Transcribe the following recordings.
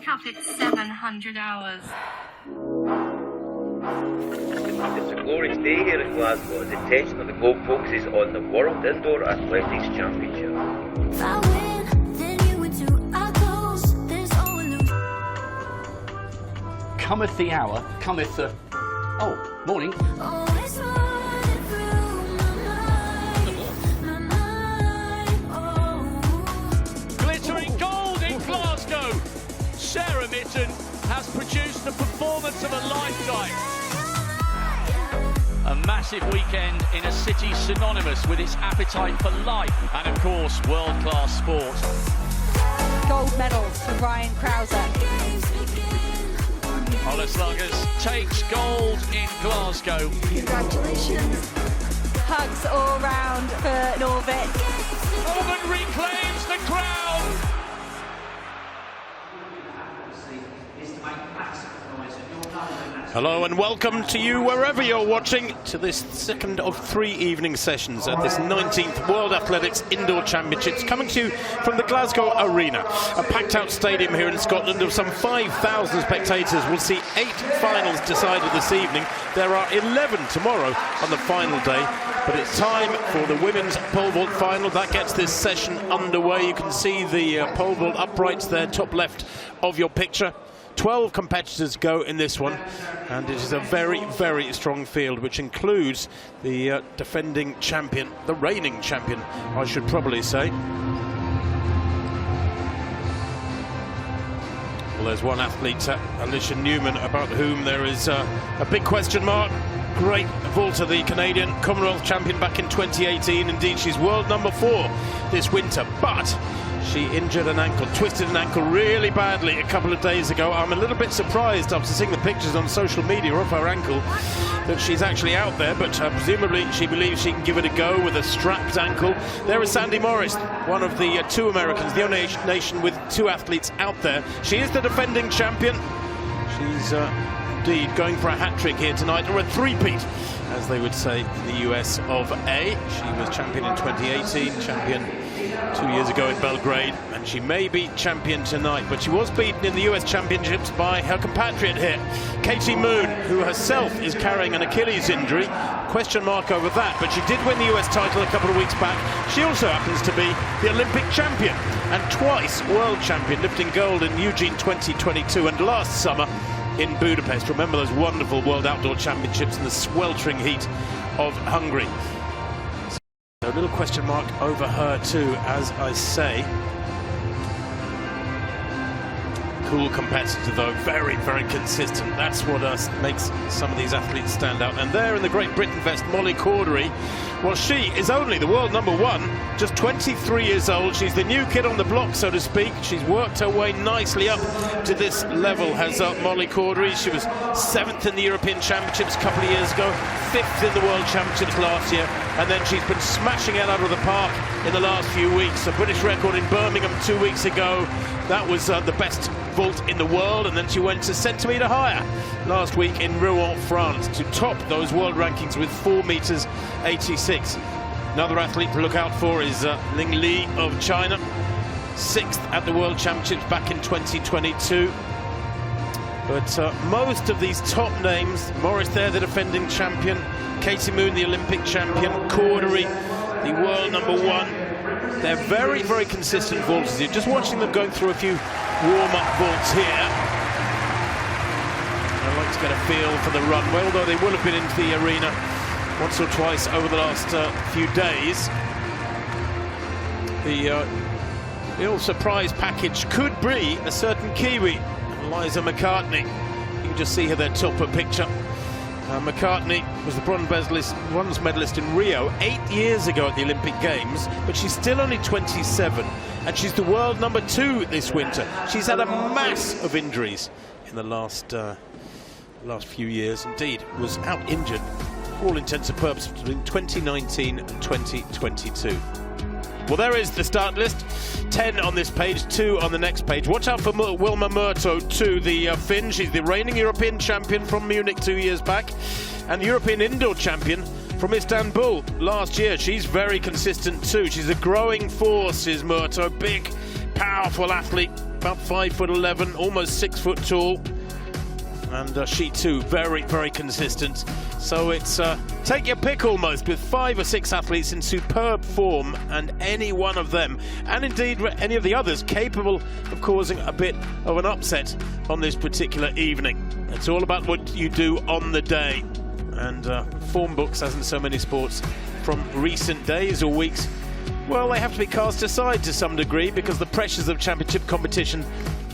wake up at 700 hours. It's a glorious day here in Glasgow. The attention of the globe focuses on the World Indoor Athletics Championship. Cometh the hour, cometh the... Oh, morning. Glittering gold in Glasgow. Sarah Mitten has produced the performance of a lifetime. A massive weekend in a city synonymous with its appetite for life and, of course, world-class sport. Gold medals for Ryan Krauser. Ola Sluggers takes gold in Glasgow. Congratulations. Hugs all round for Norvik. Norman reclaims the crown. Hello and welcome to you wherever you're watching to this second of 3 evening sessions at this 19th World Athletics Indoor Championships, coming to you from the Glasgow Arena, a packed out stadium here in Scotland of some 5,000 spectators. We'll see 8 finals decided this evening. There are 11 tomorrow on the final day, but it's time for the women's pole vault final. That gets this session underway. You can see the pole vault uprights there, top left of your picture. 12 competitors go in this one, and it is a very, very strong field, which includes the defending champion, the reigning champion, I should probably say. Well, there's one athlete, Alicia Newman, about whom there is a big question mark. Great vaulter, the Canadian Commonwealth champion back in 2018. Indeed, she's world number 4 this winter, but she injured an ankle, twisted an ankle really badly a couple of days ago. I'm a little bit surprised after seeing the pictures on social media of her ankle that she's actually out there, but presumably she believes she can give it a go with a strapped ankle. There is Sandy Morris, one of the 2 Americans, the only nation with 2 athletes out there. She is the defending champion. She's indeed going for a hat-trick here tonight, or a three-peat, as they would say in the US of A. She was champion in 2018, champion 2 years ago in Belgrade, and she may be champion tonight, but she was beaten in the US Championships by her compatriot here, Katie Moon, who herself is carrying an Achilles injury. Question mark over that, but she did win the US title a couple of weeks back. She also happens to be the Olympic champion and twice world champion, lifting gold in Eugene 2022 and last summer in Budapest. Remember those wonderful World Outdoor Championships in the sweltering heat of Hungary. A little question mark over her too, as I say. Cool competitor though, very, very consistent. That's what makes some of these athletes stand out. And there in the Great Britain vest, Molly Cordery. Well, she is only the world number 1, just 23 years old. She's the new kid on the block, so to speak. She's worked her way nicely up to this level, has Molly Cordery. She was 7th in the European Championships a couple of years ago, 5th in the World Championships last year, and then she's been smashing it out of the park in the last few weeks. A British record in Birmingham 2 weeks ago. That was the best vault in the world, and then she went a centimetre higher last week in Rouen, France, to top those world rankings with 4 meters 86. Another athlete to look out for is Ling Li of China, 6th at the World Championships back in 2022. But most of these top names, Morris there, the defending champion, Katie Moon, the Olympic champion, Cordery, the world number 1. They're very, very consistent vaulters here. Just watching them going through a few warm-up vaults here. I'd like to get a feel for the runway, although they will have been into the arena once or twice over the last few days. The real surprise package could be a certain Kiwi, Eliza McCartney. You can just see her there, top of picture. McCartney was the bronze medalist in Rio 8 years ago at the Olympic Games, but she's still only 27, and she's the world number 2 this winter. She's had a mass of injuries in the last few years. Indeed, was out injured for all intents and purposes between 2019 and 2022. Well, there is the start list. 10 on this page, 2 on the next page. Watch out for Wilma Murto too, the Finn. She's the reigning European champion from Munich 2 years back, and European indoor champion from Istanbul last year. She's very consistent too. She's a growing force, is Murto. Big, powerful athlete. about 5'11", almost 6 foot tall. And she too, very, very consistent. So it's take your pick almost, with 5 or 6 athletes in superb form, and any one of them, and indeed any of the others, capable of causing a bit of an upset on this particular evening. It's all about what you do on the day. And form books, as in so many sports, from recent days or weeks, well, they have to be cast aside to some degree, because the pressures of championship competition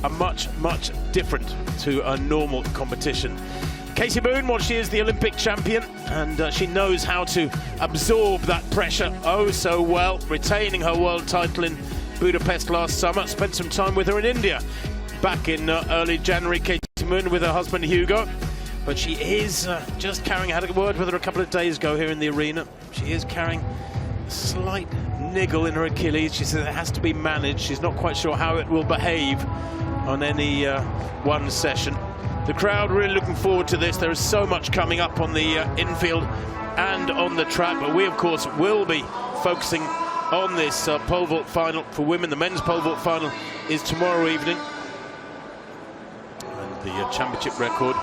are much, much different to a normal competition. Katie Moon, well, she is the Olympic champion, and she knows how to absorb that pressure oh so well, retaining her world title in Budapest last summer. Spent some time with her in India back in early January, Katie Moon, with her husband Hugo. But she is just carrying, I had a word with her a couple of days ago here in the arena. She is carrying a slight niggle in her Achilles. She says it has to be managed. She's not quite sure how it will behave on any one session. The crowd really looking forward to this. There is so much coming up on the infield and on the track, but we of course will be focusing on this pole vault final for women. The men's pole vault final is tomorrow evening, and the championship record,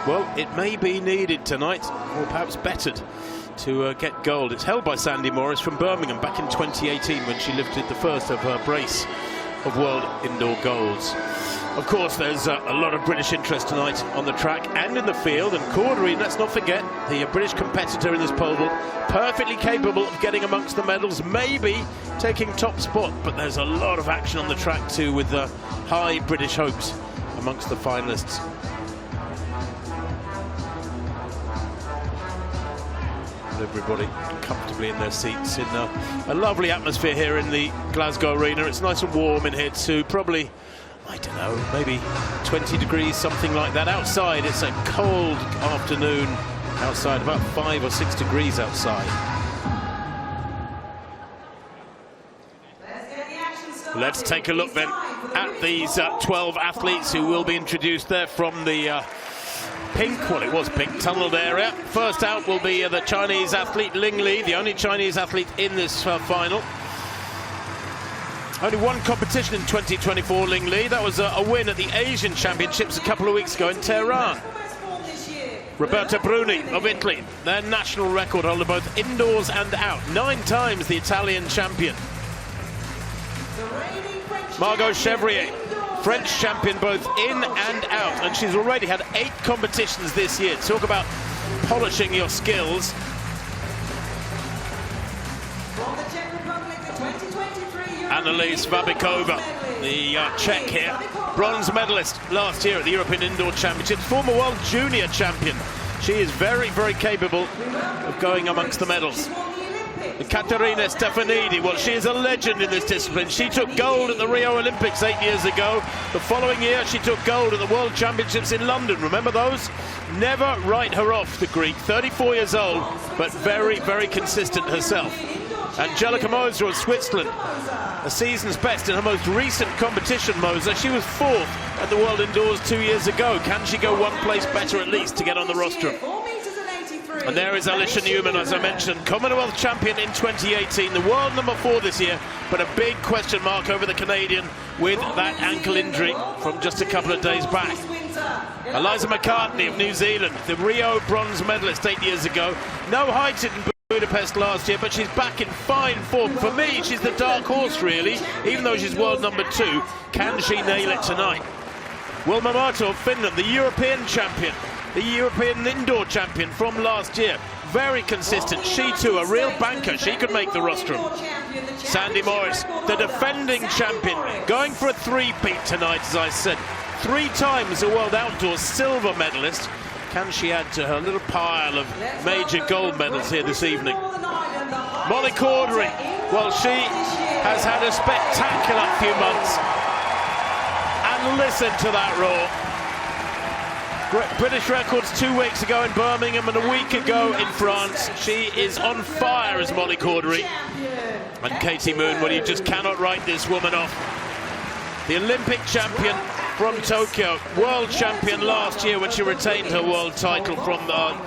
well, it may be needed tonight, or perhaps bettered, to get gold. It's held by Sandy Morris from Birmingham back in 2018, when she lifted the first of her brace of world indoor golds. Of course, there's a lot of British interest tonight on the track and in the field, and Cordery, let's not forget, the British competitor in this pole vault, perfectly capable of getting amongst the medals, maybe taking top spot, but there's a lot of action on the track too, with high British hopes amongst the finalists. Everybody comfortably in their seats in a lovely atmosphere here in the Glasgow Arena. It's nice and warm in here too, probably, I don't know, maybe 20 degrees, something like that. Outside, it's a cold afternoon outside, about 5 or 6 degrees outside. Let's take a look then at these 12 athletes who will be introduced there from the pink, well, it was pink, tunneled area. First out will be the Chinese athlete Ling Li, the only Chinese athlete in this final. Only one competition in 2024, Ling Li. That was a win at the Asian Championships a couple of weeks ago in Tehran. Roberta Bruni of Italy, their national record holder both indoors and out. 9 times the Italian champion. Margot Chevrier, French champion both in and out, and she's already had 8 competitions this year. Talk about polishing your skills. Annalise Babikova, the Czech here, bronze medalist last year at the European Indoor Championships, former world junior champion. She is very, very capable of going amongst the medals. Caterina Stefanidi, well, she is a legend in this discipline. She took gold at the Rio Olympics 8 years ago. The following year, she took gold at the World Championships in London. Remember those? Never write her off, the Greek. 34 years old, but very, very consistent herself. Angelica Moser of Switzerland, a season's best in her most recent competition, Moser. She was 4th at the World Indoors 2 years ago. Can she go one place better at least to get on the rostrum? And there is Alicia Newman, as I mentioned, Commonwealth champion in 2018, the world number 4 this year, but a big question mark over the Canadian with that ankle injury from just a couple of days back. Eliza McCartney of New Zealand, the Rio bronze medalist 8 years ago. No height in Budapest last year, but she's back in fine form. For me, she's the dark horse, really, even though she's world number 2. Can she nail it tonight? Wilma Marto of Finland, the European champion, the European indoor champion from last year. Very consistent. She too, a real banker. She could make the rostrum. Sandy Morris, the defending champion, going for a 3-peat tonight, as I said. 3 times a World Outdoors silver medalist. Can she add to her little pile of major gold medals here this evening? Molly Cordery, well, she has had a spectacular few months. And listen to that roar. British records 2 weeks ago in Birmingham and a week ago in France. She is on fire as Molly Cordery. And Katie Moon, well, you just cannot write this woman off. The Olympic champion from Tokyo, world champion last year when she retained her world title from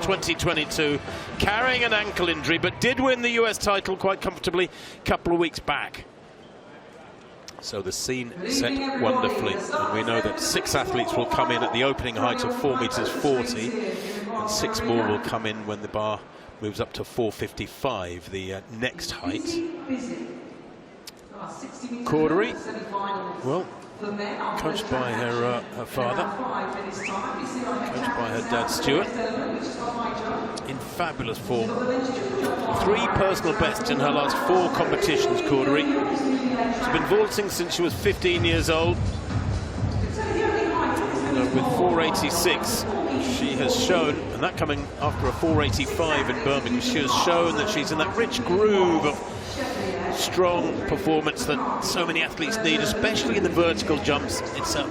2022, carrying an ankle injury, but did win the US title quite comfortably a couple of weeks back. So the scene set wonderfully, and we know that 6 athletes will come in at the opening height of 4.40 meters, and 6 more will come in when the bar moves up to 4.55, the next height. Cordery, well, coached by her father, coached by her dad Stuart, in fabulous form. 3 personal bests in her last 4 competitions, Cordery. She's been vaulting since she was 15 years old. With 4.86, she has shown, and that coming after a 4.85 in Birmingham, she has shown that she's in that rich groove of strong performance that so many athletes need, especially in the vertical jumps. It's a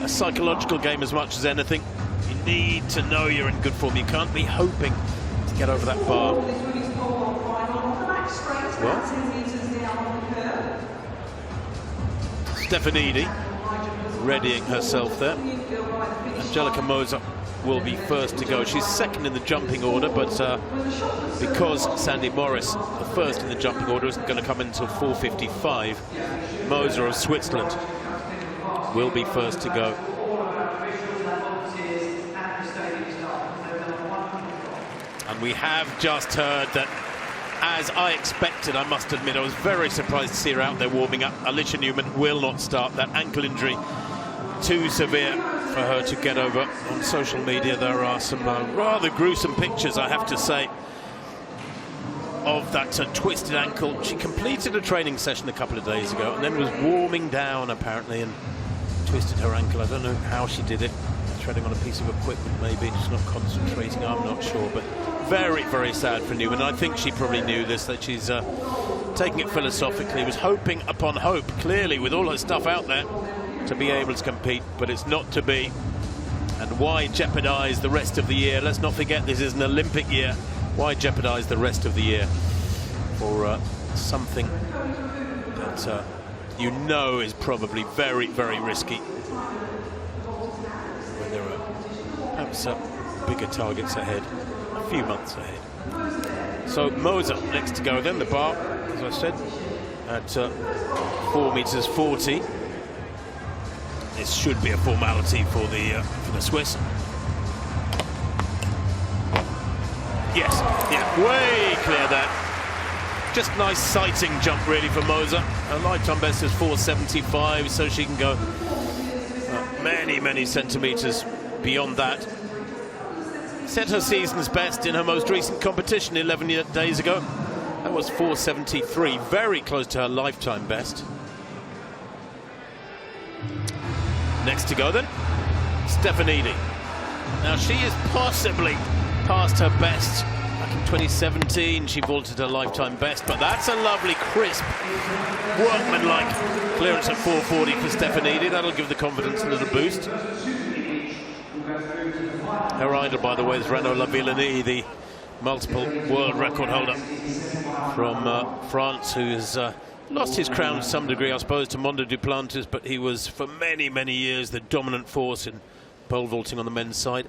psychological game as much as anything. You need to know you're in good form. You can't be hoping to get over that bar. Well, Stefanidi readying herself there. Angelica Moser will be first to go. She's second in the jumping order, but because Sandy Morris, the first in the jumping order, isn't going to come in until 4.55, Moser of Switzerland will be first to go. And we have just heard that, as I expected, I must admit, I was very surprised to see her out there warming up. Alicia Newman will not start. That ankle injury, too severe for her to get over. On social media there are some rather gruesome pictures, I have to say, of that twisted ankle. She completed a training session a couple of days ago and then was warming down apparently and twisted her ankle. I don't know how she did it, treading on a piece of equipment maybe, just not concentrating, I'm not sure, but very, very sad for Newman. I think she probably knew this, that she's taking it philosophically, was hoping upon hope, clearly, with all her stuff out there, to be able to compete, but it's not to be. And why jeopardize the rest of the year? Let's not forget this is an Olympic year. Why jeopardize the rest of the year for something that you know is probably very, very risky when there are perhaps bigger targets ahead, a few months ahead. So Moser next to go then, the bar, as I said, at 4.40 meters. This should be a formality for the Swiss. Yes, yeah, way clear that. Just nice sighting jump really for Moser. Her lifetime best is 4.75, so she can go many, many centimeters beyond that. Set her season's best in her most recent competition 11 days ago. That was 4.73, very close to her lifetime best. Next to go then, Stefanidi. Now she is possibly past her best. Back in 2017 she vaulted her lifetime best, but that's a lovely crisp workmanlike clearance at 4.40 for Stefanidi. That'll give the confidence a little boost. Her idol, by the way, is Renaud Lavillenie, the multiple world record holder from France, who has lost his crown to some degree, I suppose, to Mondo Duplantis, but he was for many, many years the dominant force in pole vaulting on the men's side.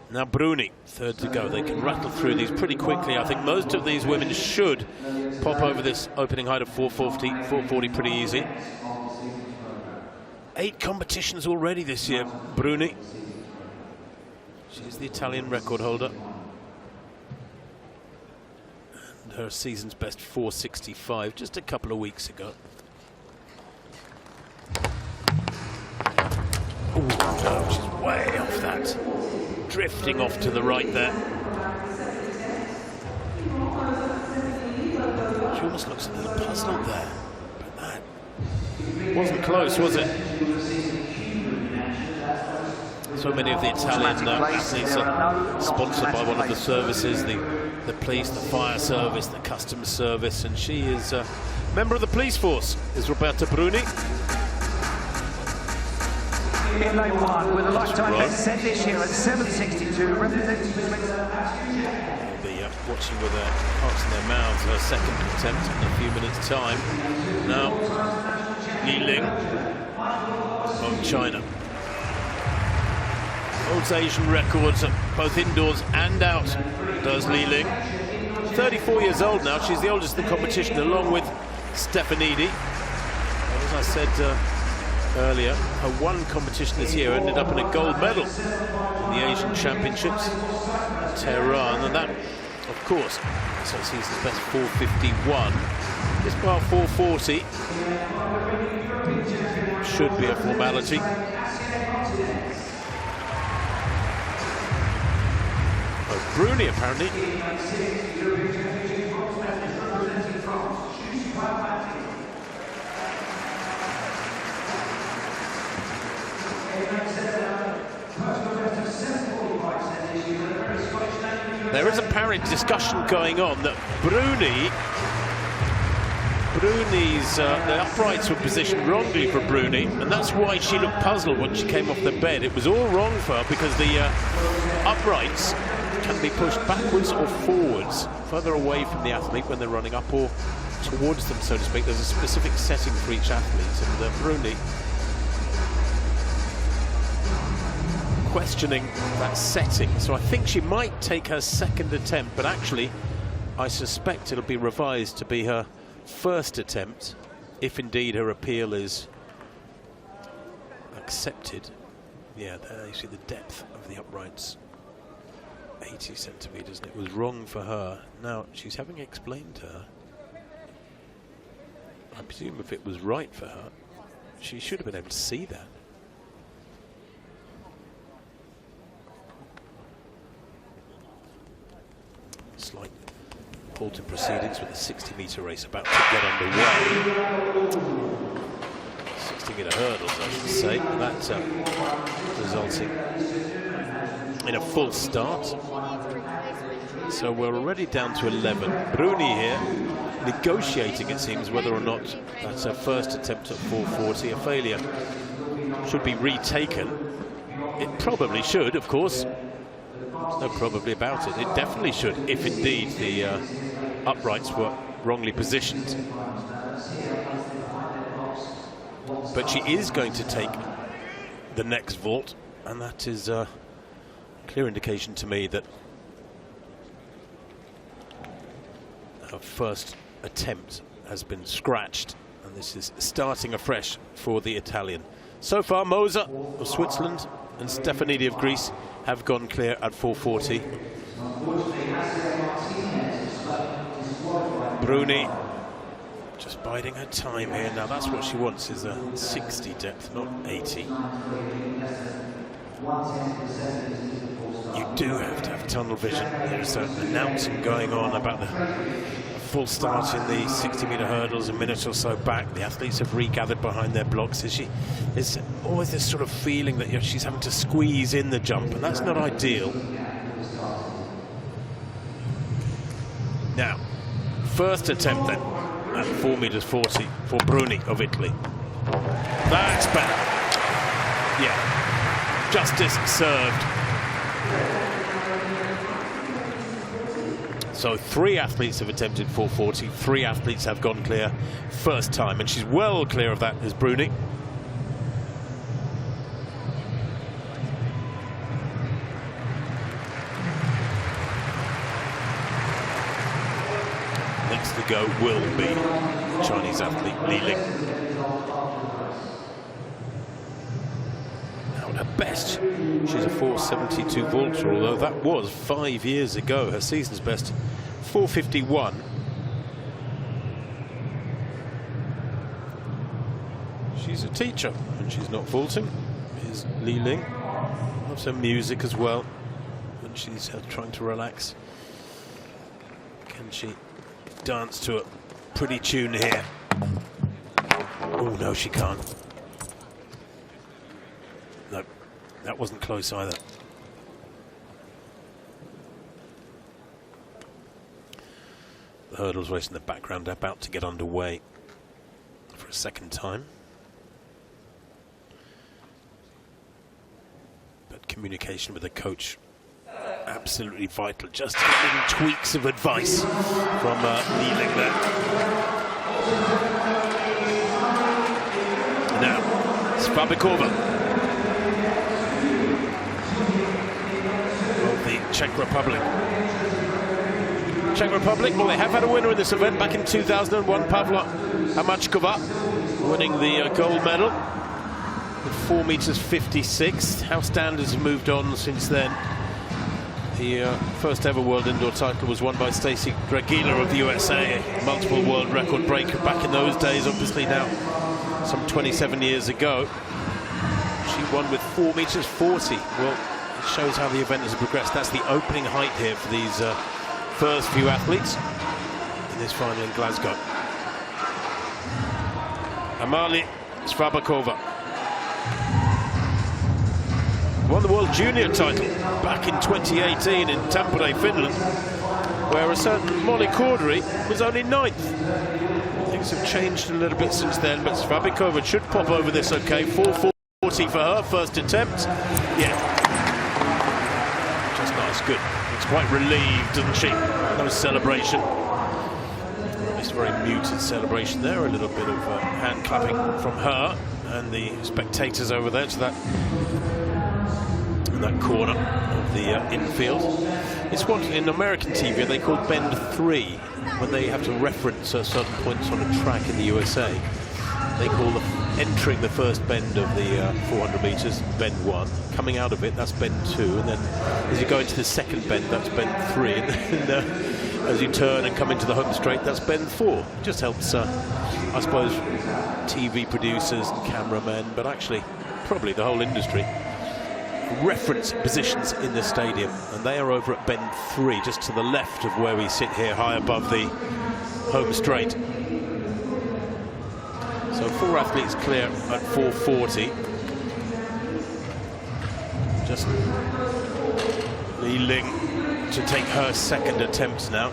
Now Bruni, third to go. They can rattle through these pretty quickly. I think most of these women should pop over this opening height of 4.40 pretty easy. 8 competitions already this year, Bruni. She's the Italian record holder. And her season's best 4.65 just a couple of weeks ago. Oh no, she's way off that. Drifting off to the right there. She almost looks a little puzzled there. But that wasn't close, was it? So many of the Italian athletes are sponsored by one of the services, the police, the fire service, the customs service, and she is a member of the police force, is Roberta Bruni. In lane 1 with a lifetime best set this year at 7.62, representing. They'll be watching with their hearts in their mouths her second attempt in a few minutes' time. Now, Li Ling of China. Holds Asian records both indoors and out, does Li Ling. 34 years old now, she's the oldest in the competition, along with Stefanidi. And as I said earlier, her one competition this year ended up in a gold medal in the Asian Championships in Tehran, and that, of course, so season's best 4:51. This bar 4:40 should be a formality. Oh, Bruni apparently. There is apparent discussion going on that Bruni's the uprights were positioned wrongly for Bruni, and that's why she looked puzzled when she came off the bed. It was all wrong for her because the uprights can be pushed backwards or forwards, further away from the athlete when they're running up, or towards them, so to speak. There's a specific setting for each athlete, and Bruni questioning that setting. So I think she might take her second attempt, but actually I suspect it'll be revised to be her first attempt, if indeed her appeal is accepted. Yeah, there you see the depth of the uprights, 80 centimetres, and it was wrong for her. Now she's having explained to her. I presume if it was right for her, she should have been able to see that. Slight halt in proceedings with the 60-metre race about to get underway. 60-metre hurdles, I should say. That resulting in a full start. So we're already down to 11. Bruni here negotiating, it seems, whether or not that's her first attempt at 4:40. A failure should be retaken. It probably should, of course. No probably about it. It definitely should, if indeed the uprights were wrongly positioned. But she is going to take the next vault, and that is a clear indication to me that her first attempt has been scratched, and this is starting afresh for the Italian. So far, Moser of Switzerland and Stefanidi of Greece have gone clear at 4:40. Bruni just biding her time here. Now that's what she wants, is a 60 depth, not 80. You do have to have tunnel vision. There's an announcement going on about the full start in the 60-metre hurdles a minute or so back. The athletes have regathered behind their blocks. There's always this sort of feeling that she's having to squeeze in the jump, and that's not ideal. Now, first attempt then at 4:40 for Bruni of Italy. That's better. Yeah, justice served. So 3 athletes have attempted 4:40, 3 athletes have gone clear first time, and she's well clear of that, is Bruni. Next to go will be Chinese athlete Li Ling. Now at her best, she's a 4:72 vaulter, although that was 5 years ago. Her season's best 4:51. She's a teacher, and she's not vaulting. Here's Li Ling. Loves her music as well when she's trying to relax. Can she dance to a pretty tune here? Oh no, she can't. No, that wasn't close either. The hurdles race in the background about to get underway for a second time. But communication with the coach, absolutely vital. Just little tweaks of advice from Li Ling there. Now, Spabikova of the Czech Republic. Czech Republic, well, they have had a winner in this event back in 2001, Pavla Hamachkova. winning the gold medal with 4 meters 56. How standards have moved on since then. The first ever world indoor title was won by Stacey Dragila of the USA, multiple world record breaker back in those days, obviously now some 27 years ago. She won with 4 meters 40. Well, it shows how the event has progressed. That's the opening height here for these first few athletes in this final in Glasgow. Amalie Svrabakova won the World Junior title back in 2018 in Tampere, Finland, where a certain Molly Cordery was only 9th. Things have changed a little bit since then, but Svrabakova should pop over this okay. 4:40 for her first attempt. Yeah, just nice, good. It's quite relieved, doesn't she? No celebration. It's a very muted celebration there. A little bit of hand clapping from her and the spectators over there to that corner of the infield. It's what in American TV they call bend 3, when they have to reference certain points on a track in the USA. They call entering the first bend of the 400 meters bend 1, coming out of it that's bend 2, and then as you go into the second bend that's bend 3, and then as you turn and come into the home straight that's bend 4. It just helps I suppose TV producers and cameramen, but actually probably the whole industry, reference positions in the stadium, and they are over at bend 3, just to the left of where we sit here, high above the home straight. So 4 athletes clear at 4:40. Just Li Ling to take her second attempt now.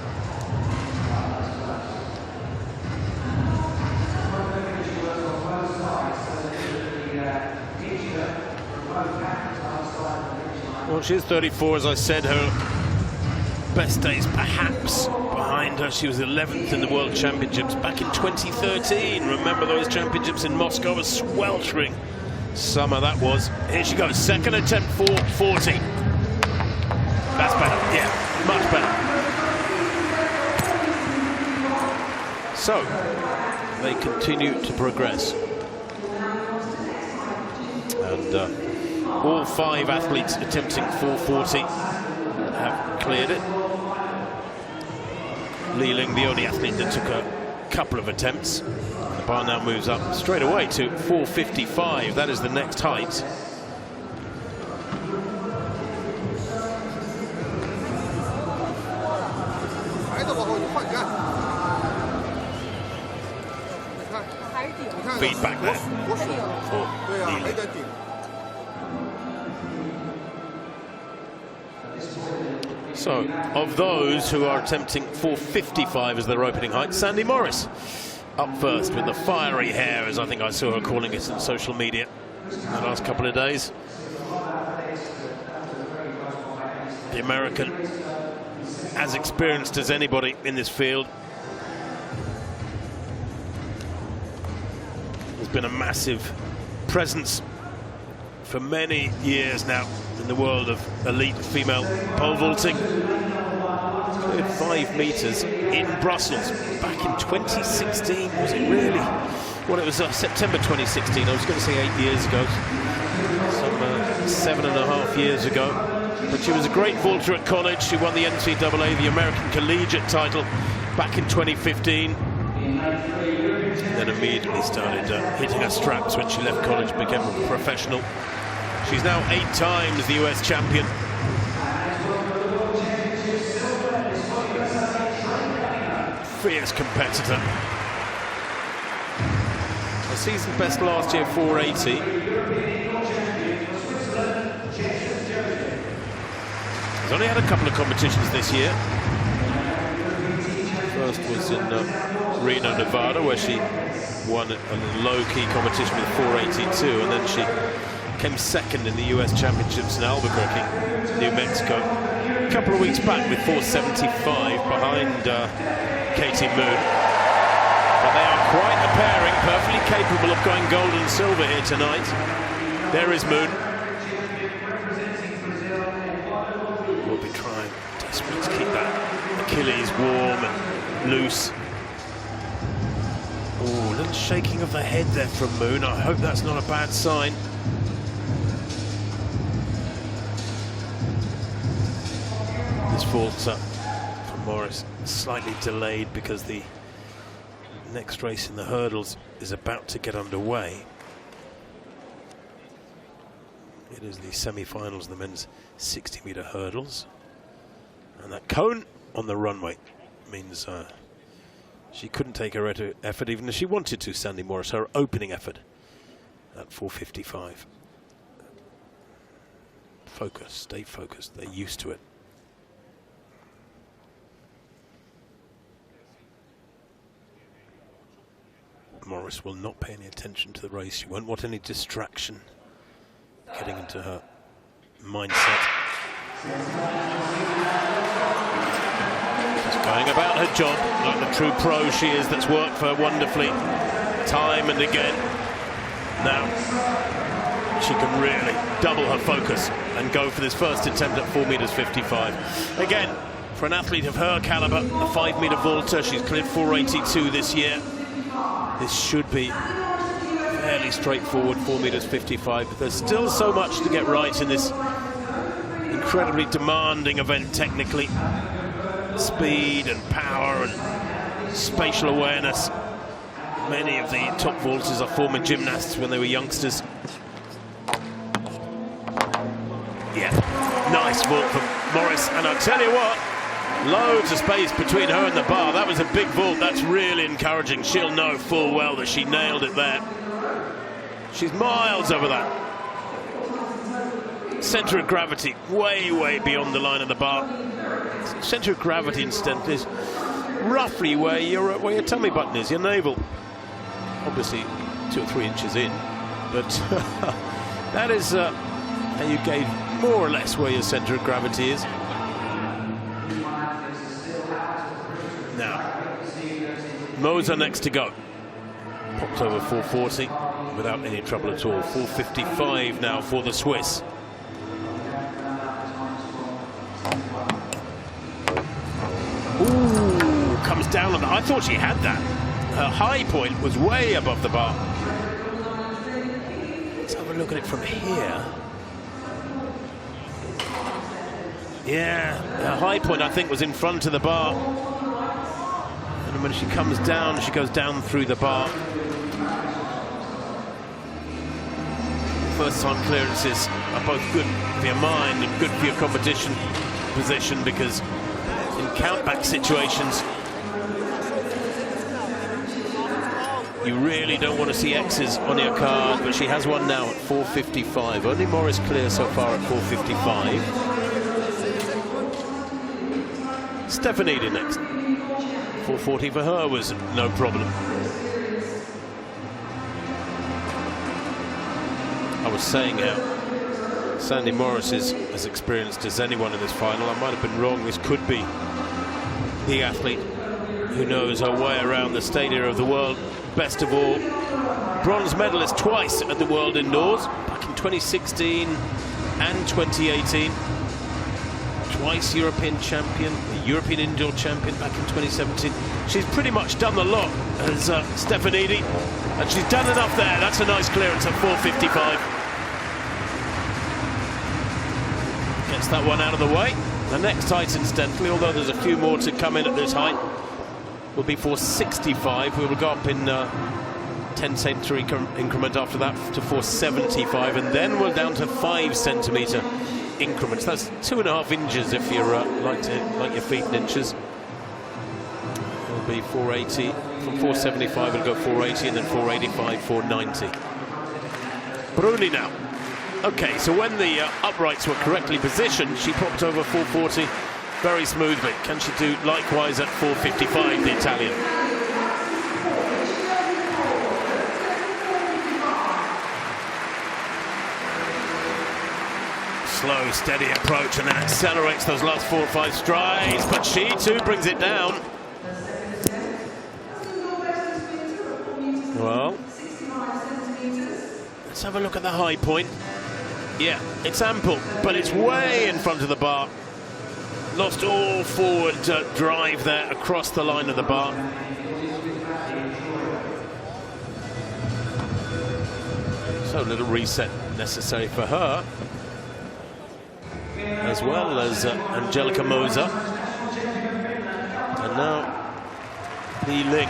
Well, she's 34, as I said. Her best days perhaps behind her. She was 11th in the World Championships back in 2013. Remember those championships in Moscow? A sweltering summer that was. Here she goes, second attempt, 4:40. That's better, yeah, much better. So, they continue to progress. And all 5 athletes attempting 4:40 have cleared it. Li Ling, the only athlete that took a couple of attempts. The bar now moves up straight away to 4:55. That is the next height. Feedback there for Li Ling. So, of those who are attempting 4:55 as their opening height, Sandy Morris up first with the fiery hair, as I think I saw her calling it on social media the last couple of days. The American, as experienced as anybody in this field, has been a massive presence for many years now in the world of elite female pole vaulting. Cleared 5 meters in Brussels back in 2016, was it really? Well, it was September 2016, I was going to say 8 years ago, some 7.5 years ago. But she was a great vaulter at college. She won the NCAA, the American Collegiate title, back in 2015. Then immediately started hitting her straps when she left college, became a professional. She's now 8 times the US champion. Fierce competitor. A season best last year, 480. She's only had a couple of competitions this year. First was in Reno, Nevada, where she won a low-key competition with 482, and then she came second in the US Championships in Albuquerque, New Mexico. A couple of weeks back with 475 behind Katie Moon. But they are quite a pairing, perfectly capable of going gold and silver here tonight. There is Moon. Will be trying desperately to keep that Achilles warm and loose. Oh, a little Shaking of the head there from Moon. I hope that's not a bad sign. This vault from Morris slightly delayed because the next race in the hurdles is about to get underway. It is the semi-finals of the men's 60-meter hurdles, and that cone on the runway means she couldn't take her effort even if she wanted to, Sandy Morris, her opening effort at 4:55. Focus, stay focused, they're used to it. Morris will not pay any attention to the race. She won't want any distraction getting into her mindset. She's going about her job like the true pro she is, that's worked for her wonderfully time and again. Now she can really double her focus and go for this first attempt at 4:55. Again, for an athlete of her caliber, a 5-meter vaulter, she's cleared 4:82 this year. This should be fairly straightforward, 4:55, but there's still so much to get right in this incredibly demanding event technically. Speed and power and spatial awareness. Many of the top vaulters are former gymnasts when they were youngsters. Yeah, nice vault from Morris, and I'll tell you what, loads of space between her and the bar. That was a big vault. That's really encouraging. She'll know full well that she nailed it there. She's miles over that. Centre of gravity way, way beyond the line of the bar. Centre of gravity instant is roughly where your tummy button is, your navel. Obviously 2 or 3 inches in, but that is how you gauge more or less where your centre of gravity is. Now, Moser next to go. Popped over 4:40 without any trouble at all. 4:55 now for the Swiss. Ooh, comes down on that. I thought she had that. Her high point was way above the bar. Let's have a look at it from here. Yeah, her high point I think was in front of the bar. And when she comes down, she goes down through the bar. First time clearances are both good for your mind and good for your competition position, because in countback situations you really don't want to see X's on your card, but she has one now at 4:55. Only Morris clear so far at 4:55. Stefanidi next. 4:40 for her was no problem. I was saying how Sandy Morris is as experienced as anyone in this final. I might have been wrong. This could be the athlete who knows her way around the stadia of the world. Best of all, bronze medalist twice at the World Indoors, back in 2016 and 2018. Twice European champion, the European indoor champion back in 2017. She's pretty much done the lot as Stefanidi, and she's done enough there. That's a nice clearance at 4:55. Gets that one out of the way. The next height, incidentally, although there's a few more to come in at this height, will be 4:65. We will go up in 10-centimetre increment after that to 4:75, and then we're down to 5-centimetre increments. That's 2.5 inches if you're like your feet in inches. It'll be 480 from 475. It'll go 480 and then 485, 490. Bruni now. Okay, so when the uprights were correctly positioned, she popped over 440 very smoothly. Can she do likewise at 4:55, the Italian? Slow, steady approach, and then accelerates those last 4 or 5 strides, but she too brings it down. Well, let's have a look at the high point. Yeah, it's ample, but it's way in front of the bar. Lost all forward drive there across the line of the bar. So a little reset necessary for her, as well as Angelica Moser. And now Li Ling.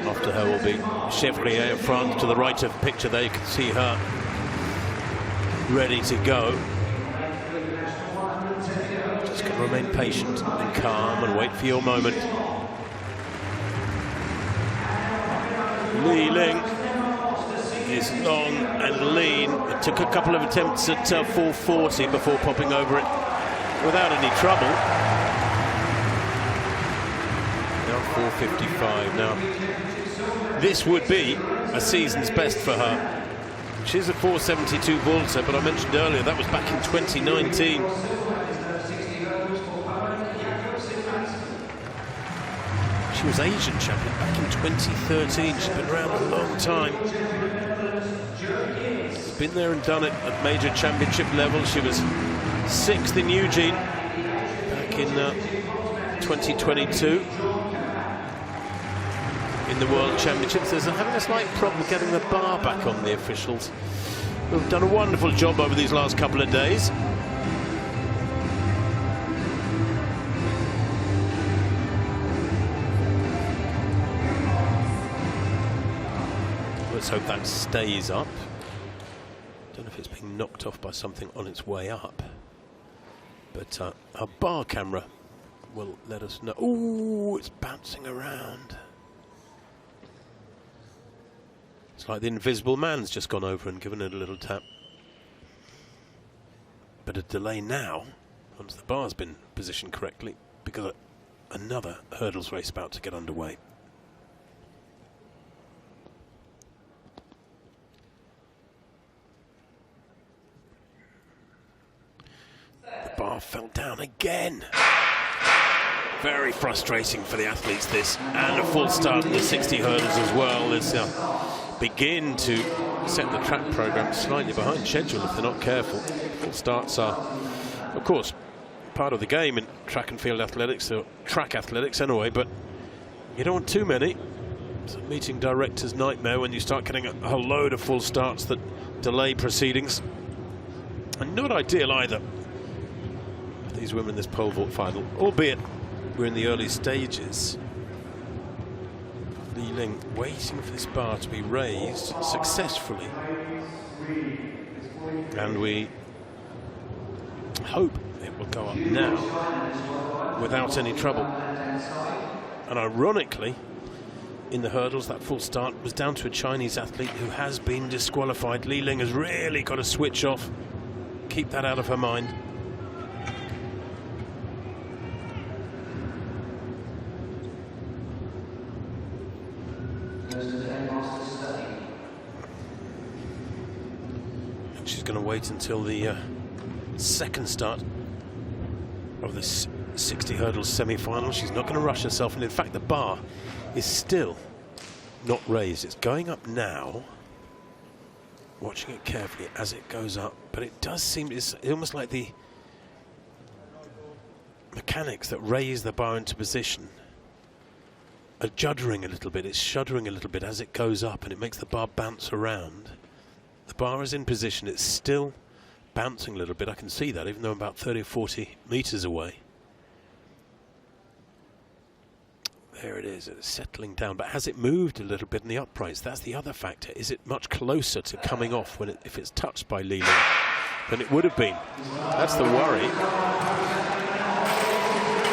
After her will be Chevrier in front. To the right of the picture there, you can see her ready to go. Just got to remain patient and calm and wait for your moment. Li Ling is long and lean. It took a couple of attempts at 440 before popping over it without any trouble. Now 455. Now, this would be a season's best for her. She's a 472 vaulter, but I mentioned earlier that was back in 2019. She was Asian champion back in 2013. She's been around a long time. She's been there and done it at major championship level. She was 6th in Eugene back in 2022 in the World Championships. They're having a slight problem getting the bar back on, the officials, who've done a wonderful job over these last couple of days. Let's hope that stays up. Don't know if it's being knocked off by something on its way up, but our bar camera will let us know. Ooh, it's bouncing around. It's like the invisible man's just gone over and given it a little tap. But a delay now, once the bar's been positioned correctly, because another hurdles race about to get underway. The bar fell down again. Very frustrating for the athletes, this, and a full start in the 60 hurdles as well. Let's begin to set the track program slightly behind schedule if they're not careful. Full starts are, of course, part of the game in track and field athletics, or track athletics anyway, but you don't want too many. It's a meeting director's nightmare when you start getting a whole load of full starts that delay proceedings. And not ideal either for these women in this pole vault final, albeit we're in the early stages. Li Ling waiting for this bar to be raised successfully, and we hope it will go up now without any trouble. And ironically, in the hurdles, that full start was down to a Chinese athlete who has been disqualified. Li Ling has really got to switch off, keep that out of her mind. She's going to wait until the second start of this 60 hurdles semi-final. She's not going to rush herself, and in fact the bar is still not raised. It's going up now, watching it carefully as it goes up, but it does seem it's almost like the mechanics that raise the bar into position are juddering a little bit. It's shuddering a little bit as it goes up, and it makes the bar bounce around. The bar is in position, it's still bouncing a little bit. I can see that, even though I'm about 30 or 40 meters away. There it is, it's settling down. But has it moved a little bit in the uprights? That's the other factor. Is it much closer to coming off when if it's touched by Li Ling than it would have been? That's the worry.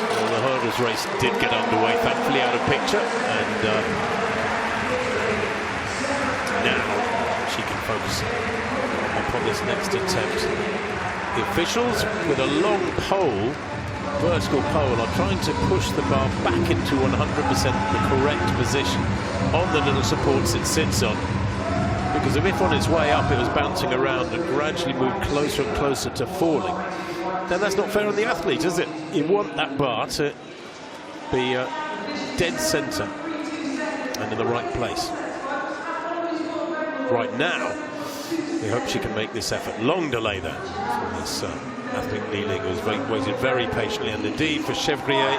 Well, the hurdles race did get underway, thankfully out of picture, and now she can focus upon this next attempt. The officials with a long pole, vertical pole, are trying to push the bar back into 100% the correct position on the little supports it sits on. Because if on its way up it was bouncing around and gradually moved closer and closer to falling, then that's not fair on the athlete, is it? You want that bar to be dead centre and in the right place. Right now, we hope she can make this effort. Long delay there from this athlete Li Ling, who's waited very patiently, and indeed for Chevrier,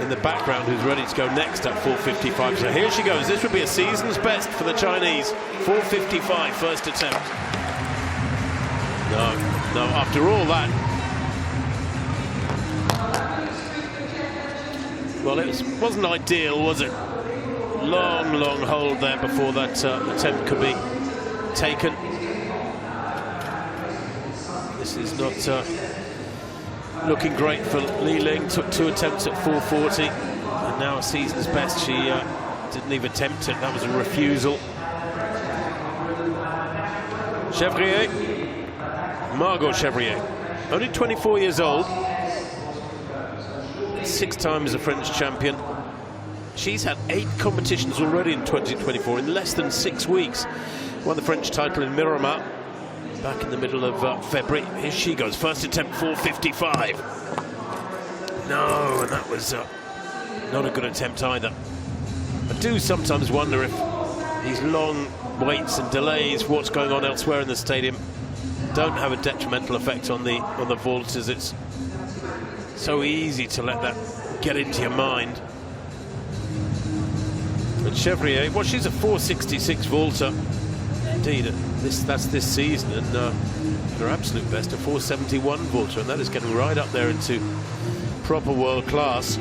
in the background who's ready to go next at 4:55. So here she goes. This would be a season's best for the Chinese. 4:55, first attempt. No, after all that. Well, it wasn't ideal, was it? Long hold there before that attempt could be taken. This is not looking great for Li Ling. Took 2 attempts at 4:40, and now a season's best. She didn't even attempt it. That was a refusal. Chevrier, Margot Chevrier, only 24 years old, 6 times a French champion. She's had 8 competitions already in 2024 in less than 6 weeks. Won the French title in Miramar back in the middle of February. Here she goes, first attempt, 4:55. No, and that was not a good attempt either. I do sometimes wonder if these long waits and delays, what's going on elsewhere in the stadium, don't have a detrimental effect on the vault, as it's so easy to let that get into your mind. But Chevrier, well, she's a 4:66 vaulter. Indeed, that's this season, and her absolute best, a 4:71 vaulter, and that is getting right up there into proper world class.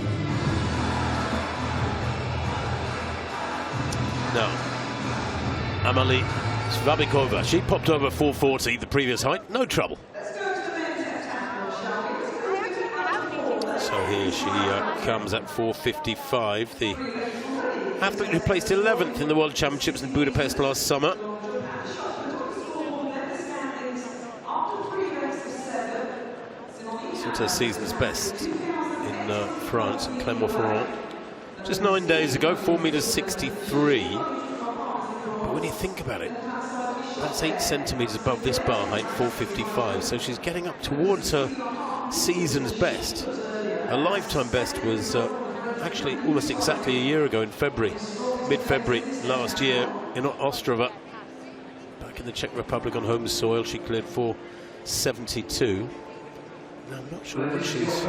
Now, Amalie Svabikova, she popped over 4:40, the previous height, no trouble. So here she comes at 4:55, the athlete who placed 11th in the World Championships in Budapest last summer. It's her season's best in France, at Clermont-Ferrand. Just 9 days ago, 4:63 meters. But when you think about it, that's 8 centimeters above this bar height, 4:55. So she's getting up towards her season's best. Her lifetime best was actually almost exactly a year ago in February, mid-February last year in Ostrava. Back in the Czech Republic on home soil, she cleared 4:72. Now, I'm not sure what she's...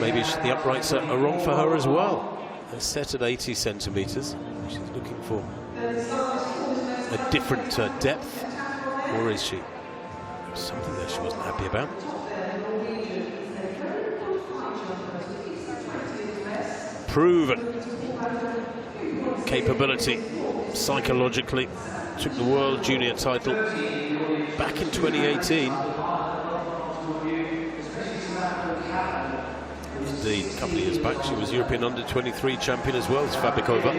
Maybe the uprights are wrong for her as well. They're set at 80 centimeters. She's looking for a different depth, or is she? Something there she wasn't happy about. Proven capability psychologically. Took the World Junior title back in 2018. Indeed, a couple of years back she was European under-23 champion as well as Fabikova.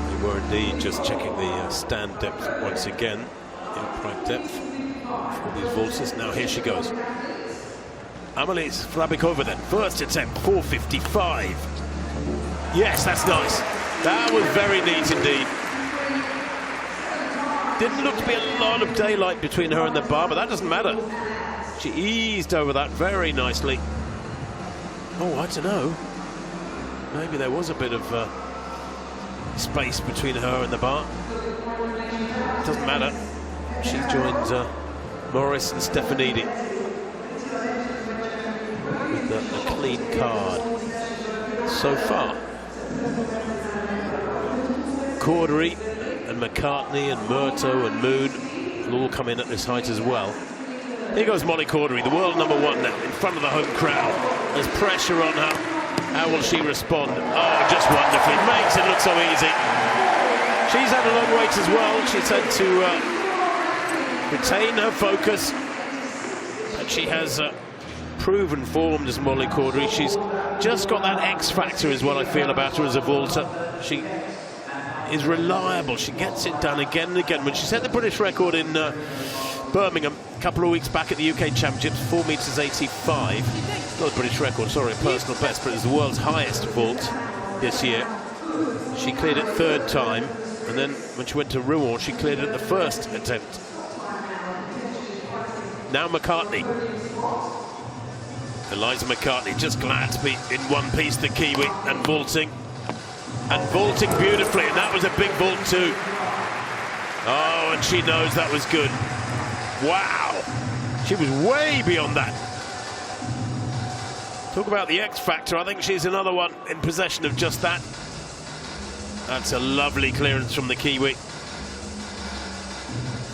They were indeed just checking the stand depth once again, the upright depth for these vaulters. Now here she goes. Amalie Svabikova then, first attempt, 4:55. Yes, that's nice. That was very neat indeed. Didn't look to be a lot of daylight between her and the bar, but that doesn't matter. She eased over that very nicely. Oh, I don't know. Maybe there was a bit of space between her and the bar. Doesn't matter. She joined Morris and Stefanidi with a clean card so far. Cordery and McCartney and Murto and Moon will all come in at this height as well. Here goes Molly Cordery, the world #1 now, in front of the home crowd. There's pressure on her. How will she respond? Oh, just wonderfully. Makes it look so easy. She's had a long wait as well. She's had to retain her focus. But she has proven form as Molly Cordery. She's just got that X factor is what I feel about her as a vaulter. She is reliable. She gets it done again and again. When she set the British record in Birmingham a couple of weeks back at the UK Championships, 4:85 meters. Not a British record, sorry, a personal best, but it was the world's highest vault this year. She cleared it 3rd time, and then when she went to Rouen, she cleared it at the 1st attempt. Now McCartney. Eliza McCartney, just glad to be in one piece, the Kiwi, and vaulting. And vaulting beautifully, and that was a big vault too. Oh, and she knows that was good. Wow. She was way beyond that. Talk about the X factor. I think she's another one in possession of just that. That's a lovely clearance from the Kiwi.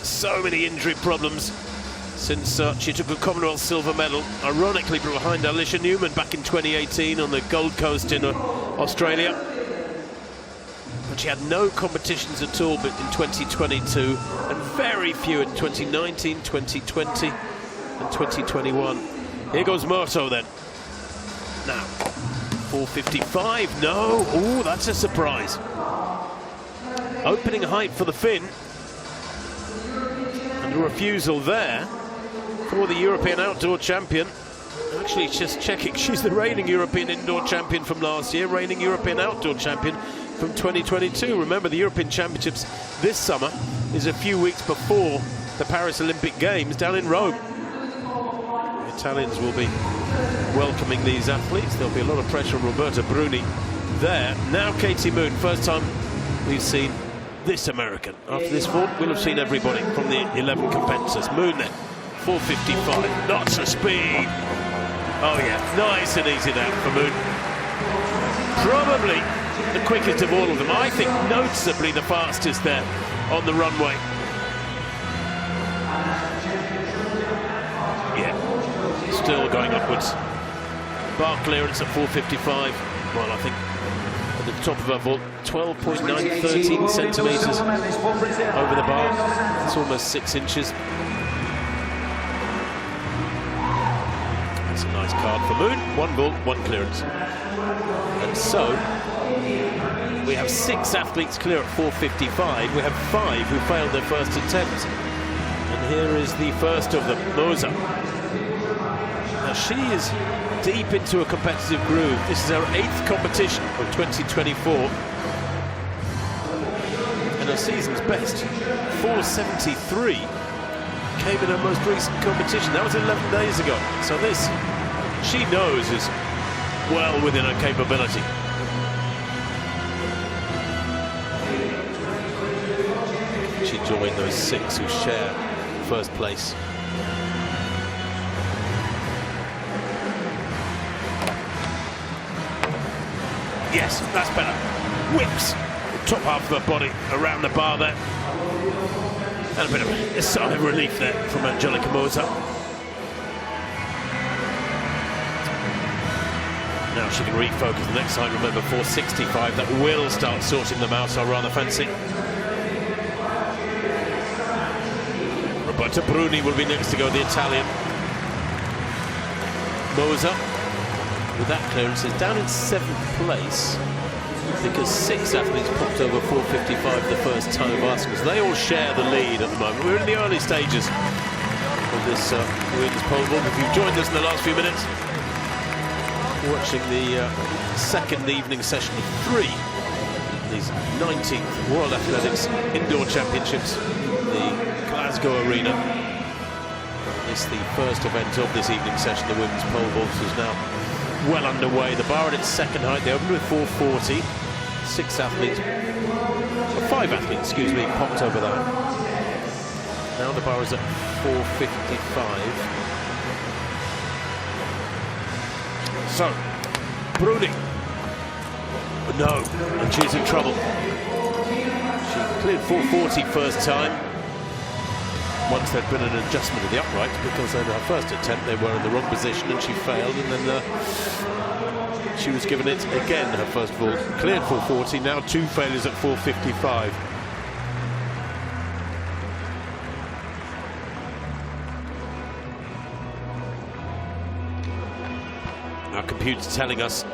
So many injury problems since she took a Commonwealth silver medal, ironically behind Alicia Newman back in 2018 on the Gold Coast in Australia. But she had no competitions at all but in 2022 and very few in 2019, 2020 and 2021. Here goes Murto then. Now, 4:55, no, oh, that's a surprise. Opening height for the Finn. And a refusal there for the European outdoor champion. Actually, just checking, she's the reigning European indoor champion from last year, reigning European outdoor champion from 2022. Remember, the European Championships this summer is a few weeks before the Paris Olympic Games down in Rome. The Italians will be welcoming these athletes. There'll be a lot of pressure on Roberta Bruni there. Now Katie Moon, first time we've seen this American. After this vault, we'll have seen everybody from the 11 competitors. Moon then, 4:55, lots of speed. Oh yeah, nice and easy there for Moon. Probably the quickest of all of them. I think noticeably the fastest there on the runway. Yeah, still going upwards. Bar clearance at 4:55. Well, I think at the top of her vault, 12.913 centimetres over the bar. It's almost 6 inches. That's a nice card for Moon. 1 vault, 1 clearance. And so we have 6 athletes clear at 4:55. We have 5 who failed their first attempt. And here is the first of them, Moza. Now she is deep into a competitive groove. This is her 8th competition of 2024. And her season's best, 4:73, came in her most recent competition. That was 11 days ago. So this, she knows, is well within her capability. She joined those 6 who share first place. Yes, that's better. Whips the top half of her body around the bar there. And a bit of a sigh of relief there from Angelica Moza. Now she can refocus the next time. Remember, 4:65. That will start sorting them out, I rather fancy. Roberta Bruni will be next to go, the Italian. Moza, with that clearance, is down in 7th place because 6 athletes popped over 4:55 the first time of Arsenal. They all share the lead at the moment. We're in the early stages of this women's pole vault. If you've joined us in the last few minutes, watching the second evening session of 3 these 19th World Athletics Indoor Championships, the Glasgow Arena. It's the first event of this evening session. The women's pole vault is now well underway. The bar at its second height, they opened with 4:40. 5 athletes, excuse me, popped over that. Now the bar is at 4:55. So, Bruni. No, and she's in trouble. She cleared 4:40 first time. Once there'd been an adjustment of the upright, because in her first attempt they were in the wrong position and she failed, and then she was given it again, her first vault. Cleared 4:40, now 2 failures at 4:55. Our computer's telling us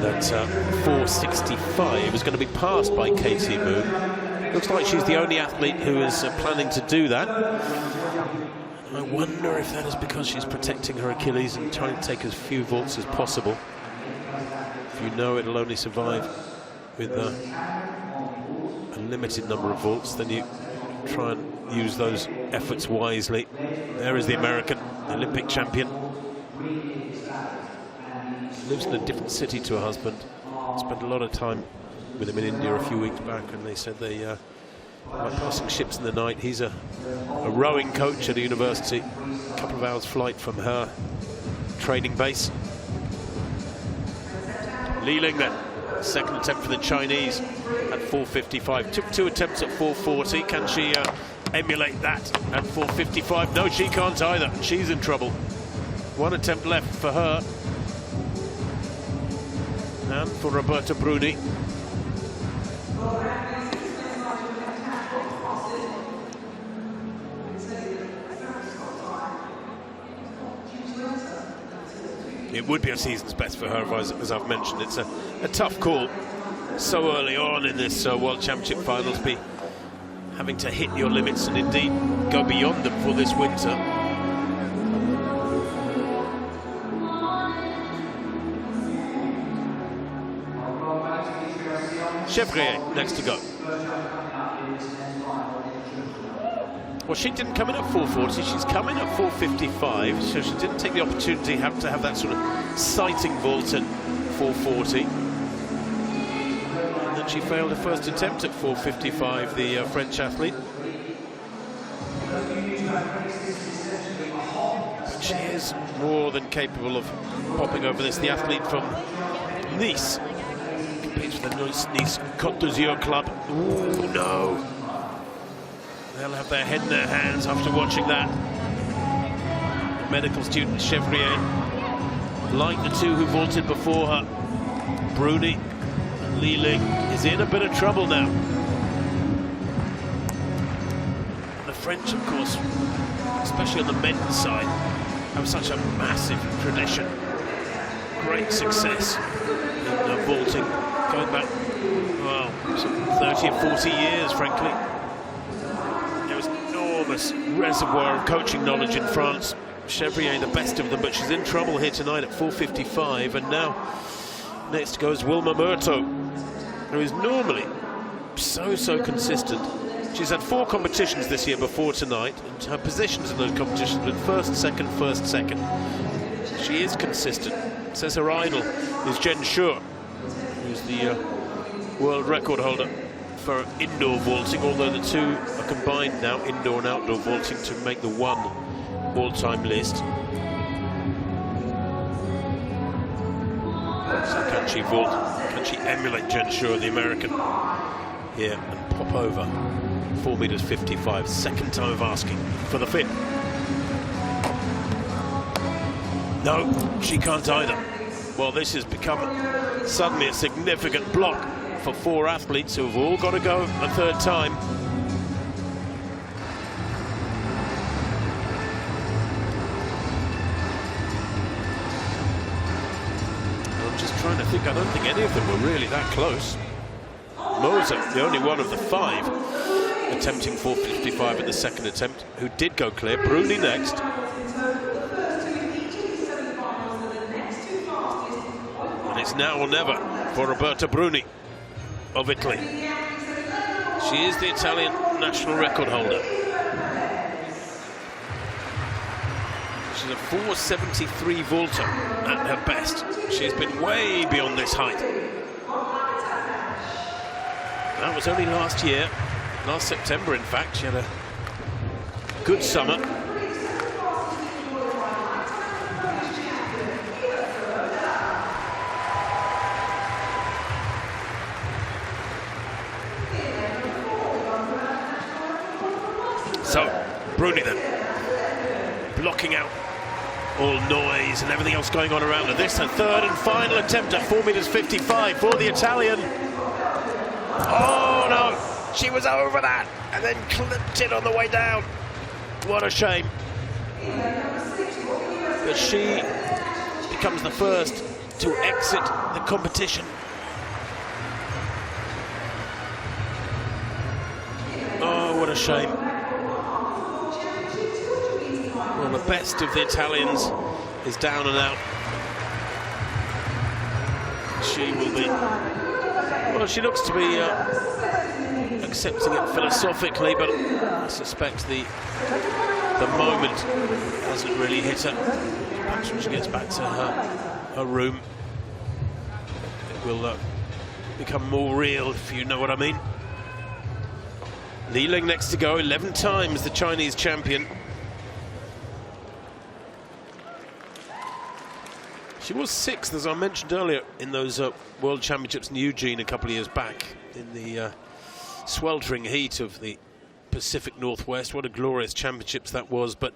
that 4:65 is going to be passed by Katie Moon. Looks like she's the only athlete who is planning to do that. I wonder if that is because she's protecting her Achilles and trying to take as few vaults as possible. If you know it'll only survive with a limited number of vaults, then you try and use those efforts wisely. There is the American, the Olympic champion. Lives in a different city to her husband. Spent a lot of time with him in India a few weeks back, and they said they by passing ships in the night. He's a rowing coach at a university, a couple of hours flight from her training base. Li Ling then, second attempt for the Chinese at 4:55. Took 2 attempts at 4:40. Can she emulate that at 4:55? No, she can't either. She's in trouble. 1 attempt left for her. And for Roberta Bruni. It would be a season's best for her, as I've mentioned. It's a tough call so early on in this World Championship final to be having to hit your limits and indeed go beyond them for this winter. Chevrier next to go. Well, she didn't come in at 4:40, she's come in at 4:55, so she didn't take the opportunity to have that sort of sighting vault at 4:40. And then she failed her first attempt at 4:55, the French athlete. But she is more than capable of popping over this. The athlete from Nice competes for the Nice Côte d'Azur club. Ooh, no. They'll have their head in their hands after watching that. Medical student Chevrier, like the two who vaulted before her, Bruni and Li Ling, is in a bit of trouble now. The French, of course, especially on the men's side, have such a massive tradition. Great success in vaulting, going back, well, 30 or 40 years, frankly. Reservoir of coaching knowledge in France. Chevrier the best of them, but she's in trouble here tonight at 4:55. And now next goes Wilma Murto, who is normally so consistent. She's had 4 competitions this year before tonight, and her positions in those competitions have been first, second. She is consistent. Says her idol is Jen Shure, who's the world record holder for indoor vaulting, although the two are combined now, indoor and outdoor vaulting, to make the one all-time list. So can she vault? Can she emulate Jen Shure, the American, here and pop over 4:55? Second time of asking for the 5th. No, she can't either. Well, this has become suddenly a significant block for 4 athletes who have all got to go a 3rd time. I'm just trying to think, I don't think any of them were really that close. Moser, the only one of the 5 attempting 4:55 at the second attempt, who did go clear. Bruni next. And it's now or never for Roberta Bruni of Italy. She is the Italian national record holder. She's a 4:73 vaulter at her best. She's been way beyond this height. That was only last year, last September in fact. She had a good summer. So, Bruni then, blocking out all noise and everything else going on around her. This, her 3rd and final attempt at 4:55 for the Italian. Oh no, she was over that and then clipped it on the way down. What a shame. But she becomes the first to exit the competition. Oh, what a shame. Well, the best of the Italians is down and out. She will be... Well, she looks to be accepting it philosophically, but I suspect the moment hasn't really hit her. Perhaps when she gets back to her room, it will become more real, if you know what I mean. Li Ling next to go, 11 times the Chinese champion. She was 6th, as I mentioned earlier, in those World Championships in Eugene a couple of years back, in the sweltering heat of the Pacific Northwest. What a glorious championships that was, but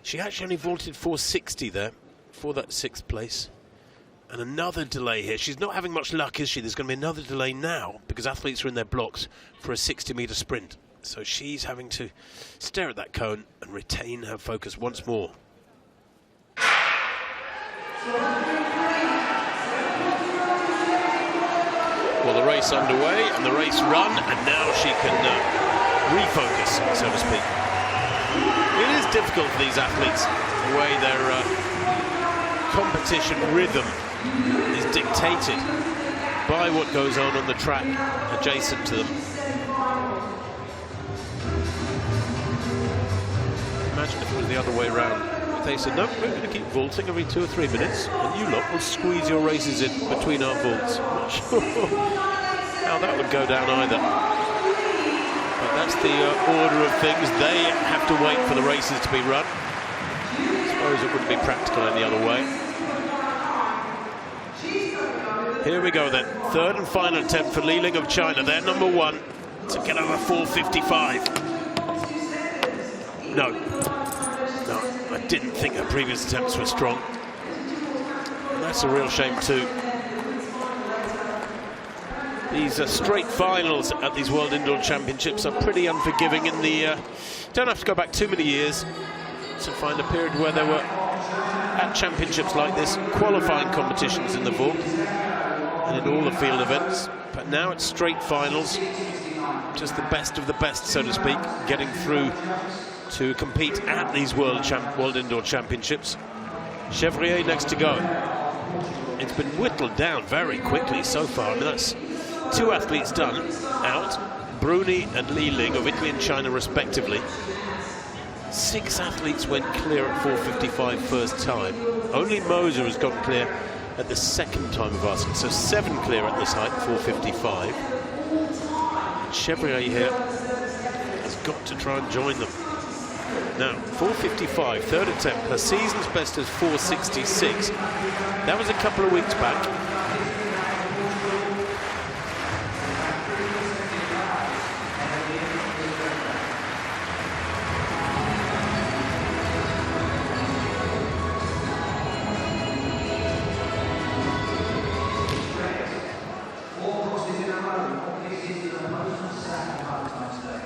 she actually only vaulted 460 there for that 6th place. And another delay here. She's not having much luck, is she? There's going to be another delay now because athletes are in their blocks for a 60-metre sprint. So she's having to stare at that cone and retain her focus once more. Well, the race underway and the race run, and now she can refocus, so to speak. It is difficult for these athletes, the way their competition rhythm is dictated by what goes on the track adjacent to them. Imagine if it was the other way around. If they said, no, we're going to keep vaulting every 2 or 3 minutes, and you lot will squeeze your races in between our vaults. I'm not sure how that would go down either. But that's the order of things. They have to wait for the races to be run. I suppose it wouldn't be practical any other way. Here we go then. 3rd and final attempt for Li Ling of China. They're number 1 to get over 4:55. No, I didn't think her previous attempts were strong. And that's a real shame too. These straight finals at these World Indoor Championships are pretty unforgiving in the... don't have to go back too many years to find a period where there were, at championships like this, qualifying competitions in the vault and in all the field events. But now it's straight finals, just the best of the best, so to speak, getting through to compete at these World Indoor Championships. Chevrier next to go. It's been whittled down very quickly so far. I mean, that's 2 athletes done out, Bruni and Li Ling of Italy and China respectively. 6 athletes went clear at 4:55 first time. Only Moser has gone clear at the 2nd time of asking, so 7 clear at this height, 4:55. Chevrier here has got to try and join them. Now, 4:55, 3rd attempt. Her season's best is 4:66. That was a couple of weeks back.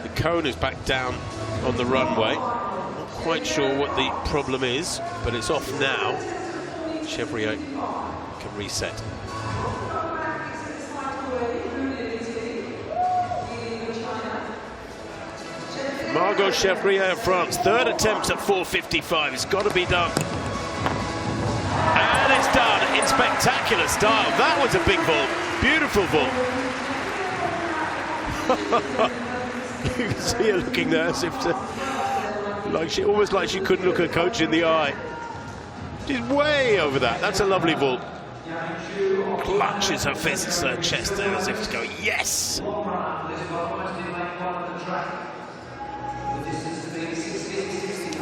The cone is back down on the runway. Not quite sure what the problem is, but it's off now. Chevrier can reset. Margot Chevrier of France, 3rd attempt at 4:55. It's got to be done. And it's done in spectacular style. That was a big vault. Beautiful vault. You can see her looking there as if to, almost like she couldn't look her coach in the eye. She's way over that. That's a lovely vault. Clutches her fists to her chest there as if to go, yes!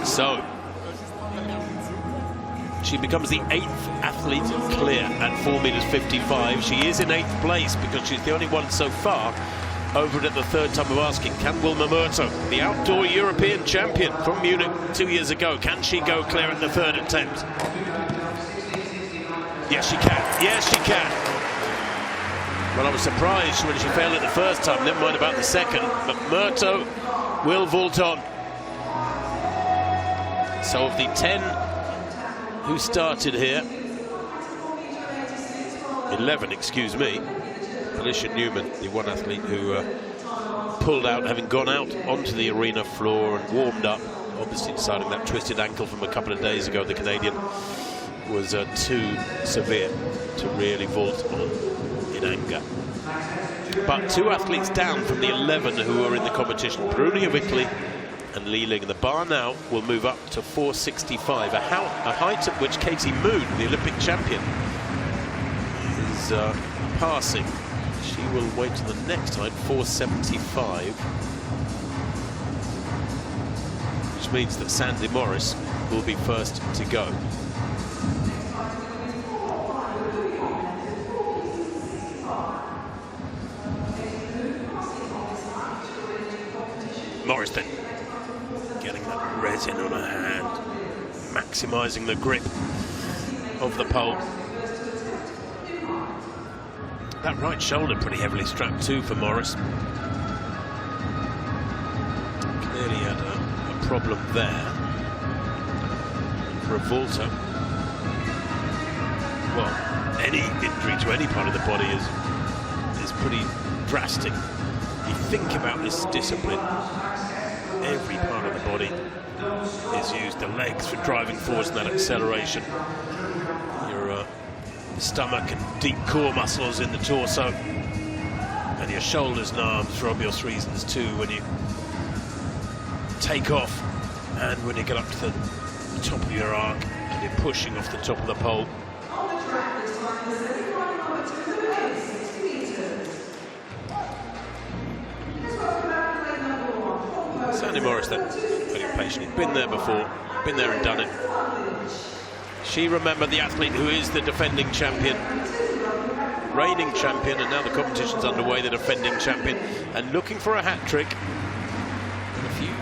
So, she becomes the 8th athlete clear at 4:55. She is in 8th place because she's the only one so far over it at the 3rd time of asking. Can Wilma Murto, the outdoor European champion from Munich 2 years ago, can she go clear at the 3rd attempt? Yes, she can. Yes, she can. Well, I was surprised when she failed it the first time, never mind about the 2nd, but Murto will vault on. So of the 10 who started here, 11, excuse me, Alicia Newman, the one athlete who pulled out, having gone out onto the arena floor and warmed up, obviously deciding that twisted ankle from a couple of days ago, the Canadian, was too severe to really vault on in anger. But 2 athletes down from the 11 who are in the competition, Bruni of Italy and Li Ling. The bar now will move up to 4:65, a height at which Katie Moon, the Olympic champion, is passing. She will wait to the next height, 4:75. which means that Sandy Morris will be first to go. Morris then getting that resin on her hand, maximising the grip of the pole. That right shoulder pretty heavily strapped too for Morris. Clearly had a problem there. For a vaulter, well, any injury to any part of the body is pretty drastic. You think about this discipline, every part of the body is used. The legs for driving force and that acceleration. Your stomach and deep core muscles in the torso. And your shoulders and arms for obvious reasons too, when you take off and when you get up to the top of your arc and you're pushing off the top of the pole. Sandy Morris then, very patient. He's been there before, been there and done it. She remembered the athlete who is the defending champion, reigning champion, and now the competition's underway, the defending champion, and looking for a hat-trick. And a few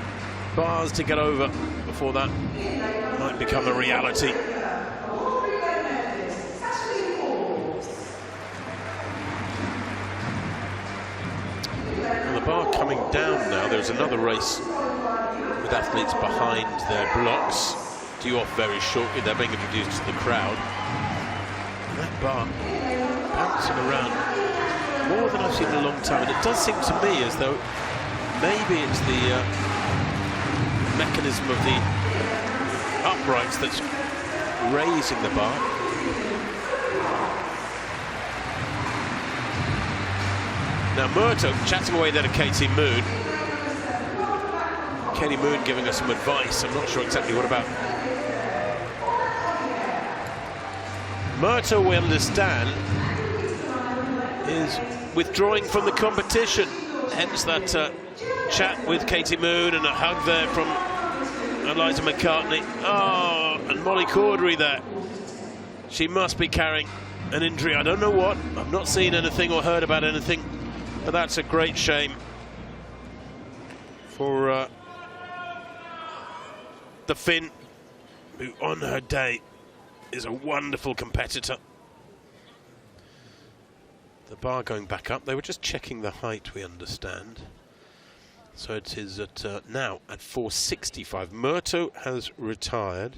bars to get over before that might become a reality. Well, the bar coming down now. There's another race with athletes behind their blocks, due off very shortly. They're being introduced to the crowd. And that bar bouncing around more than I've seen in a long time, and it does seem to me as though maybe it's the mechanism of the uprights that's raising the bar. Now Murto chatting away there to Katie Moon. Katie Moon giving us some advice. I'm not sure exactly what about. Murto, we understand, is withdrawing from the competition. Hence that chat with Katie Moon and a hug there from Eliza McCartney. Oh, and Molly Cordery there. She must be carrying an injury. I don't know what. I've not seen anything or heard about anything, but that's a great shame for the Finn, who on her day is a wonderful competitor. The bar going back up. They were just checking the height, we understand. So it is at now at 465. Murto has retired.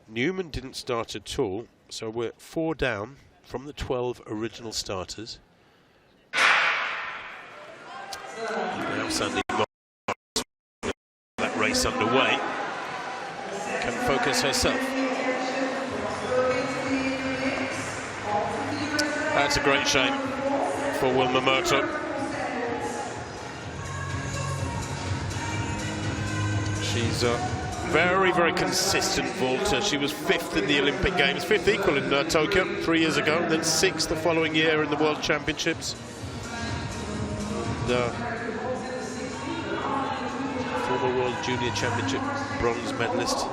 Newman didn't start at all. So we're 4 down from the 12 original starters. And now Sandy Morris, that race underway, can focus herself. That's a great shame for Wilma Murto. She's a very, very consistent vaulter. She was 5th in the Olympic Games, 5th equal in Tokyo 3 years ago, and then 6th the following year in the World Championships. And, former World Junior Championship bronze medalist.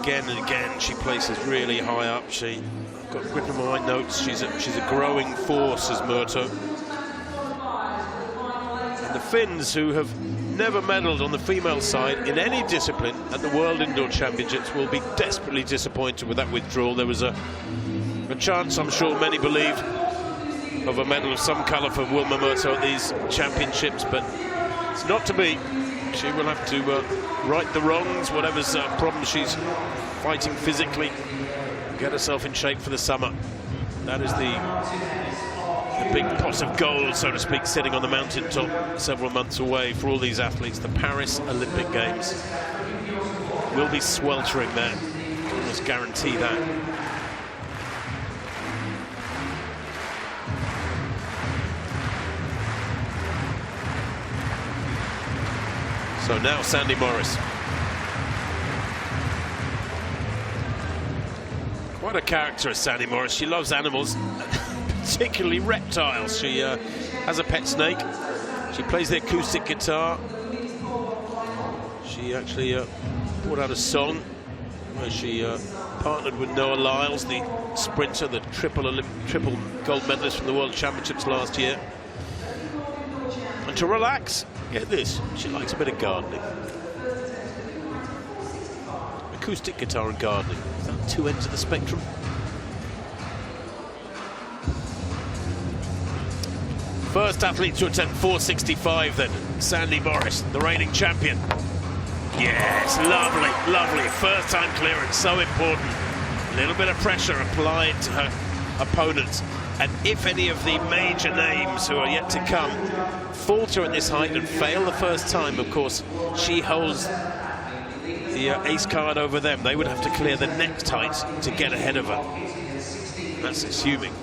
Again and again, she places really high up. I've got written in my notes, she's a growing force as Murto. And the Finns, who have never medalled on the female side in any discipline at the World Indoor Championships, will be desperately disappointed with that withdrawal. There was a chance, I'm sure many believed, of a medal of some colour for Wilma Murto at these championships, but it's not to be. She will have to right the wrongs, whatever's problems she's fighting physically, get herself in shape for the summer. That is the big pot of gold, so to speak, sitting on the mountaintop several months away for all these athletes. The Paris Olympic Games will be sweltering there. I almost guarantee that. So now Sandy Morris. Quite a character is Sandy Morris. She loves animals, particularly reptiles. She has a pet snake. She plays the acoustic guitar. She She actually brought out a song where she partnered with Noah Lyles, the sprinter, the triple gold medalist from the World Championships last year. And to relax, get this, she likes a bit of gardening. Acoustic guitar and gardening. Is that two ends of the spectrum? First athlete to attempt 465 then, Sandy Morris, the reigning champion. Yes, lovely, lovely. First time clearance, so important. A little bit of pressure applied to her opponents. And if any of the major names who are yet to come falter at this height and fail the first time, of course, she holds the ace card over them. They would have to clear the next height to get ahead of her. That's assuming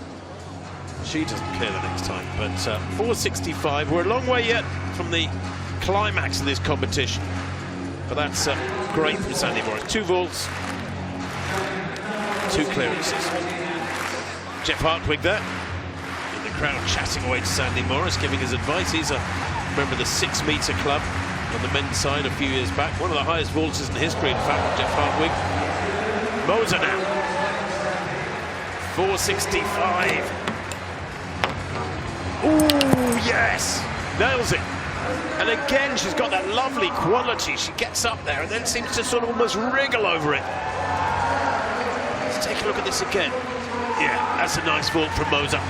she doesn't clear the next time. But 465, we're a long way yet from the climax of this competition. But that's great from Sandy Morris. 2 vaults, 2 clearances. Jeff Hartwig there in the crowd chatting away to Sandy Morris, giving his advice. He's a member of the 6 metre club on the men's side a few years back. One of the highest vaulters in history, in fact, Jeff Hartwig. Moser now. 465. Ooh, yes! Nails it. And again, she's got that lovely quality. She gets up there and then seems to sort of almost wriggle over it. Let's take a look at this again. Yeah, that's a nice vault from Moser.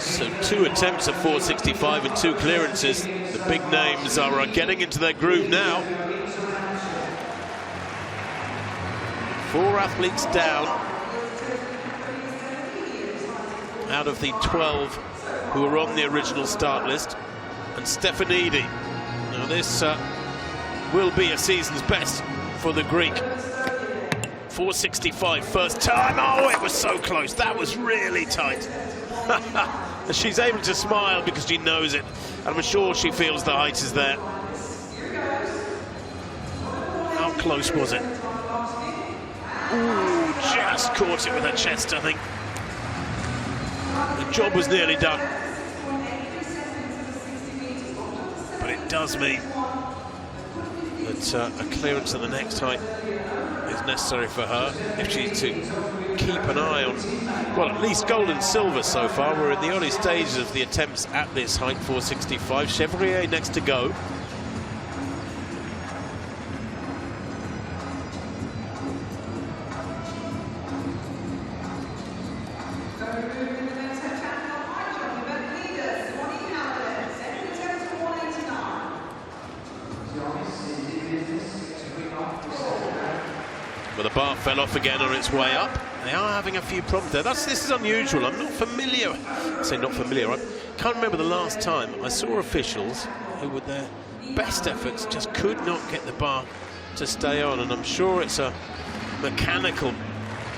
So 2 attempts at 465 and 2 clearances. The big names are getting into their groove now. 4 athletes down out of the 12 who were on the original start list. And Stefanidi. Now this will be a season's best for the Greek. 465 first time. Oh, it was so close. That was really tight. She's able to smile because she knows it. I'm sure she feels the height is there. How close was it? Ooh, just caught it with her chest, I think. The job was nearly done. But it does mean that a clearance at the next height is necessary for her if she's to keep an eye on, well, at least gold and silver so far. We're in the early stages of the attempts at this height, 465. Chevrier next to go. Well, the bar fell off again on its way up. They are having a few problems there. This is unusual. I'm not familiar. I say not familiar. I can't remember the last time I saw officials who, with their best efforts, just could not get the bar to stay on. And I'm sure it's a mechanical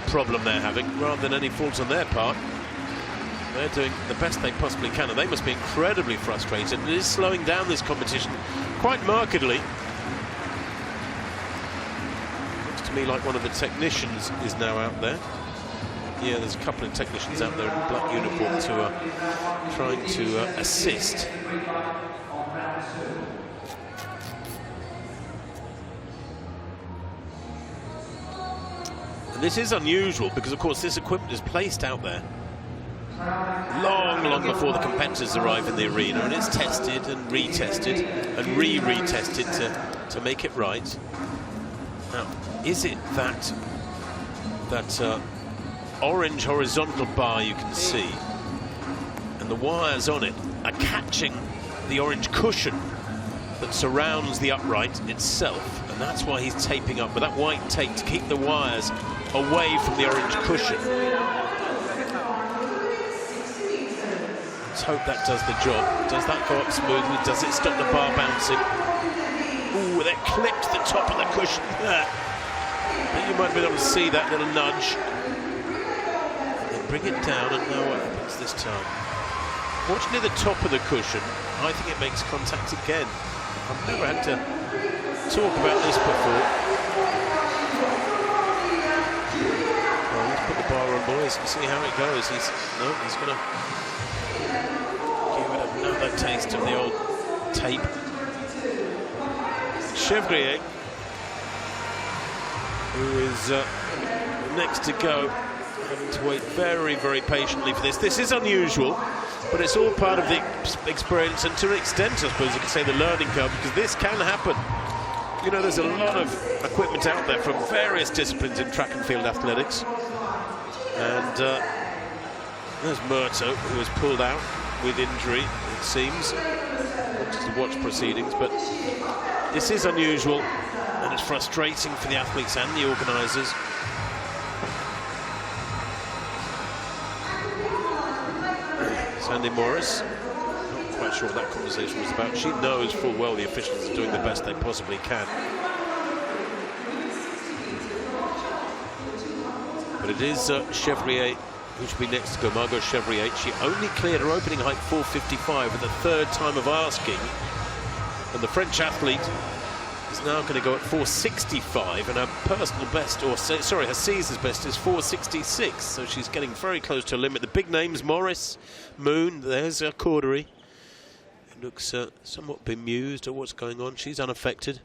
problem they're having rather than any fault on their part. They're doing the best they possibly can, and they must be incredibly frustrated. It is slowing down this competition quite markedly. Me like one of the technicians is now out there. Yeah, there's a couple of technicians out there in black uniforms who are trying to assist. And this is unusual because, of course, this equipment is placed out there long before the competitors arrive in the arena, and it's tested and retested and retested to make it right. Now, is it that orange horizontal bar you can see, and the wires on it are catching the orange cushion that surrounds the upright itself, and that's why he's taping up with that white tape to keep the wires away from the orange cushion. Let's hope that does the job. Does that go up smoothly? Does it stop the bar bouncing? Ooh, that clipped the top of the cushion there. You might be able to see that little nudge. And then bring it down, and now what happens this time? Fortunately, the top of the cushion, I think it makes contact again. I've never had to talk about this before. Well, let's put the bar on, boys, and see how it goes. He's going to give it another taste of the old tape. Chevrier, who is next to go, having to wait very, very patiently for this. This is unusual, but it's all part of the experience, and to an extent, I suppose you could say, the learning curve, because this can happen. You know, there's a lot of equipment out there from various disciplines in track and field athletics. And there's Murto, who was pulled out with injury, it seems. Just to watch proceedings, but this is unusual, and it's frustrating for the athletes and the organisers. Sandy Morris, not quite sure what that conversation was about. She knows full well the officials are doing the best they possibly can. But it is Chevrier who should be next to go, Margot Chevrier. She only cleared her opening height 4:55 at the third time of asking. And the French athlete is now going to go at 4:65, and her personal best, or sorry, her Caesar's best is 4:66. So she's getting very close to her limit. The big names, Morris, Moon, there's Cordery. It looks somewhat bemused at what's going on. She's unaffected.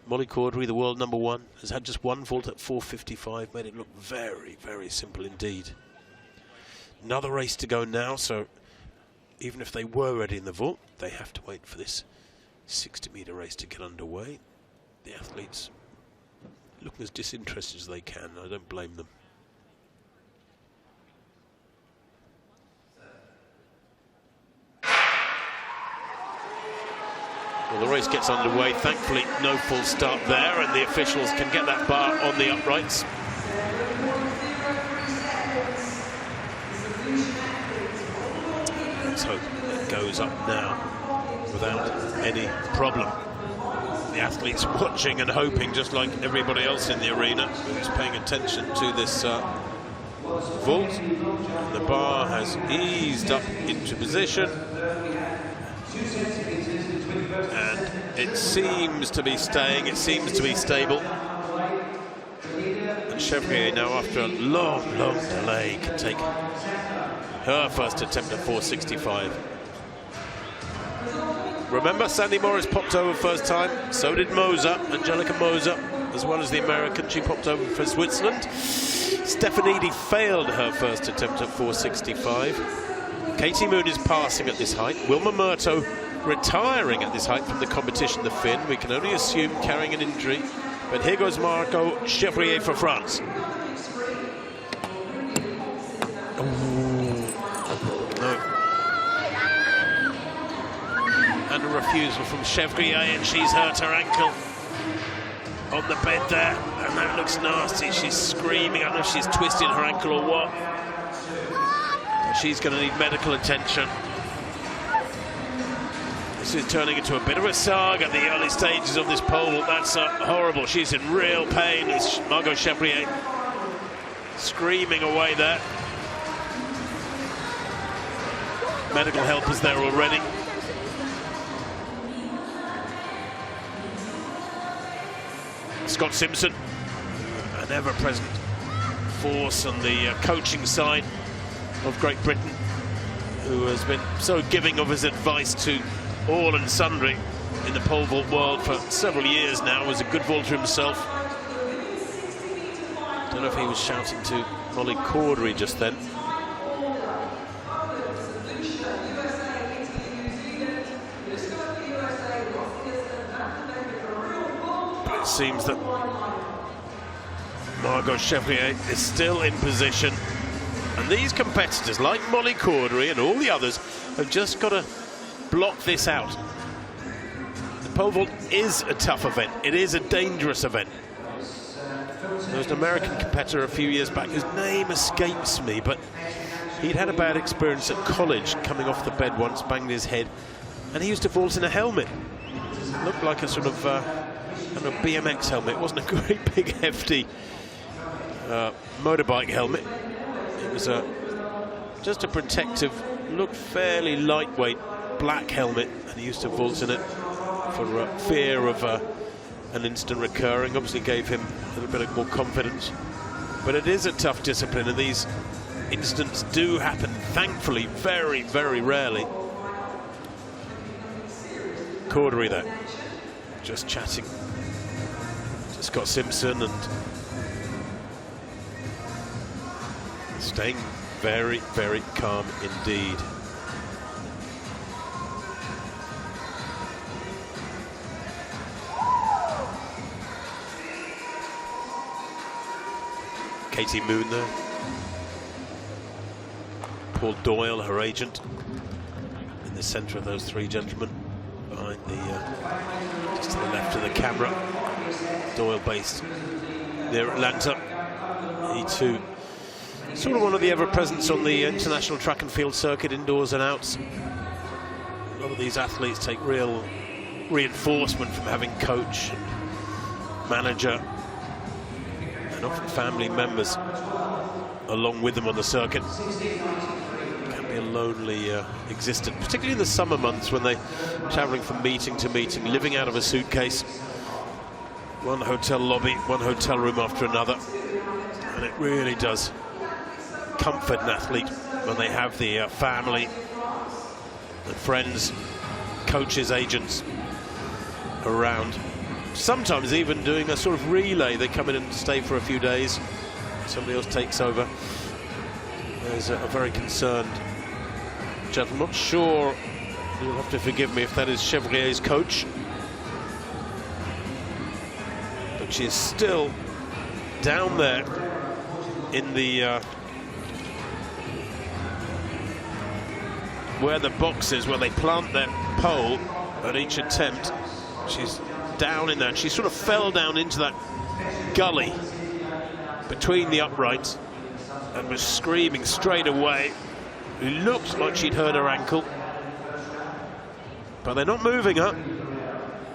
Molly Cordery, the world #1, has had just one vault at 4:55, made it look very, very simple indeed. Another race to go now, so even if they were ready in the vault, they have to wait for this 60-metre race to get underway. The athletes looking as disinterested as they can. I don't blame them. Well, the race gets underway. Thankfully, no full start there, and the officials can get that bar on the uprights. Let's hope it goes up now without any problem. The athletes watching and hoping, just like everybody else in the arena who's paying attention to this vault. And the bar has eased up into position, and it seems to be staying, it seems to be stable. And Chevrier now, after a long, long delay, can take her first attempt at 4:65. Remember, Sandy Morris popped over first time, so did Moser, Angelica Moser, as well as the American. She popped over for Switzerland. Stefanidi failed her first attempt at 4:65. Katie Moon is passing at this height. Wilma Murto retiring at this height from the competition, the Finn. We can only assume carrying an injury. But here goes Margot Chevrier for France. And a refusal from Chevrier, and she's hurt her ankle on the bed there, and that looks nasty. She's screaming. I don't know if she's twisted her ankle or what. She's going to need medical attention. This is turning into a bit of a saga at the early stages of this pole. That's horrible. She's in real pain. It's Margot Chevrier screaming away there. Medical help is there already. Scott Simpson, an ever-present force on the coaching side of Great Britain, who has been so giving of his advice to all and sundry in the pole vault world for several years now. Was a good vaulter himself. Don't know if he was shouting to Molly Cordery just then. But it seems that Margot Chevrier is still in position, and these competitors like Molly Cordery and all the others have just got to block this out. The pole vault is a tough event. It is a dangerous event. There was an American competitor a few years back whose name escapes me, but he'd had a bad experience at college, coming off the bed once, banged his head, and he used to vault in a helmet. It looked like a sort of BMX helmet. It wasn't a great big hefty motorbike helmet. It was just a protective, looked fairly lightweight black helmet, and he used to vault in it for fear of an incident recurring. Obviously gave him a little bit more confidence, but it is a tough discipline, and these incidents do happen, thankfully, very, very rarely. Cordery there, just chatting to Scott Simpson and staying very, very calm indeed. Katie Moon there. Paul Doyle, her agent, in the centre of those three gentlemen, behind the, just to the left of the camera. Doyle based near Atlanta. He too, sort of one of the ever-presents on the international track and field circuit, indoors and outs. A lot of these athletes take real reinforcement from having coach and manager and often family members along with them on the circuit. It can be a lonely existence, particularly in the summer months when they're traveling from meeting to meeting, living out of a suitcase, one hotel lobby, one hotel room after another. And it really does comfort an athlete when they have the family and friends, coaches, agents around. Sometimes even doing a sort of relay. They come in and stay for a few days, somebody else takes over. There's a very concerned gentleman. Not sure, you'll have to forgive me if that is Chevrier's coach, but she is still down there in the where the box is, where they plant their pole at each attempt. She's down in there. She sort of fell down into that gully between the uprights and was screaming straight away. It looked like she'd hurt her ankle, but they're not moving her.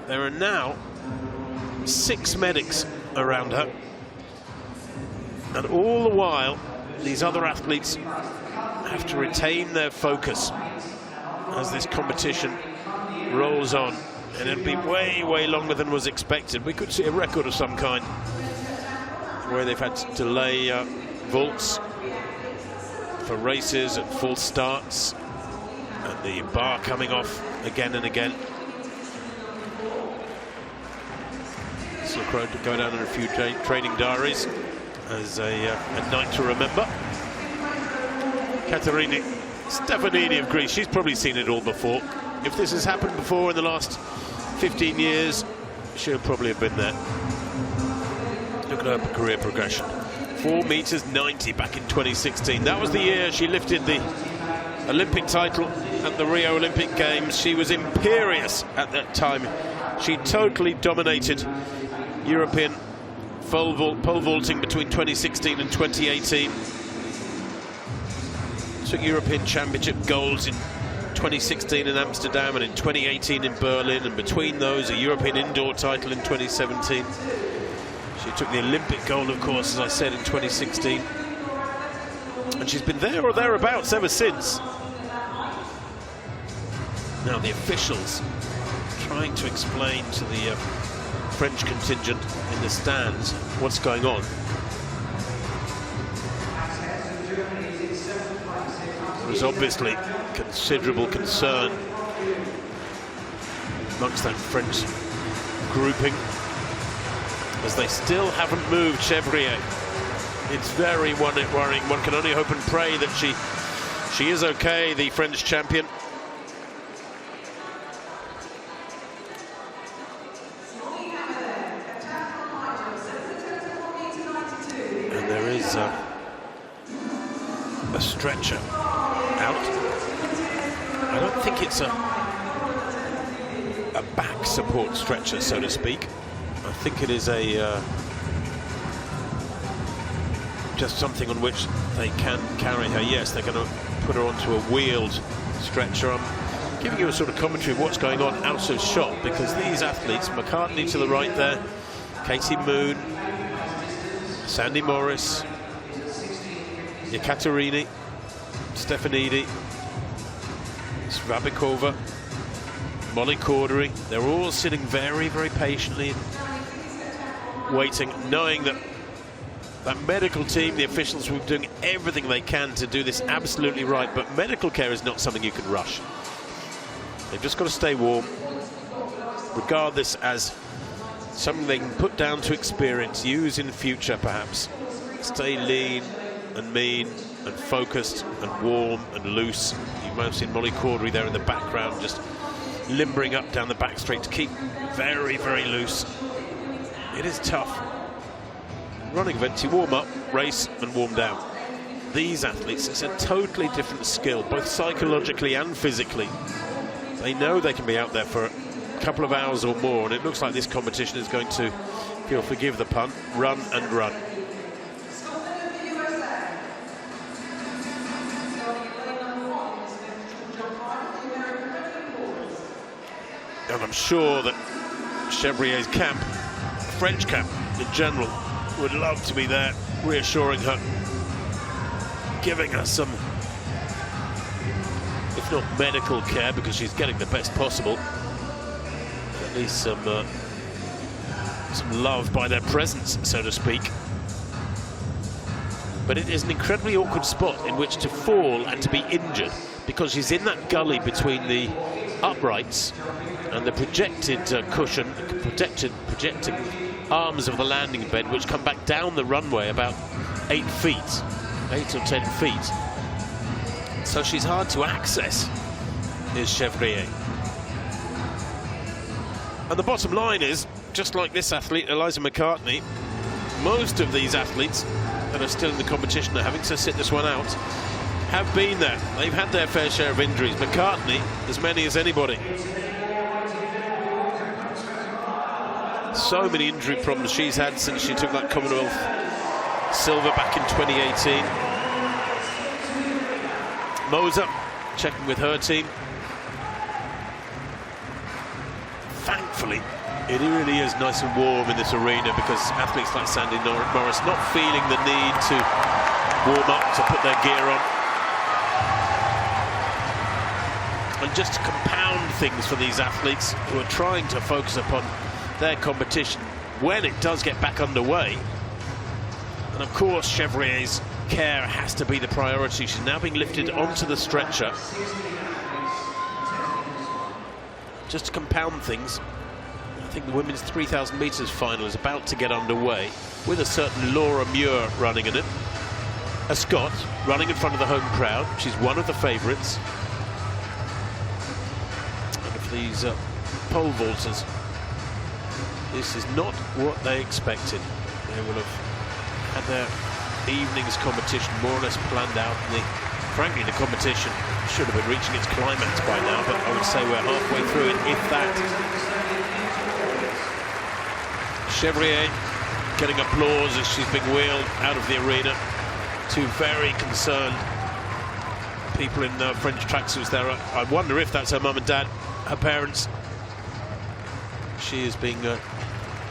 There are now 6 medics around her, and all the while these other athletes have to retain their focus as this competition rolls on, and it'll be way, way longer than was expected. We could see a record of some kind where they've had to delay vaults for races and false starts, and the bar coming off again and again. This will go down in a few training diaries as a night to remember. Katerini Stefanidi of Greece, she's probably seen it all before. If this has happened before in the last 15 years, she'll probably have been there. Look at her career progression. 4 meters 90 back in 2016. That was the year she lifted the Olympic title at the Rio Olympic Games. She was imperious at that time. She totally dominated European pole vaulting between 2016 and 2018. Took European Championship golds in 2016 in Amsterdam and in 2018 in Berlin, and between those a European indoor title in 2017. She took the Olympic gold, of course, as I said, in 2016, and she's been there or thereabouts ever since. Now the officials trying to explain to the French contingent in the stands what's going on. There's obviously considerable concern amongst that French grouping, as they still haven't moved Chevrier. It's very worrying. One can only hope and pray that she is okay, the French champion. And there is a stretcher out. I don't think it's a back support stretcher, so to speak. I think it is a just something on which they can carry her. Yes, they're going to put her onto a wheeled stretcher. I'm giving you a sort of commentary of what's going on out of shot, because these athletes, McCartney to the right there, Katie Moon, Sandy Morris, Yekaterini, Stefanidi, Svabikova, Molly Cordery, they're all sitting very, very patiently, waiting, knowing that that medical team, the officials, were doing everything they can to do this absolutely right. But medical care is not something you can rush. They've just got to stay warm, regard this as something they can put down to experience, use in future perhaps. Stay lean and mean and focused and warm and loose. You might have seen Molly Cordery there in the background, just limbering up down the back straight to keep very, very loose. It is tough. Running events, you warm up, race and warm down. These athletes, it's a totally different skill, both psychologically and physically. They know they can be out there for a couple of hours or more, and it looks like this competition is going to, if you'll forgive the pun, run and run. And I'm sure that Chevrier's camp, French camp in general, would love to be there, reassuring her, giving her some, if not medical care, because she's getting the best possible, at least some love by their presence, so to speak. But it is an incredibly awkward spot in which to fall and to be injured, because she's in that gully between the uprights and the projected cushion, projecting arms of the landing bed, which come back down the runway about 8 feet, 8 or 10 feet. So she's hard to access, is Chevrier. And the bottom line is, just like this athlete, Eliza McCartney, most of these athletes that are still in the competition are having to sit this one out, have been there. They've had their fair share of injuries. McCartney, as many as anybody. So many injury problems she's had since she took that Commonwealth silver back in 2018. Moser checking with her team. Thankfully, it really is nice and warm in this arena, because athletes like Sandy Morris not feeling the need to warm up, to put their gear on. And just to compound things for these athletes who are trying to focus upon their competition when it does get back underway. And of course, Chevrier's care has to be the priority. She's now being lifted onto the stretcher. Just to compound things, I think the women's 3,000 metres final is about to get underway, with a certain Laura Muir running in it. A Scot running in front of the home crowd. She's one of the favourites. And of these pole vaulters, this is not what they expected. They will have had their evening's competition more or less planned out. Frankly, the competition should have been reaching its climax by now, but I would say we're halfway through it, if that. Chevrier getting applause as she's being wheeled out of the arena. Two very concerned people in French tracksuits there. I wonder if that's her mum and dad, her parents. She is being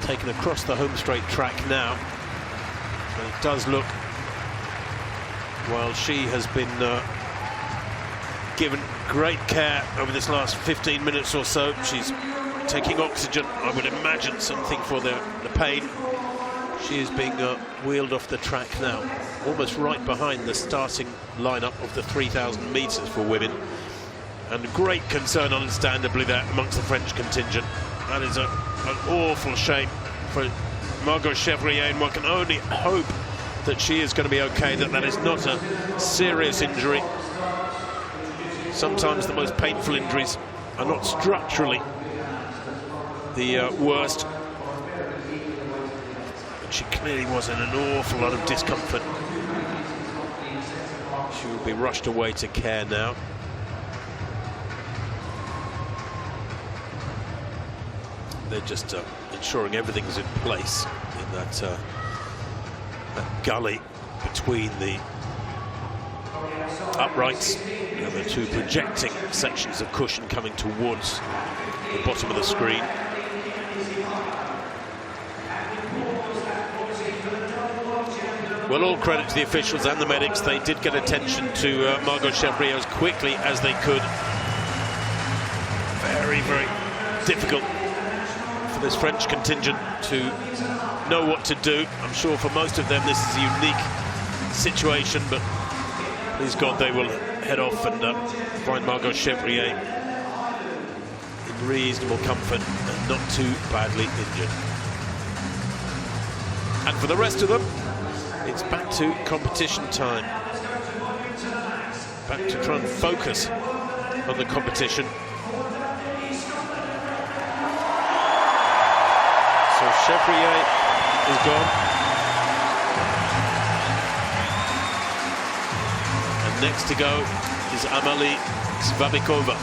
taken across the home straight track now. And it does look, while she has been given great care over this last 15 minutes or so, she's taking oxygen, I would imagine something for the pain. She is being wheeled off the track now, almost right behind the starting lineup of the 3,000 metres for women. And great concern, understandably, there amongst the French contingent. That is an awful shame for Margot Chevrier, and one can only hope that she is going to be okay, that is not a serious injury. Sometimes the most painful injuries are not structurally the worst. But she clearly was in an awful lot of discomfort. She will be rushed away to care now. They're just ensuring everything's in place in that gully between the uprights and the two projecting sections of cushion coming towards the bottom of the screen. Well, all credit to the officials and the medics. They did get attention to Margot Chevrier as quickly as they could. Very, very difficult for this French contingent to know what to do. I'm sure for most of them this is a unique situation, but please God they will head off and find Margot Chevrier in reasonable comfort and not too badly injured. And for the rest of them, it's back to competition time. Back to try and focus on the competition. So Chevrier is gone. And next to go is Amalie Svabikova.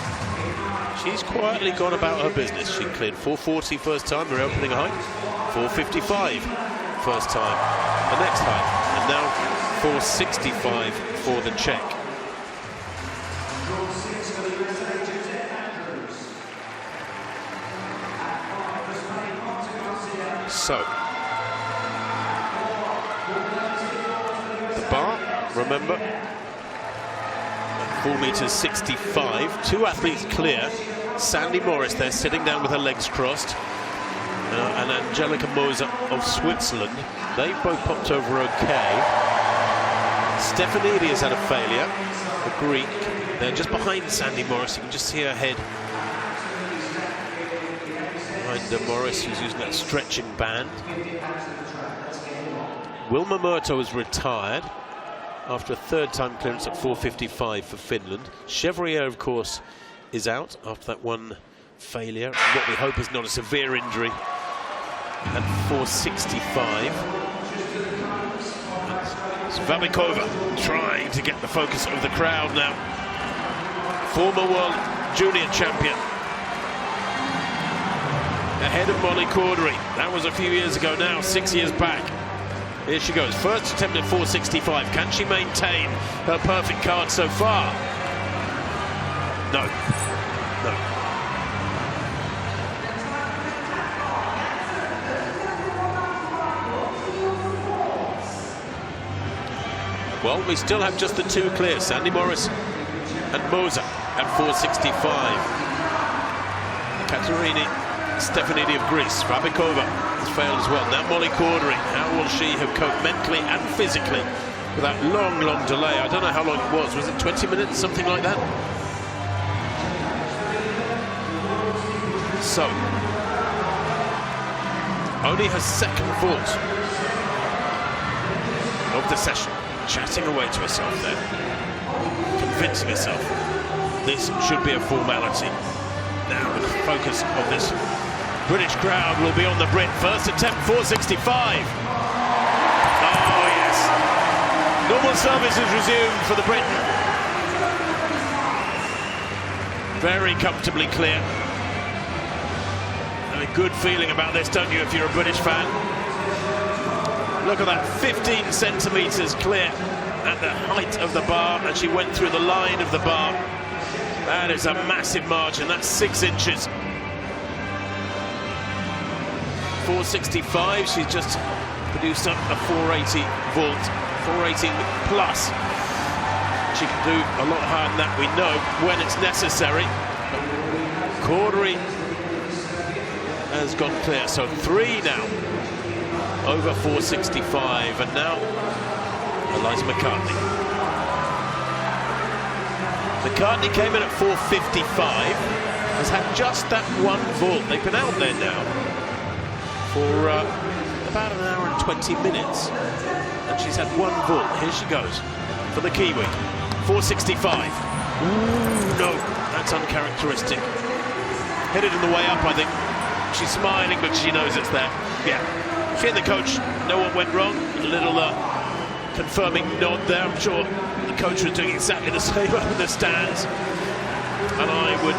She's quietly gone about her business. She cleared 440 first time, her opening height, 455 first time, the next height, and now 465 for the Czech. So, the bar, remember, 4 meters 65, two athletes clear. Sandy Morris there sitting down with her legs crossed, and Angelika Moser of Switzerland. They both popped over okay. Stefanidi has had a failure, the Greek. They're just behind Sandy Morris. You can just see her head behind Morris, who's using that stretching band. Wilma Murto is retired after a third time clearance at 455 for Finland. Chevrier, of course, is out after that one failure. What we hope is not a severe injury at 465. Svabikova trying to get the focus of the crowd now. Former world junior champion. Ahead of Molly Cordery. That was a few years ago now, 6 years back. Here she goes, first attempt at 465. Can she maintain her perfect card so far? No. No. Well, we still have just the two clear, Sandy Morris and Moser at 465. Katerini Stefanidi of Greece. Svabikova has failed as well. Now Molly Cordery, how will she have coped mentally and physically with that long, long delay? I don't know how long it was. Was it 20 minutes, something like that? So, only her second vault of the session, chatting away to herself there, convincing herself this should be a formality. Now the focus of this British crowd will be on the Brit. First attempt, 465. Oh yes, normal service is resumed for the Briton. Very comfortably clear. A good feeling about this, don't you, if you're a British fan? Look at that, 15 centimetres clear at the height of the bar, and she went through the line of the bar. That is a massive margin, that's 6 inches. 465, she's just produced a 480 vault, 480 plus. She can do a lot higher than that, we know, when it's necessary. Cordery has gone clear, so 3 now over 465, and now Eliza McCartney. McCartney came in at 455, has had just that one vault. They've been out there now for about an hour and 20 minutes, and she's had one vault. Here she goes for the Kiwi, 465. Ooh, no, that's uncharacteristic. Hit it in the way up, I think. She's smiling, but she knows it's there. Yeah, she and the coach know what went wrong. A little confirming nod there. I'm sure the coach was doing exactly the same up in the stands. And I would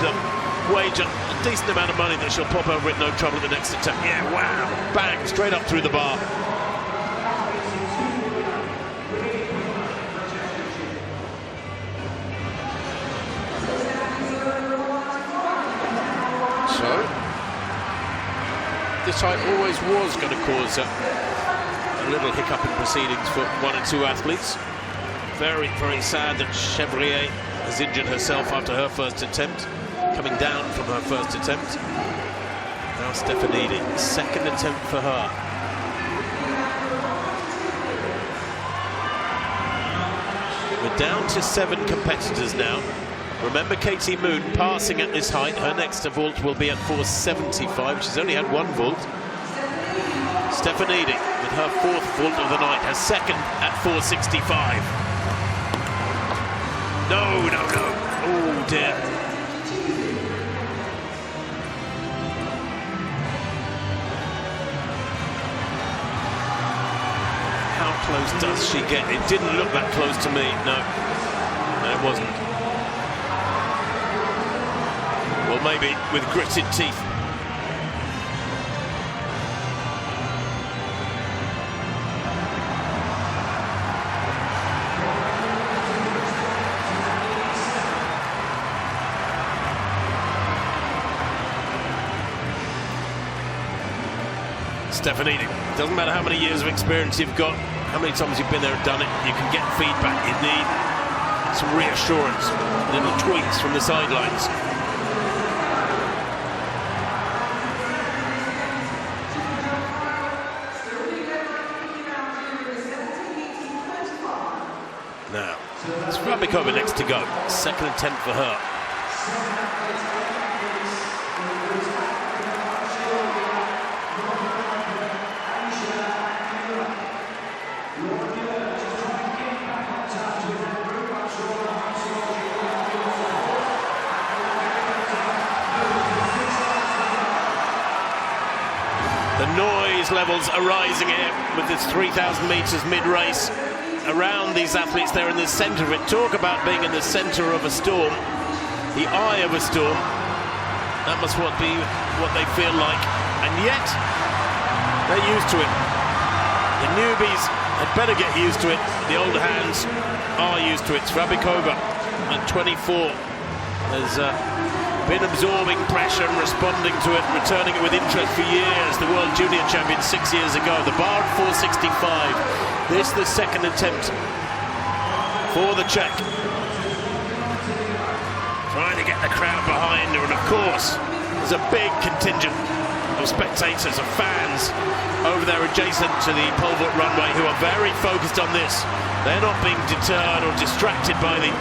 wager a decent amount of money that she'll pop over it, no trouble at the next attempt. Yeah, wow, bang, straight up through the bar. So, this height always was going to cause a little hiccup in proceedings for one or two athletes. Very, very sad that Chevrier has injured herself after her first attempt, coming down from her first attempt. Now Stefanidi, second attempt for her. We're down to 7 competitors now. Remember Katie Moon passing at this height. Her next vault will be at 475. She's only had one vault. Stefanidi, with her fourth vault of the night, has second at 465. No. Oh, dear. How close does she get? It didn't look that close to me. No, it wasn't. Well, maybe with gritted teeth. Stefanidi, doesn't matter how many years of experience you've got, how many times you've been there and done it, you can get feedback. You need some reassurance, little tweaks from the sidelines. Now, it's Rabikova next to go. Second attempt for her. The noise levels are rising here with this 3,000 metres mid-race. Around these athletes, they're in the centre of it. Talk about being in the centre of a storm, the eye of a storm. That must be what they feel like, and yet they're used to it. The newbies had better get used to it. The older hands are used to it. Rabikova at 24 has been absorbing pressure and responding to it, returning it with interest for years. The World Junior Champion 6 years ago. The bar at 465. This the second attempt for the Czech. Trying to get the crowd behind her, and of course there's a big contingent of spectators, of fans over there adjacent to the pole vault runway who are very focused on this. They're not being deterred or distracted by the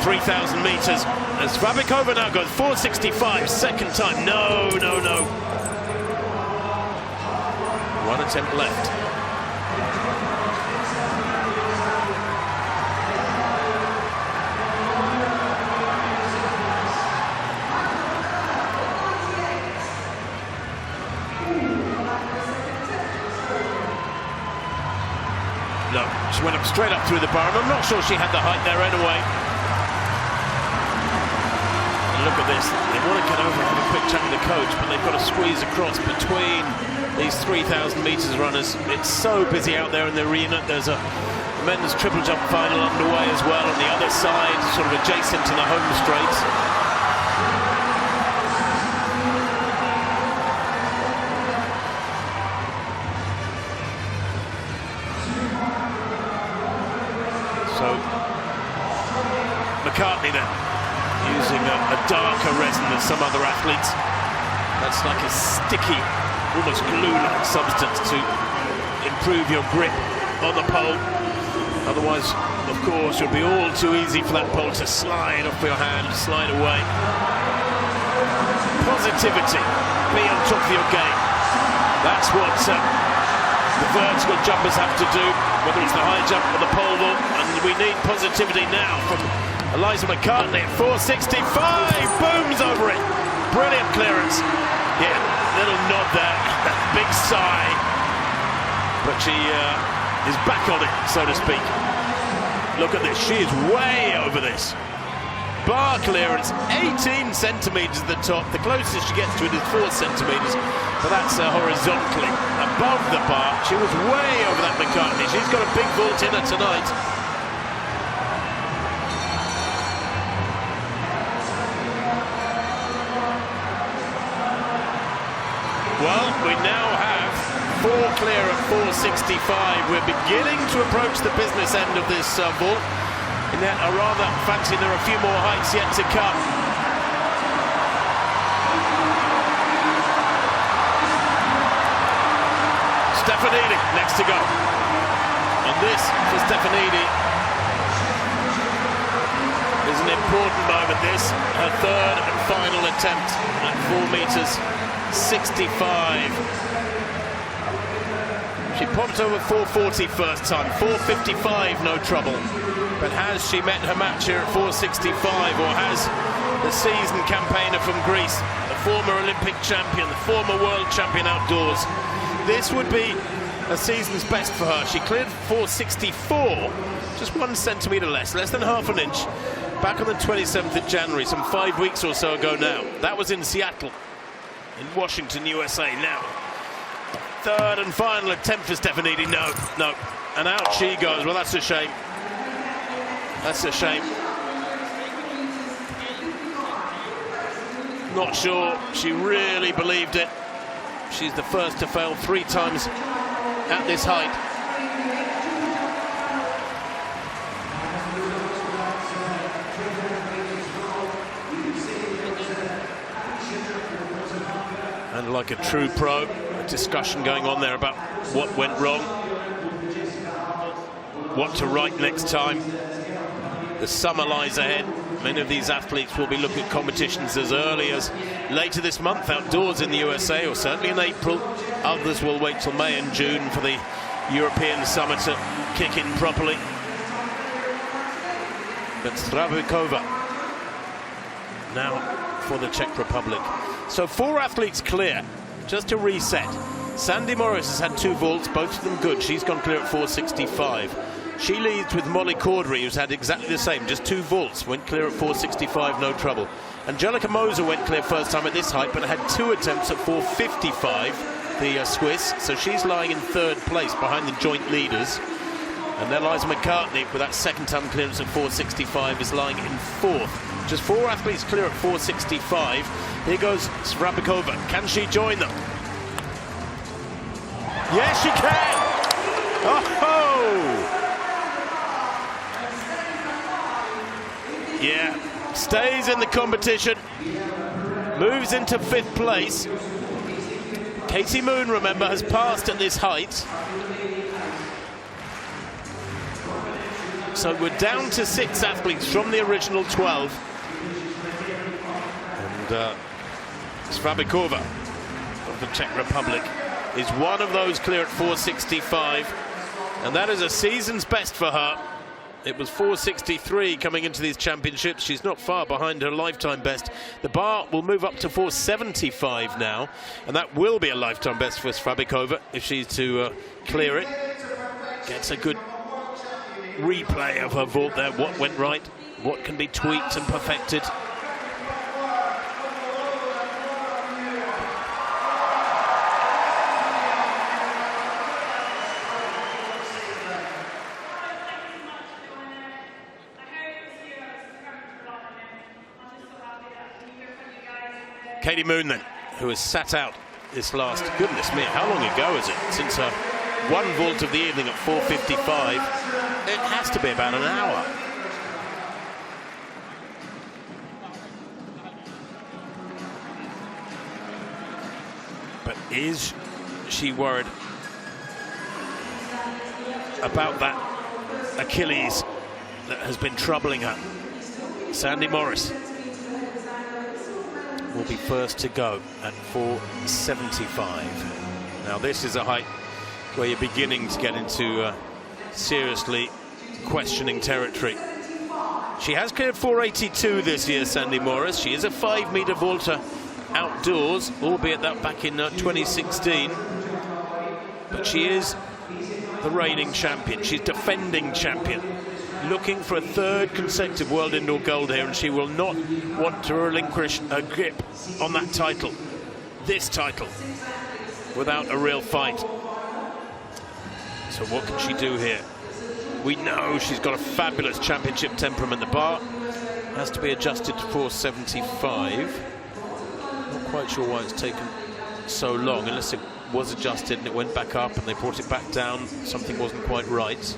3,000 metres. As Rabikova now goes 465, second time. No. One attempt left. No, she went up straight up through the bar, and I'm not sure she had the height there anyway. And look at this, they want to get over and have a quick chat with the coach, but they've got to squeeze across between these 3,000 metres runners. It's so busy out there in the arena. There's a men's triple jump final underway as well on the other side, sort of adjacent to the home straight. So McCartney then using a darker resin than some other athletes. That's like a sticky, almost glue-like substance to improve your grip on the pole. Otherwise, of course, it would be all too easy for that pole to slide off your hand, slide away. Positivity, be on top of your game. That's what the vertical jumpers have to do, whether it's the high jump or the pole vault, and we need positivity now from Eliza McCartney at 465, booms over it, brilliant clearance. Yeah, little nod there, big sigh, but she is back on it, so to speak. Look at this, she is way over this. Bar clearance, 18 centimetres at the top. The closest she gets to it is 4 centimetres, but that's horizontally above the bar. She was way over that McCartney. She's got a big vault in her tonight. Well, we now have 4 clear at 465. We're beginning to approach the business end of this vault. In that, I rather fancy there are a few more heights yet to come. Stefanidi next to go. And this for Stefanidi is is an important moment, this. Her third and final attempt at 4 meters 65. She popped over 4:40 first time, 4:55, no trouble. But has she met her match here at 4:65, or has the seasoned campaigner from Greece, the former Olympic champion, the former world champion outdoors, this would be a season's best for her. She cleared 4:64, just 1 centimetre less than half an inch, back on the 27th of January, some 5 weeks or so ago now. That was in Seattle, in Washington, USA. Now, third and final attempt for Stefanidi. No. And out she goes. Well, that's a shame. That's a shame. Not sure she really believed it. She's the first to fail 3 times at this height. And like a true pro, a discussion going on there about what went wrong, what to right next time. The summer lies ahead. Many of these athletes will be looking at competitions as early as later this month outdoors in the USA, or certainly in April. Others will wait till May and June for the European summer to kick in properly. But Strabikova now for the Czech Republic. So 4 athletes clear. Just to reset, Sandy Morris has had 2 vaults, both of them good. She's gone clear at 4:65. She leads with Molly Cordery, who's had exactly the same, just 2 vaults, went clear at 4:65, no trouble. Angelica Moser went clear first time at this height, but had 2 attempts at 4:55, the Swiss, so she's lying in 3rd place behind the joint leaders. And then Liza McCartney, with that second time clearance at 4:65, is lying in 4th. Just 4 athletes clear at 4:65. Here goes Strabikova. Can she join them? Yes, she can! Oh! Yeah, stays in the competition, moves into 5th place. Katie Moon, remember, has passed at this height. So we're down to 6 athletes from the original 12. And Strabikova of the Czech Republic is one of those clear at 4:65. And that is a season's best for her. It was 4:63 coming into these championships. She's not far behind her lifetime best. The bar will move up to 4:75 now, and that will be a lifetime best for Strabikova if she's to clear it. Gets a good replay of her vault there. What went right? What can be tweaked and perfected? Katie Moon then, who has sat out this last, goodness me, how long ago is it? Since her 1 vault of the evening at 4:55. It has to be about an hour. But is she worried about that Achilles that has been troubling her? Sandy Morris will be first to go at 4:75. Now this is a height where you're beginning to get into seriously questioning territory. She has cleared 4:82 this year, Sandy Morris. She is a 5-meter vaulter outdoors, albeit that back in 2016. But she is the reigning champion. She's defending champion, looking for a 3rd consecutive world indoor gold here, and she will not want to relinquish a grip on that title, this title, without a real fight. So what can she do here? We know she's got a fabulous championship temperament. The bar has to be adjusted to 4:75. Not quite sure why it's taken so long, unless it was adjusted and it went back up and they brought it back down. Something wasn't quite right.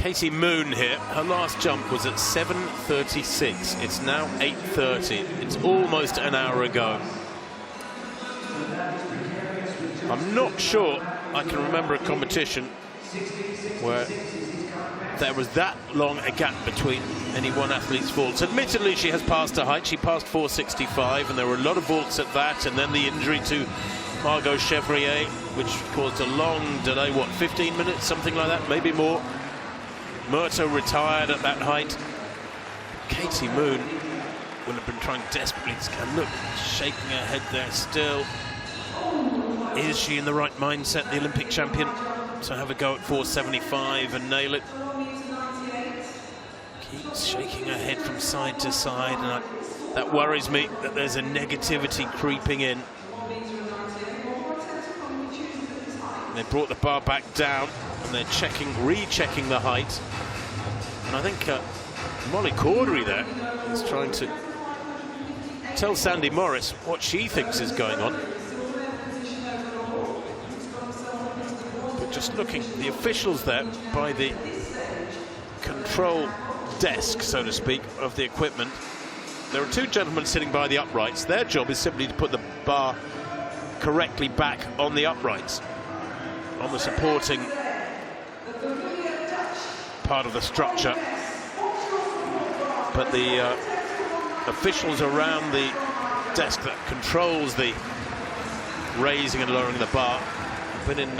Katie Moon here. Her last jump was at 7:36. It's now 8:30. It's almost an hour ago. I'm not sure I can remember a competition where there was that long a gap between any one athlete's vaults. Admittedly, she has passed her height. She passed 4:65, and there were a lot of vaults at that, and then the injury to Margot Chevrier, which caused a long delay, what, 15 minutes, something like that, maybe more. Murto retired at that height. Katie Moon will have been trying desperately to scan. Look, shaking her head there still. Is she in the right mindset, the Olympic champion, to have a go at 4:75 and nail it? Keeps shaking her head from side to side, and that worries me, that there's a negativity creeping in. They brought the bar back down, and they're rechecking the height. And I think Molly Cordery there is trying to tell Sandy Morris what she thinks is going on. But just looking, the officials there by the control desk, so to speak, of the equipment. There are two gentlemen sitting by the uprights. Their job is simply to put the bar correctly back on the uprights, on the supporting part of the structure. But the officials around the desk that controls the raising and lowering the bar have been in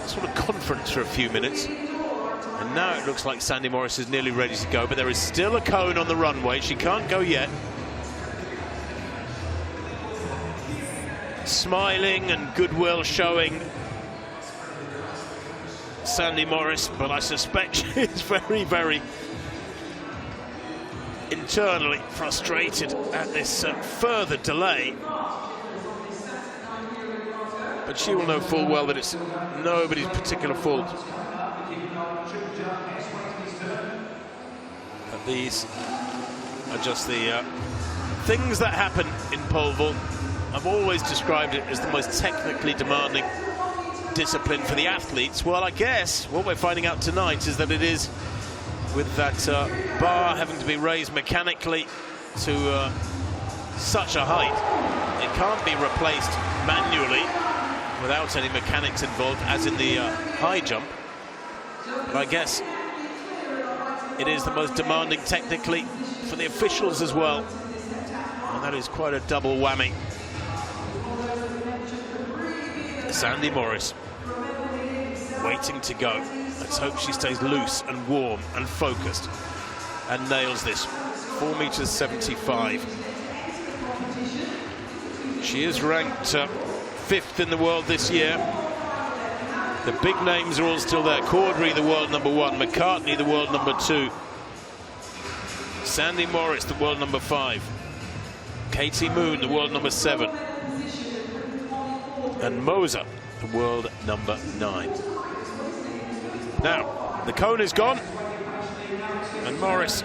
sort of conference for a few minutes. And now it looks like Sandy Morris is nearly ready to go, but there is still a cone on the runway. She can't go yet. Smiling and goodwill showing Sandy Morris, but I suspect she is very, very internally frustrated at this further delay. But she will know full well that it's nobody's particular fault. But these are just the things that happen in pole vault. I've always described it as the most technically demanding discipline for the athletes. Well, I guess what we're finding out tonight is that it is, with that bar having to be raised mechanically to such a height. It can't be replaced manually without any mechanics involved, as in the high jump. But I guess it is the most demanding technically for the officials as well. And that is quite a double whammy. Sandy Morris waiting to go. Let's hope she stays loose and warm and focused and nails this. 4.75 meters. She is ranked 5th in the world this year. The big names are all still there. Cordery, the world #1. McCartney, the world #2. Sandy Morris, the world #5. Katie Moon, the world #7. And Moser, the world #9. Now, the cone is gone, and Morris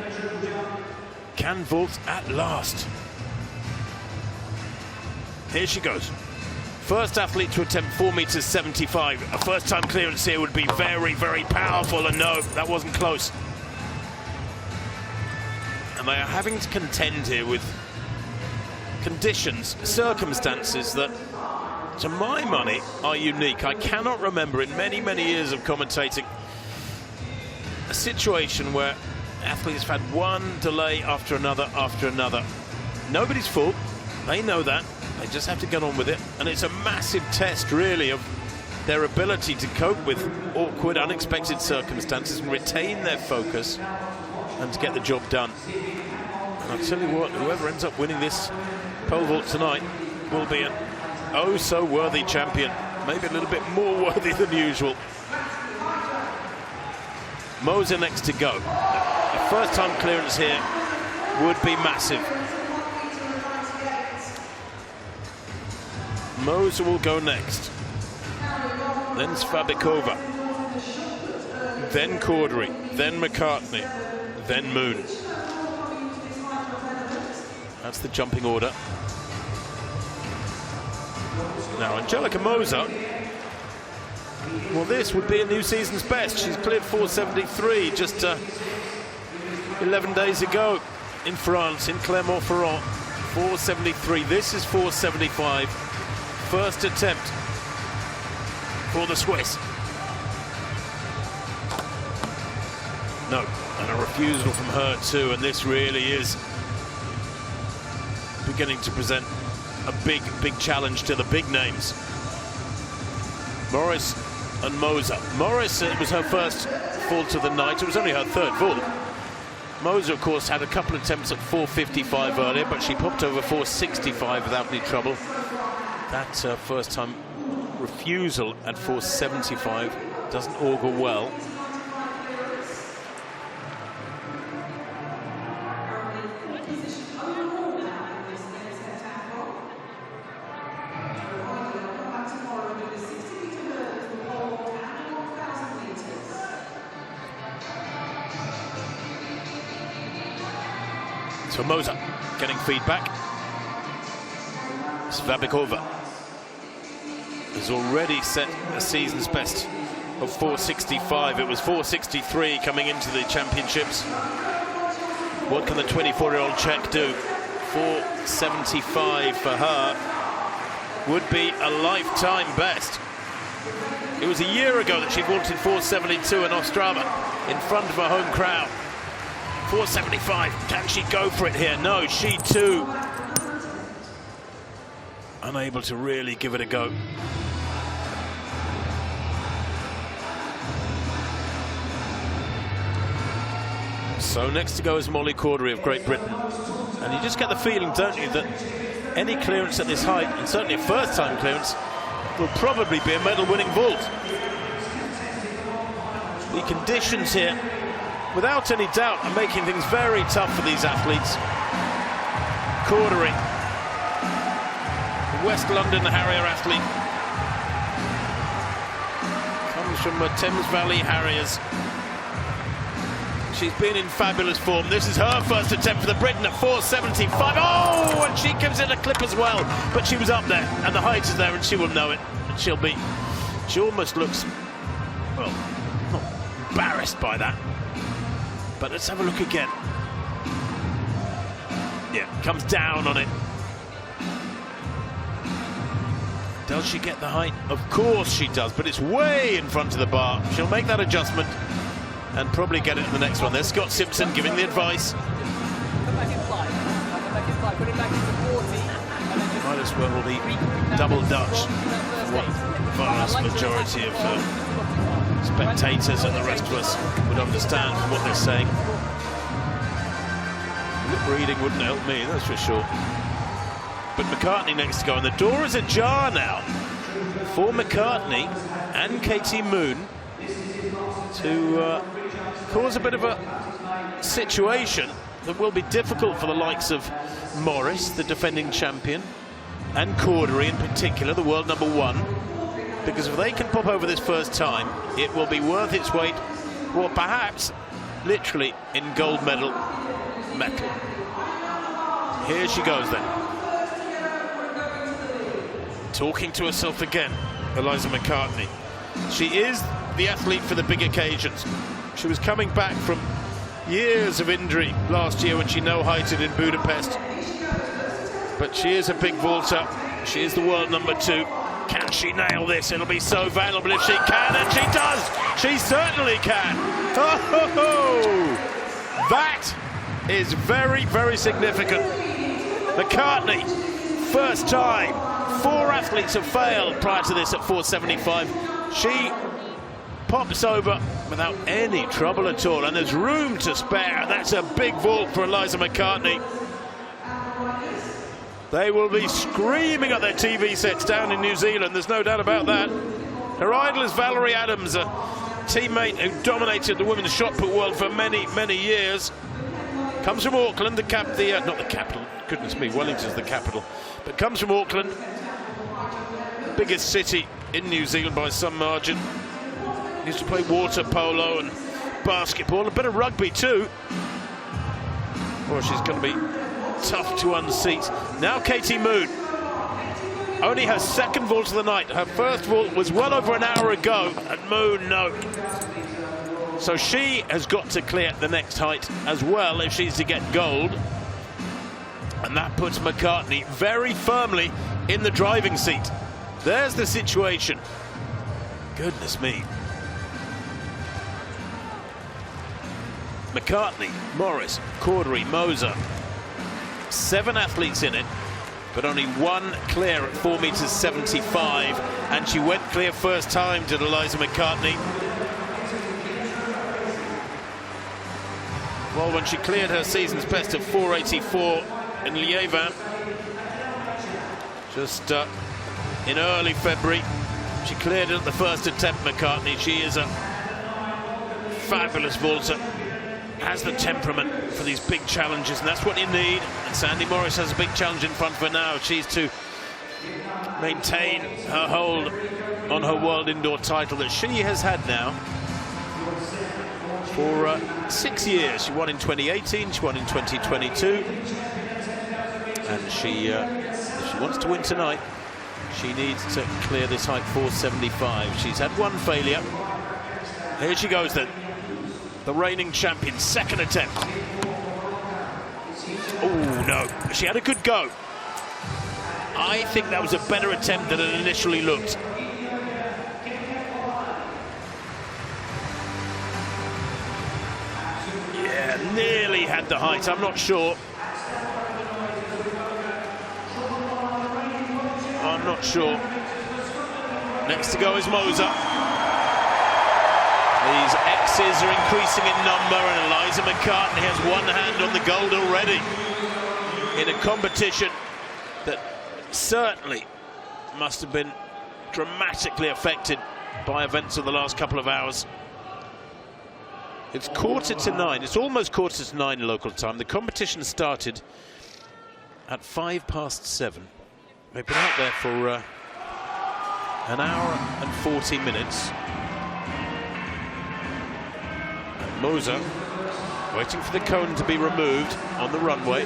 can vault at last. Here she goes. First athlete to attempt 4.75 meters. A first-time clearance here would be very, very powerful, and no, that wasn't close. And they are having to contend here with conditions, circumstances that, to my money, are unique. I cannot remember in many, many years of commentating a situation where athletes have had one delay after another after another. Nobody's fault. They know that. They just have to get on with it. And it's a massive test, really, of their ability to cope with awkward, unexpected circumstances and retain their focus and to get the job done. And I'll tell you what, whoever ends up winning this pole vault tonight will be an oh-so-worthy champion. Maybe a little bit more worthy than usual. Moser next to go. A first-time clearance here would be massive. Moser will go next. Then Svabikova. Then Cordery. Then McCartney. Then Moon. That's the jumping order. Now, Angelica Moser Well, this would be a new season's best. She's cleared 473 just 11 days ago in France, in Clermont-Ferrand. 473. This is 475. First attempt for the Swiss. No, and a refusal from her too, and this really is beginning to present a big challenge to the big names. Morris and Moser. Morris, it was her first vault of the night. It was only her third vault. Moser, of course, had a couple of attempts at 455 earlier, but she popped over 465 without any trouble. That first time refusal at 475 doesn't augur well. So Moser getting feedback. Svabikova has already set a season's best of 465. It was 463 coming into the championships. What can the 24-year-old Czech do? 475 for her would be a lifetime best. It was a year ago that she vaulted 472 in Ostrava in front of her home crowd. 475, can she go for it here? No, she too unable to really give it a go. So next to go is Molly Cordery of Great Britain. And you just get the feeling, don't you, that any clearance at this height, and certainly a first-time clearance, will probably be a medal-winning vault. The conditions here, without any doubt, are making things very tough for these athletes. Cordery, the West London Harrier athlete, comes from the Thames Valley Harriers. She's been in fabulous form. This is her first attempt for the Britain at 475. Oh, and she gives it a clip as well. But she was up there, and the height is there, and she will know it. And she almost looks, well, not embarrassed by that. But let's have a look again. Yeah, comes down on it. Does she get the height? Of course she does, but it's way in front of the bar. She'll make that adjustment and probably get it in the next one. There's Scott Simpson giving the advice. Might as well be double Dutch, what the vast majority of spectators and the rest of us would understand from what they're saying. Lip reading wouldn't help me, that's for sure. But McCartney next to go, and the door is ajar now for McCartney and Katie Moon to cause a bit of a situation that will be difficult for the likes of Morris, the defending champion, and Cordery in particular, the world #1, because if they can pop over this first time, it will be worth its weight, or perhaps literally in gold medal metal. Here she goes then. Talking to herself again, Eliza McCartney. She is the athlete for the big occasions. She was coming back from years of injury last year when she no-heighted in Budapest. But she is a big vaulter. She is the world #2. Can she nail this? It'll be so valuable if she can, and she does! She certainly can! Oh, that is very, very significant. McCartney, first time. 4 athletes have failed prior to this at 475. She pops over without any trouble at all, and there's room to spare. That's a big vault for Eliza McCartney. They will be screaming at their TV sets down in New Zealand, there's no doubt about that. Her idol is Valerie Adams, a teammate who dominated the women's shot put world for many, many years. Comes from Auckland, not the capital, goodness me, Wellington's the capital, but comes from Auckland, biggest city in New Zealand by some margin. Used to play water polo and basketball, a bit of rugby too. Well, she's going to be tough to unseat. Now Katie Moon. Only her second vault of the night. Her first vault was well over an hour ago, and Moon, no. So she has got to clear the next height as well if she's to get gold. And that puts McCartney very firmly in the driving seat. There's the situation. Goodness me. McCartney, Morris, Cordery, Moser. 7 athletes in it, but only one clear at 4.75 meters, and she went clear first time, did Eliza McCartney. Well, when she cleared her season's best of 4.84 in Lieven, just in early February, she cleared it at the first attempt, McCartney. She is a fabulous vaulter. Has the temperament for these big challenges, and that's what you need. And Sandy Morris has a big challenge in front of her now. She's to maintain her hold on her world indoor title that she has had now for 6 years. She won in 2018, she won in 2022, and she if she wants to win tonight, she needs to clear this height 4.75. She's had one failure. Here she goes then. The reigning champion, second attempt. Oh, no. She had a good go. I think that was a better attempt than it initially looked. Yeah, nearly had the height. I'm not sure. I'm not sure. Next to go is Moser. These X's are increasing in number, and Eliza McCartney has one hand on the gold already in a competition that certainly must have been dramatically affected by events of the last couple of hours. It's 8:45. It's almost 9:15 local time. The competition started at 7:05. They've been out there for an hour and 40 minutes. Moser waiting for the cone to be removed on the runway.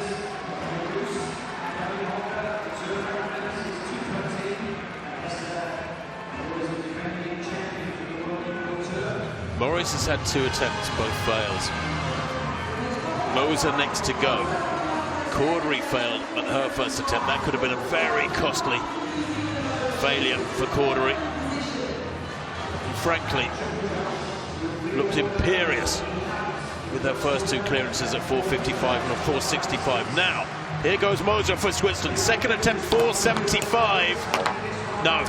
Morris has had 2 attempts, both fails. Moser next to go. Cordery failed at her first attempt. That could have been a very costly failure for Cordery. And frankly, looked imperious with her first 2 clearances at 4.55 and a 4.65. Now, here goes Moser for Switzerland. Second attempt, 4.75. No.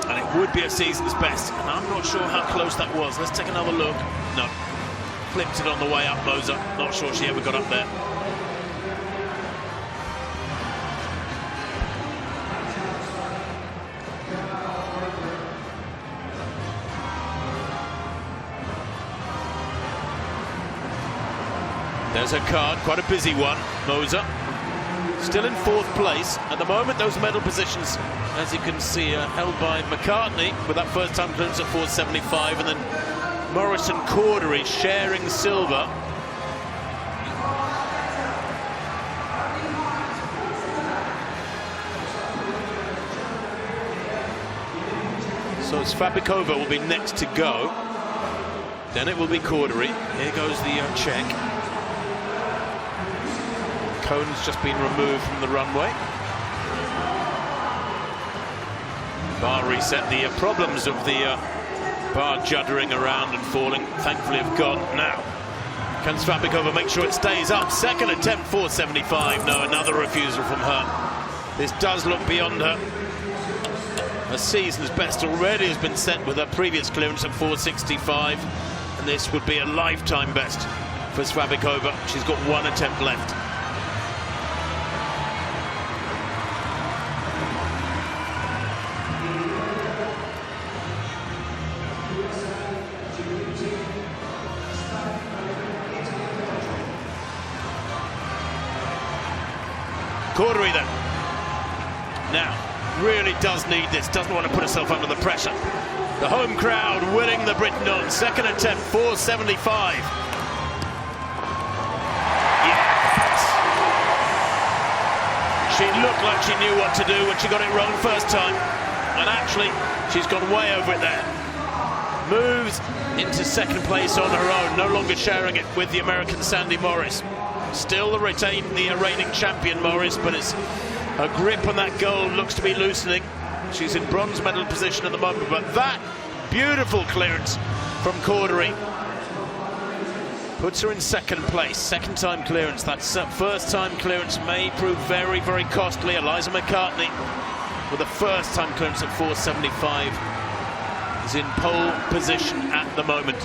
And it would be a season's best, and I'm not sure how close that was. Let's take another look. No. Flipped it on the way up, Moser. Not sure she ever got up there. There's a card, quite a busy one. Moser still in 4th place. At the moment, those medal positions, as you can see, are held by McCartney with that first time clearance at 4.75, and then Morris and Cordery sharing silver. So Svabikova will be next to go. Then it will be Cordery. Here goes the check. Cone's just been removed from the runway. Bar reset. The problems of the bar juddering around and falling thankfully have gone. Now, can Svabikova make sure it stays up? Second attempt, 4.75. No, another refusal from her. This does look beyond her. Her season's best already has been set with her previous clearance at 4.65, and this would be a lifetime best for Svabikova. She's got 1 attempt left. Cordery then. Now, really does need this, doesn't want to put herself under the pressure. The home crowd willing the Briton on. Second attempt, 4.75. She looked like she knew what to do when she got it wrong first time. And actually, she's gone way over it there. Moves into second place on her own, no longer sharing it with the American Sandy Morris. Still the reigning champion Morris, but it's her grip on that gold looks to be loosening. She's in bronze medal position at the moment, but that beautiful clearance from Cordery puts her in second place. Second time clearance. That first time clearance may prove very, very costly. Eliza McCartney with a first time clearance at 4.75 is in pole position at the moment.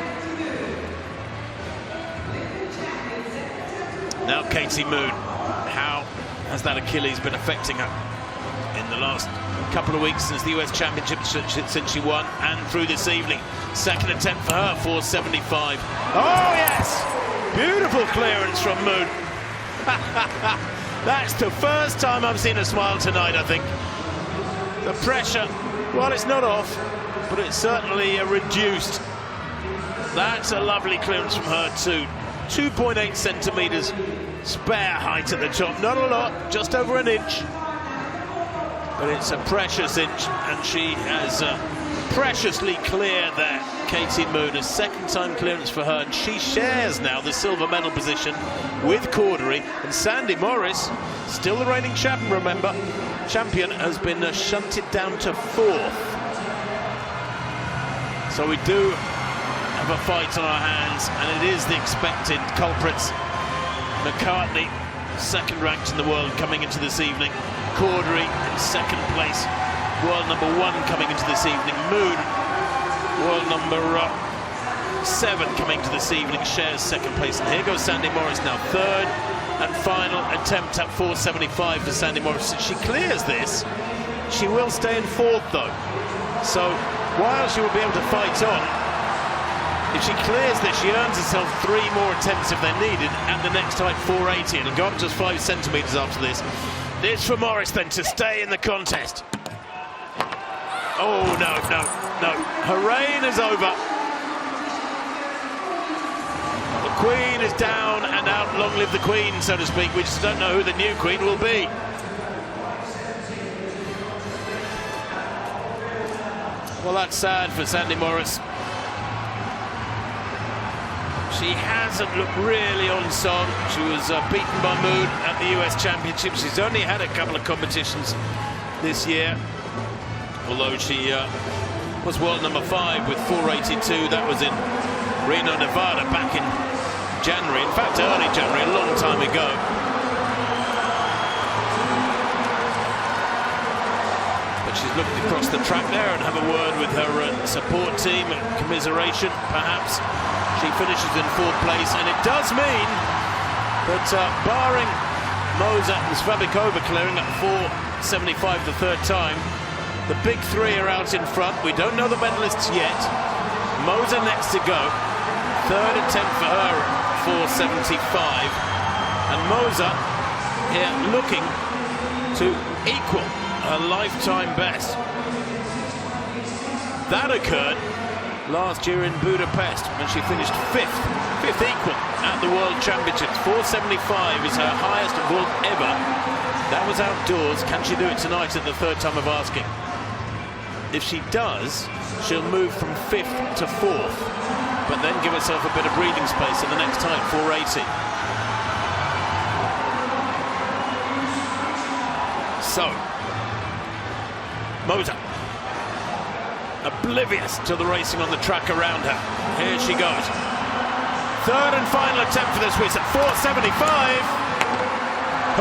Now Katie Moon. How has that Achilles been affecting her in the last couple of weeks since the US Championship, since she won, and through this evening? Second attempt for her, 4.75. Oh yes! Beautiful clearance from Moon. That's the first time I've seen her smile tonight, I think. The pressure, well, it's not off, but it's certainly reduced. That's a lovely clearance from her too. 2.8 centimetres spare height at the top. Not a lot, just over an inch. But it's a precious inch, and she has preciously cleared there. Katie Moon, a second time clearance for her, and she shares now the silver medal position with Cordery. And Sandy Morris, still the reigning champion, remember, has been shunted down to fourth. So we do have a fight on our hands, and it is the expected culprits. McCartney, second ranked in the world coming into this evening. Cordery in second place, world number 1 coming into this evening. Moon, world number 7 coming to this evening, shares second place. And here goes Sandy Morris now, third and final attempt at 4.75 for Sandy Morris. If she clears this, she will stay in fourth though. So while she will be able to fight on, if she clears this, she earns herself 3 more attempts if they're needed at the next height, 4.80. It'll go up just 5 centimetres after this. It's for Morris then to stay in the contest. Oh, no. Her reign is over. The Queen is down and out. Long live the Queen, so to speak. We just don't know who the new Queen will be. Well, that's sad for Sandy Morris. She hasn't looked really on song. She was beaten by Moon at the US Championship. She's only had a couple of competitions this year, although she was world number 5 with 4.82. That was in Reno, Nevada back in January. In fact, early January, a long time ago. But she's looking across the track there and have a word with her support team, commiseration perhaps. She finishes in 4th place, and it does mean that barring Moser and Svabikova clearing at 4.75 the third time, the big 3 are out in front. We don't know the medalists yet. Moser next to go. Third attempt for her at 4.75. And Moser here looking to equal her lifetime best. That occurred last year in Budapest when she finished 5th equal at the World Championships. 4.75 is her highest vault ever. That was outdoors. Can she do it tonight at the third time of asking? If she does, she'll move from 5th to 4th, but then give herself a bit of breathing space at the next height, 4.80. So, Moser, oblivious to the racing on the track around her. Here she goes. Third and final attempt for the Swiss at 4.75.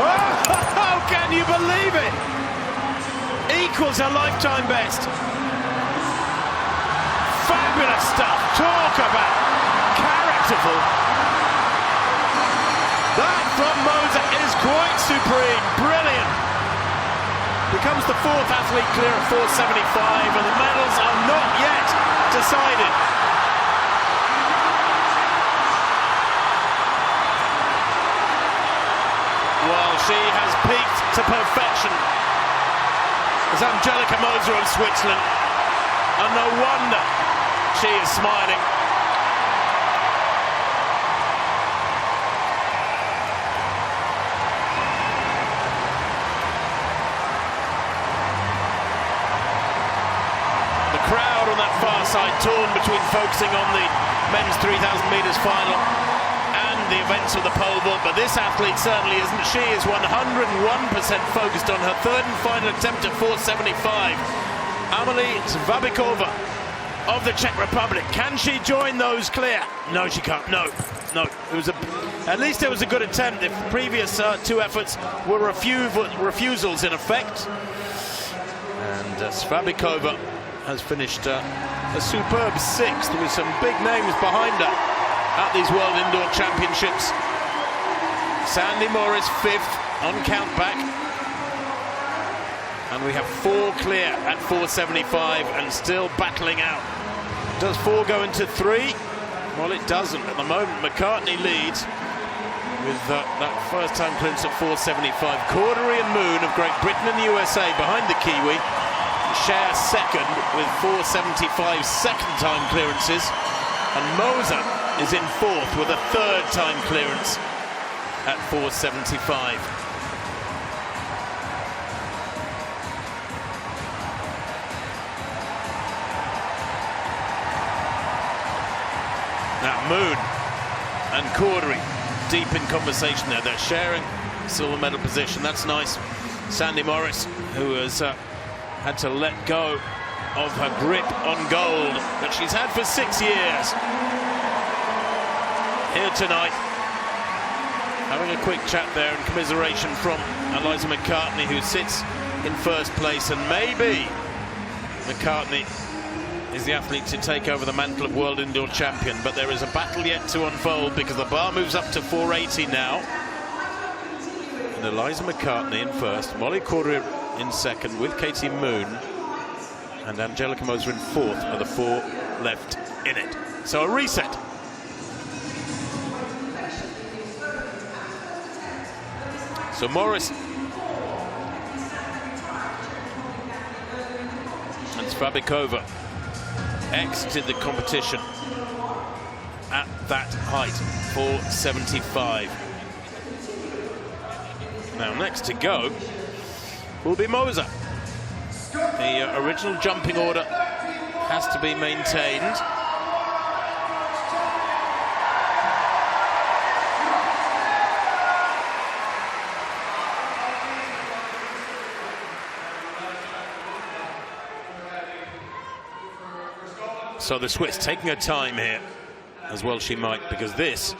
Oh, can you believe it? Equals her lifetime best. Fabulous stuff. Talk about characterful. That from Moser is quite supreme. Brilliant. Becomes the 4th athlete clear at 4.75, and the medals are not yet decided. Well, she has peaked to perfection as Angelika Moser of Switzerland, and no wonder she is smiling. decide, torn between focusing on the men's 3,000 metres final and the events of the pole vault, but this athlete certainly isn't. She is 101% focused on her third and final attempt at 475. Amelie Zvabikova of the Czech Republic. Can she join those clear? No, she can't. No. It was at least it was a good attempt. The previous two efforts were refusals in effect. And Zvabikova has finished a superb sixth with some big names behind her at these World Indoor Championships. Sandy Morris fifth on count back. And we have 4 clear at 475 and still battling out. Does 4 go into 3? Well, it doesn't. At the moment, McCartney leads with that first-time clearance at 475. Cordery and Moon of Great Britain and the USA behind the Kiwi share second with 475 second-time clearances. And Moser is in fourth with a third-time clearance at 475. Now Moon and Cordery deep in conversation there. They're sharing silver medal position. That's nice. Sandy Morris, who has had to let go of her grip on gold that she's had for 6 years. Here tonight, having a quick chat there and commiseration from Eliza McCartney, who sits in first place, and maybe McCartney is the athlete to take over the mantle of World Indoor Champion, but there is a battle yet to unfold because the bar moves up to 480 now. And Eliza McCartney in first, Molly Cordery in second with Katie Moon, and Angelica Moser in fourth are the 4 left in it. So a reset. So Morris and Zvabikova exited the competition at that height, 475. Now next to go will be Moser. The original jumping order has to be maintained. So the Swiss taking her time here, as well she might, because this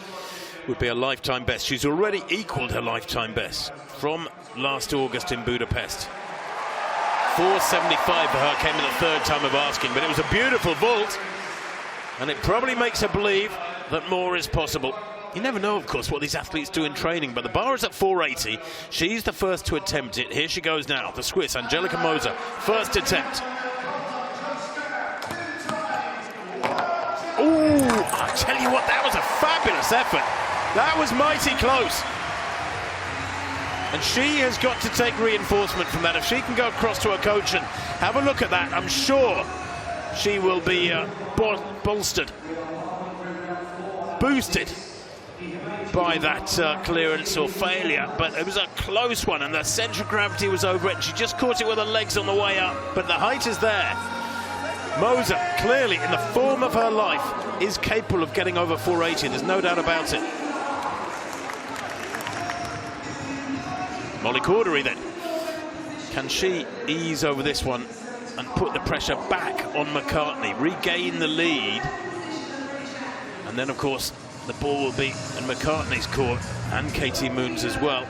would be a lifetime best. She's already equaled her lifetime best from last August in Budapest. 475 for her came in the third time of asking, but it was a beautiful vault, and it probably makes her believe that more is possible. You never know, of course, what these athletes do in training, but the bar is at 480. She's the first to attempt it. Here she goes now, the Swiss, Angelica Moser, first attempt. Ooh, I tell you what, that was a fabulous effort. That was mighty close. And she has got to take reinforcement from that. If she can go across to her coach and have a look at that, I'm sure she will be bolstered, boosted by that clearance or failure. But it was a close one, and the centre of gravity was over it, and she just caught it with her legs on the way up. But the height is there. Moser, clearly in the form of her life, is capable of getting over 480. There's no doubt about it. Molly Cordery then. Can she ease over this one and put the pressure back on McCartney, regain the lead? And then, of course, the ball will be in McCartney's court and Katie Moon's as well.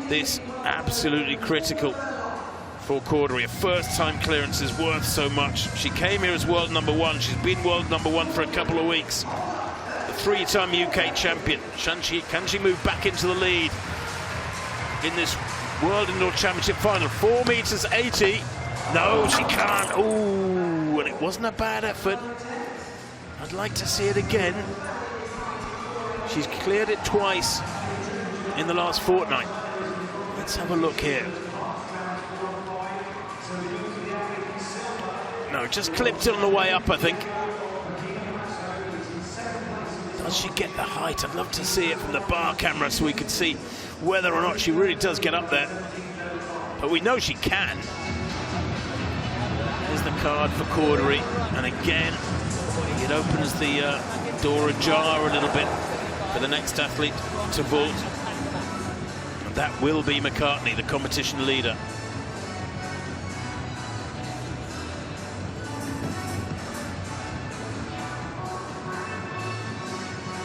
This absolutely critical for Cordery. A first-time clearance is worth so much. She came here as world number 1. She's been world number 1 for a couple of weeks. The 3-time UK champion. Can she move back into the lead in this World Indoor Championship final? 4 meters 80. No, she can't. Ooh, and it wasn't a bad effort. I'd like to see it again. She's cleared it twice in the last fortnight. Let's have a look here. No, just clipped it on the way up, I think. Does she get the height? I'd love to see it from the bar camera so we can see whether or not she really does get up there. But we know she can. There's the card for Cordery, and again it opens the door ajar a little bit for the next athlete to vault, and that will be McCartney, the competition leader.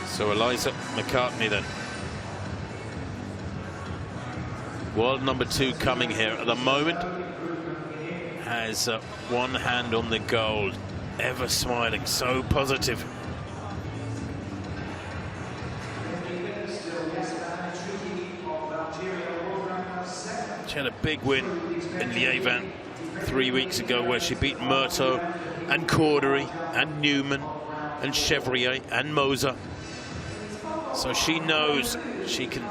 So Eliza McCartney then. World number 2 coming here at the moment. Has one hand on the gold. Ever smiling, so positive. She had a big win in Yerevan 3 weeks ago where she beat Murto and Cordery and Newman and Chevrier and Moser. So she knows she can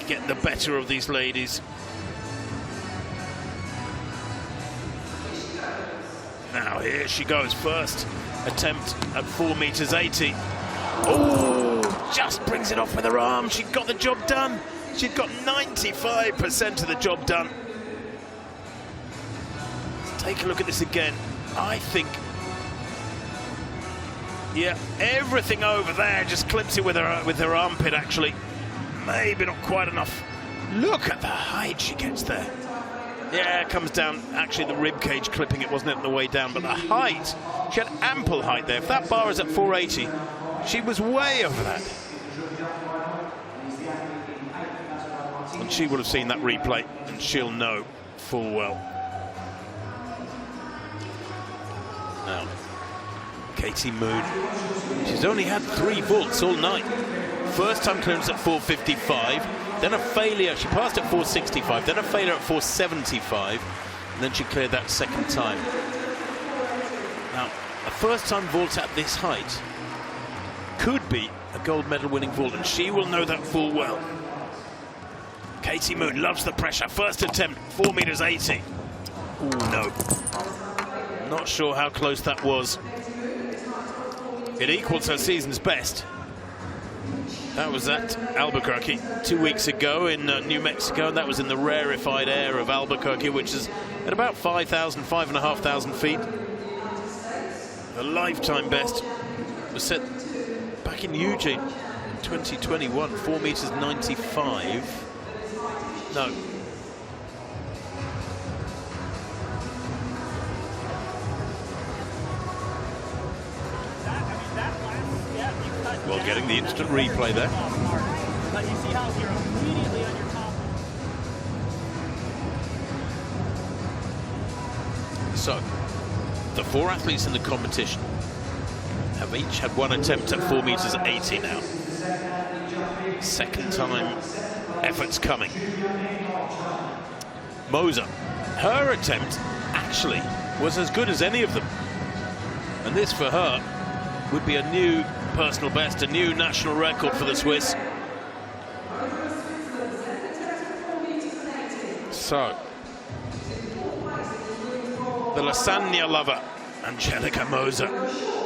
get the better of these ladies. Now here she goes, first attempt at 4 meters 80. Oh, just brings it off with her arm. She got the job done. She'd got 95% of the job done. Let's take a look at this again. I think, yeah, everything over there, just clips it with her armpit actually. Maybe not quite enough. Look at the height she gets there. Yeah, it comes down, actually the rib cage clipping it, wasn't it, on the way down, but the height, she had ample height there. If that bar is at 480, she was way over that. And she would have seen that replay, and she'll know full well. Now, Katie Moon, she's only had 3 vaults all night. First time clearance at 455, then a failure, she passed at 465, then a failure at 475, and then she cleared that second time. Now, a first time vault at this height could be a gold medal winning vault, and she will know that full well. Katie Moon loves the pressure. First attempt, 4 meters 80. Ooh, no. Not sure how close that was. It equals her season's best. That was at Albuquerque 2 weeks ago in New Mexico, and that was in the rarefied air of Albuquerque, which is at about 5,000, 5,500 feet. The lifetime best was set back in Eugene in 2021, 4 meters 95. No. Well, getting the instant replay there. But you see how you're immediately on your top. So, the 4 athletes in the competition have each had 1 attempt at 4 meters 80 now. Second time efforts coming. Moser, her attempt actually was as good as any of them. And this for her would be a new personal best, a new national record for the Swiss. So, the lasagna lover, Angelica Moser.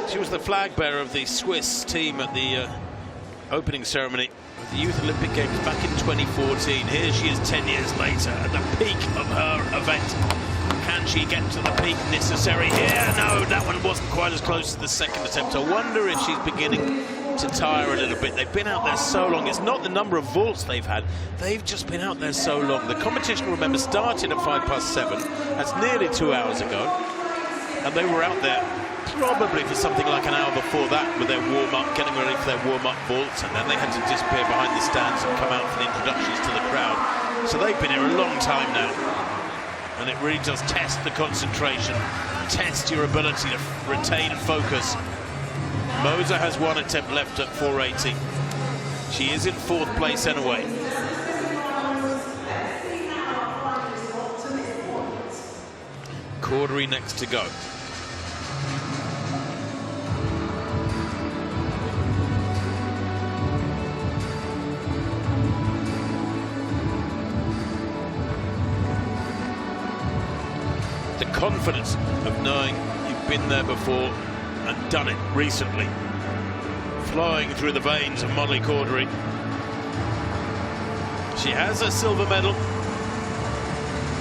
She was the flag bearer of the Swiss team at the opening ceremony of the Youth Olympic Games back in 2014. Here she is 10 years later at the peak of her event. Can she get to the peak necessary here? No, that one wasn't quite as close to the second attempt. I wonder if she's beginning to tire a little bit. They've been out there so long. It's not the number of vaults they've had. They've just been out there so long. The competition, remember, started at 7:05. That's nearly 2 hours ago. And they were out there probably for something like an hour before that with their warm-up, getting ready for their warm-up vaults, and then they had to disappear behind the stands and come out for the introductions to the crowd. So they've been here a long time now. And it really does test the concentration, test your ability to retain focus. Moser has 1 attempt left at 480. She is in 4th place anyway. Cordery next to go. The confidence of knowing you've been there before and done it recently. Flowing through the veins of Molly Cordery. She has a silver medal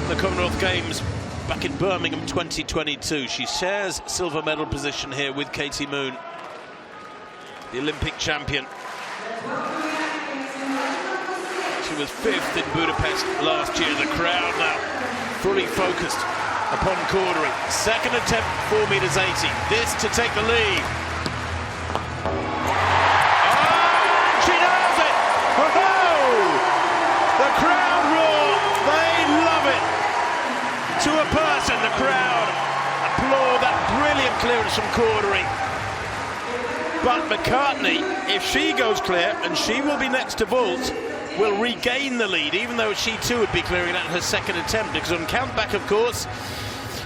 in the Commonwealth Games back in Birmingham 2022. She shares silver medal position here with Katie Moon, the Olympic champion. She was 5th in Budapest last year. The crowd now fully focused upon Cordery. Second attempt, 4 meters 80. This to take the lead. Oh, she does it! Whoa! The crowd roar. They love it. To a person, the crowd applaud that brilliant clearance from Cordery. But McCartney, if she goes clear, and she will be next to vault, will regain the lead, even though she too would be clearing at her second attempt, because on countback, of course,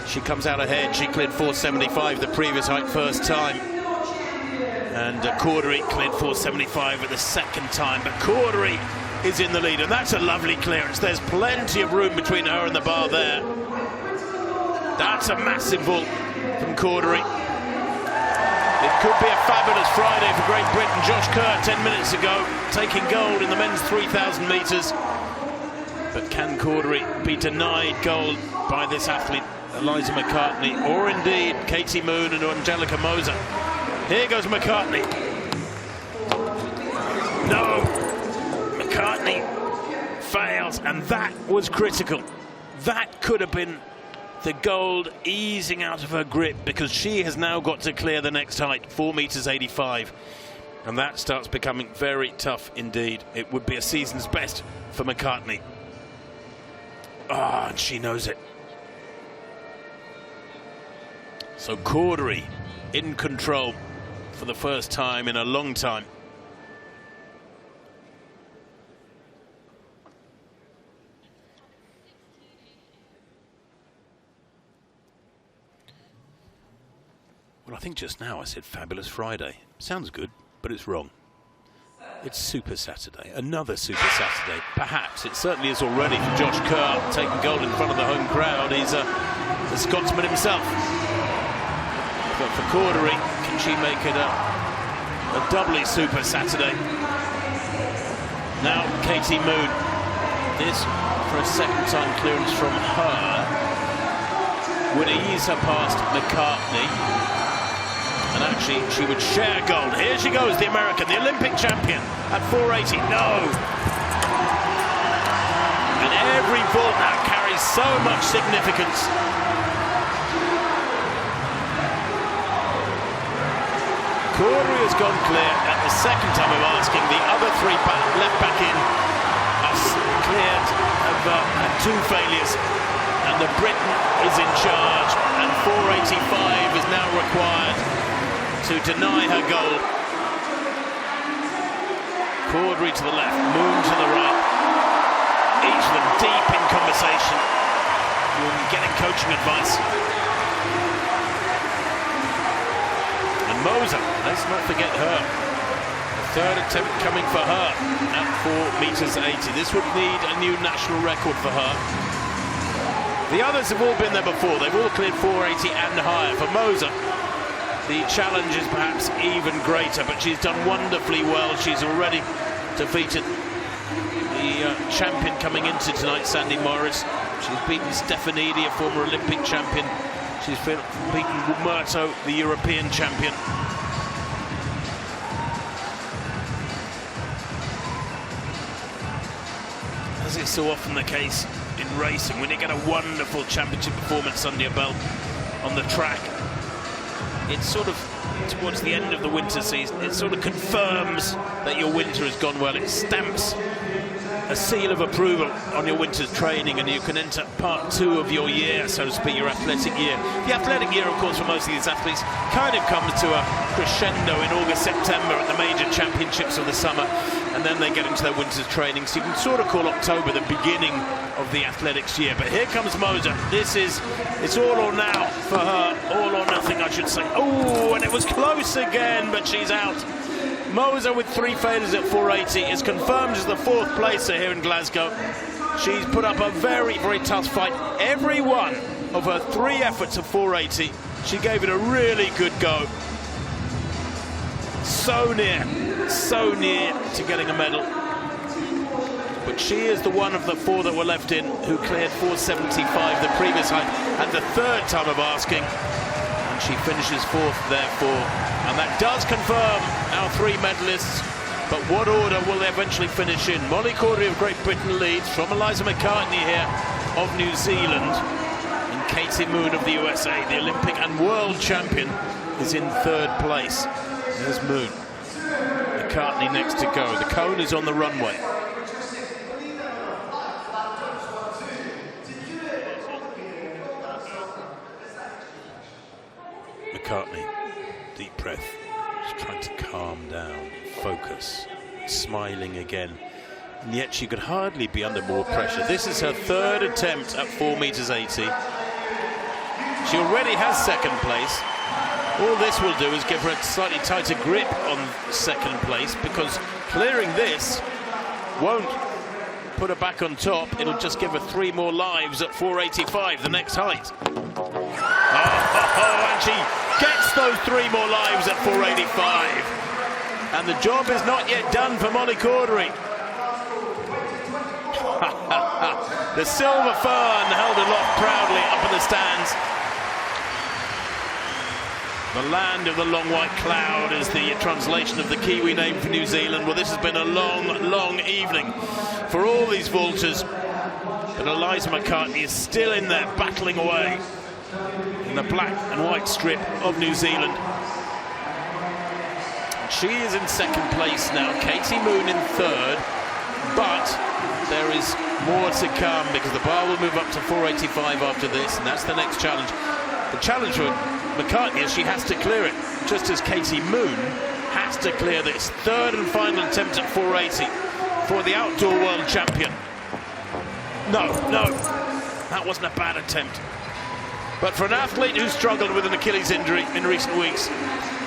she comes out ahead. She cleared 4.75 the previous height first time, and Cordery cleared 4.75 at the second time, but Cordery is in the lead, and that's a lovely clearance. There's plenty of room between her and the bar there. That's a massive vault from Cordery. It could be a fabulous Friday for Great Britain. Josh Kerr 10 minutes ago taking gold in the men's 3,000 metres. But can Cordery be denied gold by this athlete, Eliza McCartney, or indeed Katie Moon and Angelica Moser? Here goes McCartney. No, McCartney fails, and that was critical. That could have been the gold easing out of her grip, because she has now got to clear the next height, 4 meters 85, and that starts becoming very tough indeed. It would be a season's best for McCartney. And she knows it. So Cordery in control for the first time in a long time. Well, I think just now I said Fabulous Friday. Sounds good, but it's wrong. It's Super Saturday, another Super Saturday. Perhaps, it certainly is already for Josh Kerr, taking gold in front of the home crowd. He's a Scotsman himself. But for Cordery, can she make it a doubly Super Saturday? Now, Katie Moon. This, for a second time clearance from her, would ease her past McCartney. And actually, she would share gold. Here she goes, the American, the Olympic champion at 480. No! And every vault now carries so much significance. Cordery has gone clear at the second time of asking. The other three left back in are cleared of had 2 failures. And the Briton is in charge. And 485 is now required to deny her gold. Cordery to the left, Moon to the right. Each of them deep in conversation, getting coaching advice. And Moser, let's not forget her. The third attempt coming for her at 4 meters 80. This would need a new national record for her. The others have all been there before. They've all cleared 480 and higher. For Moser, the challenge is perhaps even greater, but she's done wonderfully well. She's already defeated the champion coming into tonight, Sandy Morris. She's beaten Stefanidi, a former Olympic champion. She's beaten Murto, the European champion. As is so often the case in racing, when you get a wonderful championship performance under your belt on the track, it's sort of towards the end of the winter season, it sort of confirms that your winter has gone well. It stamps a seal of approval on your winter's training, and you can enter part 2 of your year, so to speak, your athletic year. The athletic year, of course, for most of these athletes kind of comes to a crescendo in August, September at the major championships of the summer, and then they get into their winter's training. So you can sort of call October the beginning of the athletics year. But here comes Moser. It's all or now for her, all or nothing, I should say. Oh, and it was close again, but she's out. Moser with 3 failures at 480 is confirmed as the 4th placer here in Glasgow. She's put up a very, very tough fight. Every one of her 3 efforts at 480, she gave it a really good go. So near to getting a medal. But she is the one of the 4 that were left in who cleared 4.75, the previous height, at the 3rd time of asking. And she finishes 4th, therefore. And that does confirm our 3 medalists. But what order will they eventually finish in? Molly Cordery of Great Britain leads, from Eliza McCartney here of New Zealand. And Katie Moon of the USA, the Olympic and world champion, is in 3rd place. There's Moon. McCartney next to go. The cone is on the runway. McCartney, deep breath, just trying to calm down, focus, smiling again. And yet she could hardly be under more pressure. This is her 3rd attempt at 4.80 meters. She already has 2nd place. All this will do is give her a slightly tighter grip on 2nd place, because clearing this won't put her back on top. It'll just give her 3 more lives at 4.85, the next height. Oh, and she gets those 3 more lives at 4.85. And the job is not yet done for Molly Cordery. The silver fern held aloft proudly up in the stands. The land of the long white cloud is the translation of the Kiwi name for New Zealand. Well, this has been a long, long evening for all these vaulters. But Eliza McCartney is still in there, battling away in the black and white strip of New Zealand. And she is in 2nd place now. Katie Moon in 3rd. But there is more to come, because the bar will move up to 4.85 after this, and that's the next challenge. The challenge for McCartney is she has to clear it, just as Katie Moon has to clear this 3rd and final attempt at 4.80 for the outdoor world champion. No, that wasn't a bad attempt. But for an athlete who struggled with an Achilles injury in recent weeks,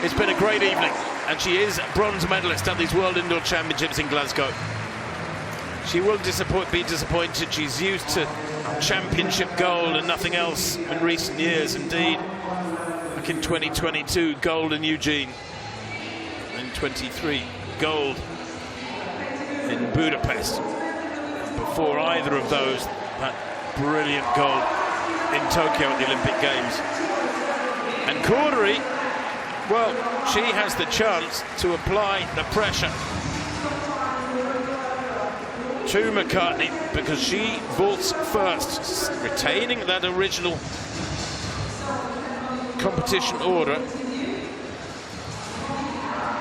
it's been a great evening, and she is bronze medalist at these World Indoor Championships in Glasgow. She will be disappointed. She's used to championship gold and nothing else in recent years. Indeed, back in 2022, gold in Eugene. In 23, gold in Budapest. Before either of those, that brilliant gold in Tokyo at the Olympic Games. And Cordery, well, she has the chance to apply the pressure to McCartney, because she vaults first, retaining that original competition order.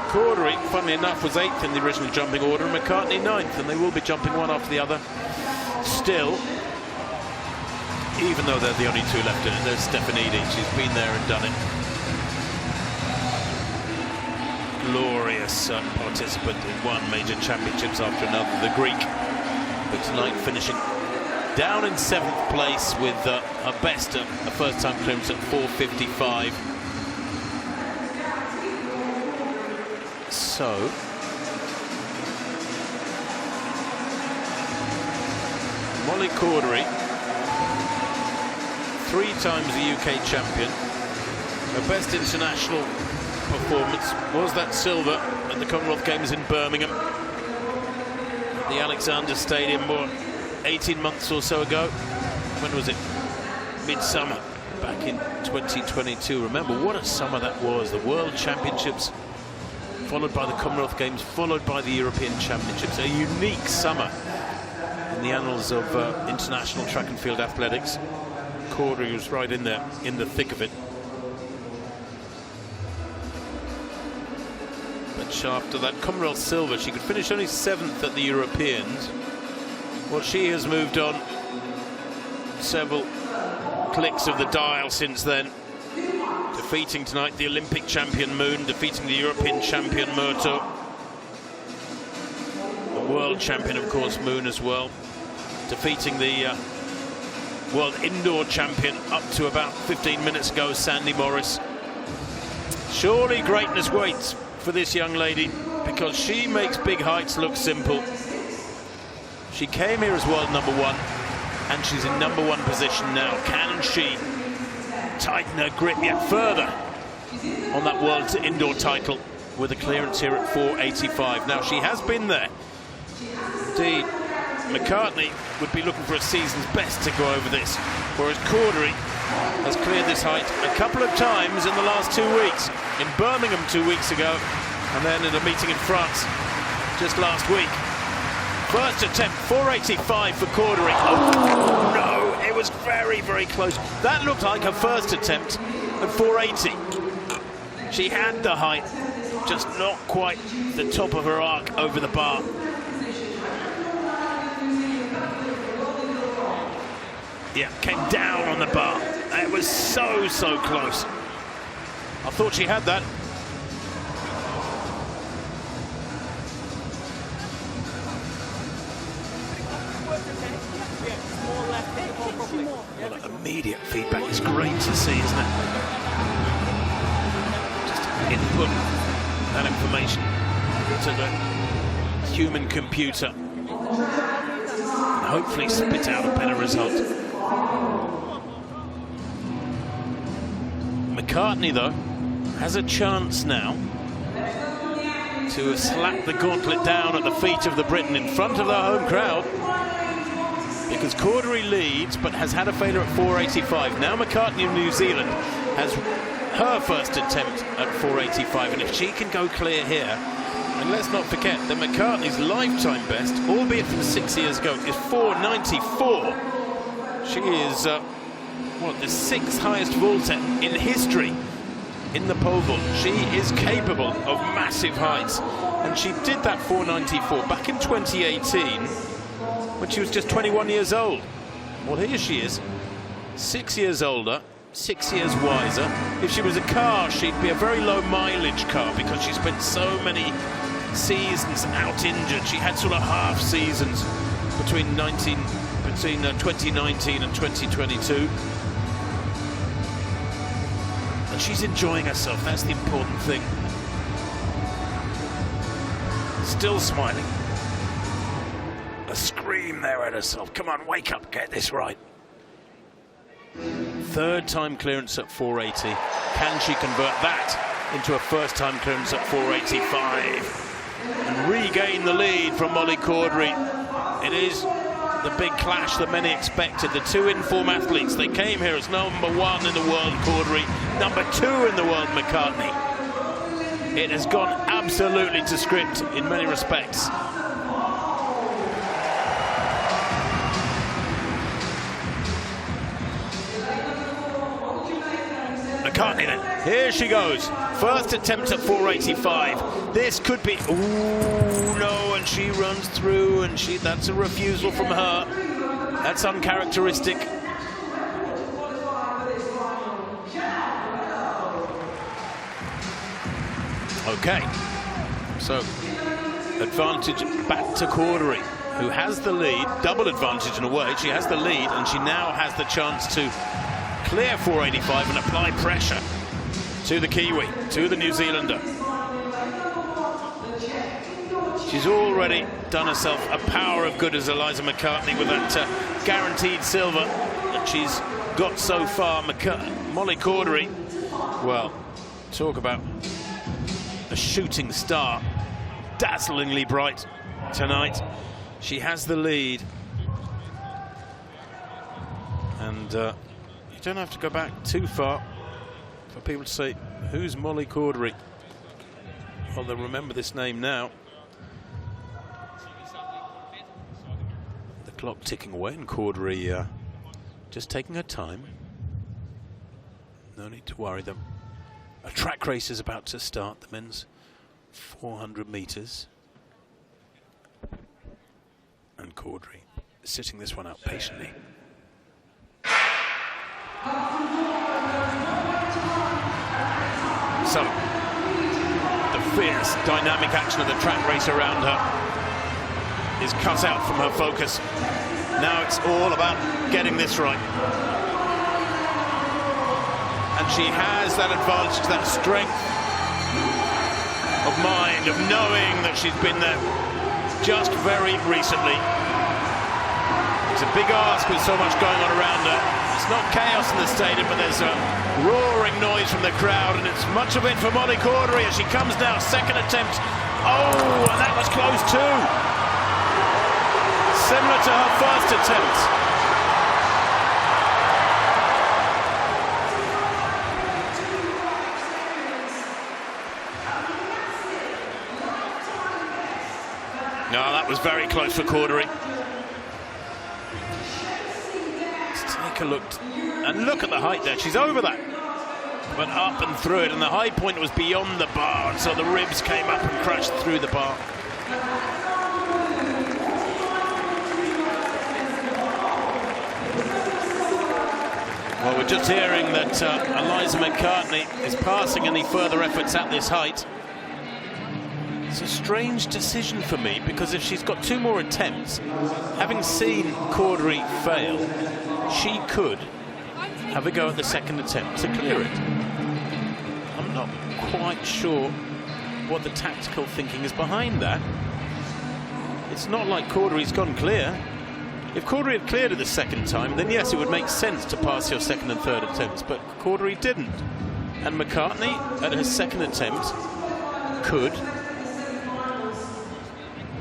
Cordery, funnily enough, was 8th in the original jumping order, and McCartney 9th, and they will be jumping one after the other still, even though they're the only 2 left in it. There's Stefanidi, she's been there and done it. Glorious participant in one major championships after another, the Greek. But tonight finishing down in 7th place with her best at a first-time clearance at 4.55. So Molly Cordery, 3 times the UK champion. Her best international performance was that silver at the Commonwealth Games in Birmingham, the Alexander Stadium, 18 months or so ago. When was it? Midsummer, back in 2022. Remember what a summer that was. The World Championships, followed by the Commonwealth Games, followed by the European Championships. A unique summer in the annals of international track and field athletics. Cordery was right in there, in the thick of it. After that Commonwealth silver, she could finish only 7th at the Europeans. Well, she has moved on several clicks of the dial since then, defeating tonight the Olympic champion Moon, defeating the European champion Murto, the world champion, of course, Moon as well, defeating the world indoor champion up to about 15 minutes ago, Sandy Morris. Surely greatness waits for this young lady, because she makes big heights look simple. She came here as world number 1, and she's in #1 position now. Can she tighten her grip yet further on that world indoor title with a clearance here at 4.85? Now, she has been there. Indeed, McCartney would be looking for a season's best to go over this, whereas Cordery has cleared this height a couple of times in the last 2 weeks. In Birmingham 2 weeks ago, and then in a meeting in France just last week. First attempt, 485 for Cordery. Oh no, it was very, very close. That looked like her first attempt at 480. She had the height, just not quite the top of her arc over the bar. Yeah, came down on the bar. It was so, so close. I thought she had that. Well, that immediate feedback is great to see, isn't it? Just input that information to the human computer and hopefully spit out a better result. McCartney, though, has a chance now to slap the gauntlet down at the feet of the Briton in front of the home crowd, because Cordery leads but has had a failure at 485. Now McCartney of New Zealand has her first attempt at 485, and if she can go clear here, and let's not forget that McCartney's lifetime best, albeit from 6 years ago, is 494. She is what, the 6th highest vaulter in history in the pole vault. She is capable of massive heights, and she did that 494 back in 2018 when she was just 21 years old. Well, here she is, 6 years older, 6 years wiser. If she was a car, she'd be a very low mileage car, because she spent so many seasons out injured. She had sort of half seasons between 2019 and 2022. And she's enjoying herself, that's the important thing. Still smiling. A scream there at herself. Come on, wake up, get this right. Third time clearance at 480. Can she convert that into a first time clearance at 485 and regain the lead from Molly Cordery? It is the big clash that many expected. The two in-form athletes, they came here as number 1 in the world, Cordery, number 2 in the world, McCartney. It has gone absolutely to script in many respects. McCartney then, here she goes. First attempt at 485. This could be, ooh, no, and she runs through, and that's a refusal from her. That's uncharacteristic. Okay, so advantage back to Cordery, who has the lead, double advantage in a way. She has the lead, and she now has the chance to clear 485 and apply pressure to the Kiwi, to the New Zealander. She's already done herself a power of good as Eliza McCartney with that guaranteed silver that she's got so far. Molly Cordery, well, talk about a shooting star, dazzlingly bright tonight. She has the lead, and you don't have to go back too far for people to say, who's Molly Cordery? Well, they'll remember this name now. The clock ticking away, and Cordery just taking her time. No need to worry them. A track race is about to start, the men's 400 metres. And Cordery is sitting this one out patiently. So, the fierce, dynamic action of the track race around her is cut out from her focus. Now it's all about getting this right. And she has that advantage, that strength of mind, of knowing that she's been there just very recently. It's a big ask with so much going on around her. It's not chaos in the stadium, but there's a roaring noise from the crowd, and it's much of it for Molly Cordery as she comes now. Second attempt. Oh, and that was close too. similar to her first attempt. No, that was very close for Cordery. Let's take a look. And look at the height there. She's over that. Went up and through it, and the high point was beyond the bar, and so the ribs came up and crashed through the bar. Well, we're just hearing that Eliza McCartney is passing any further efforts at this height. It's a strange decision for me, because if she's got 2 more attempts, having seen Cordery fail, she could have a go at the second attempt to clear it. I'm not quite sure what the tactical thinking is behind that. It's not like Cordery's gone clear. If Cordery had cleared it the second time, then yes, it would make sense to pass your second and third attempts, but Cordery didn't. And McCartney, at her second attempt, could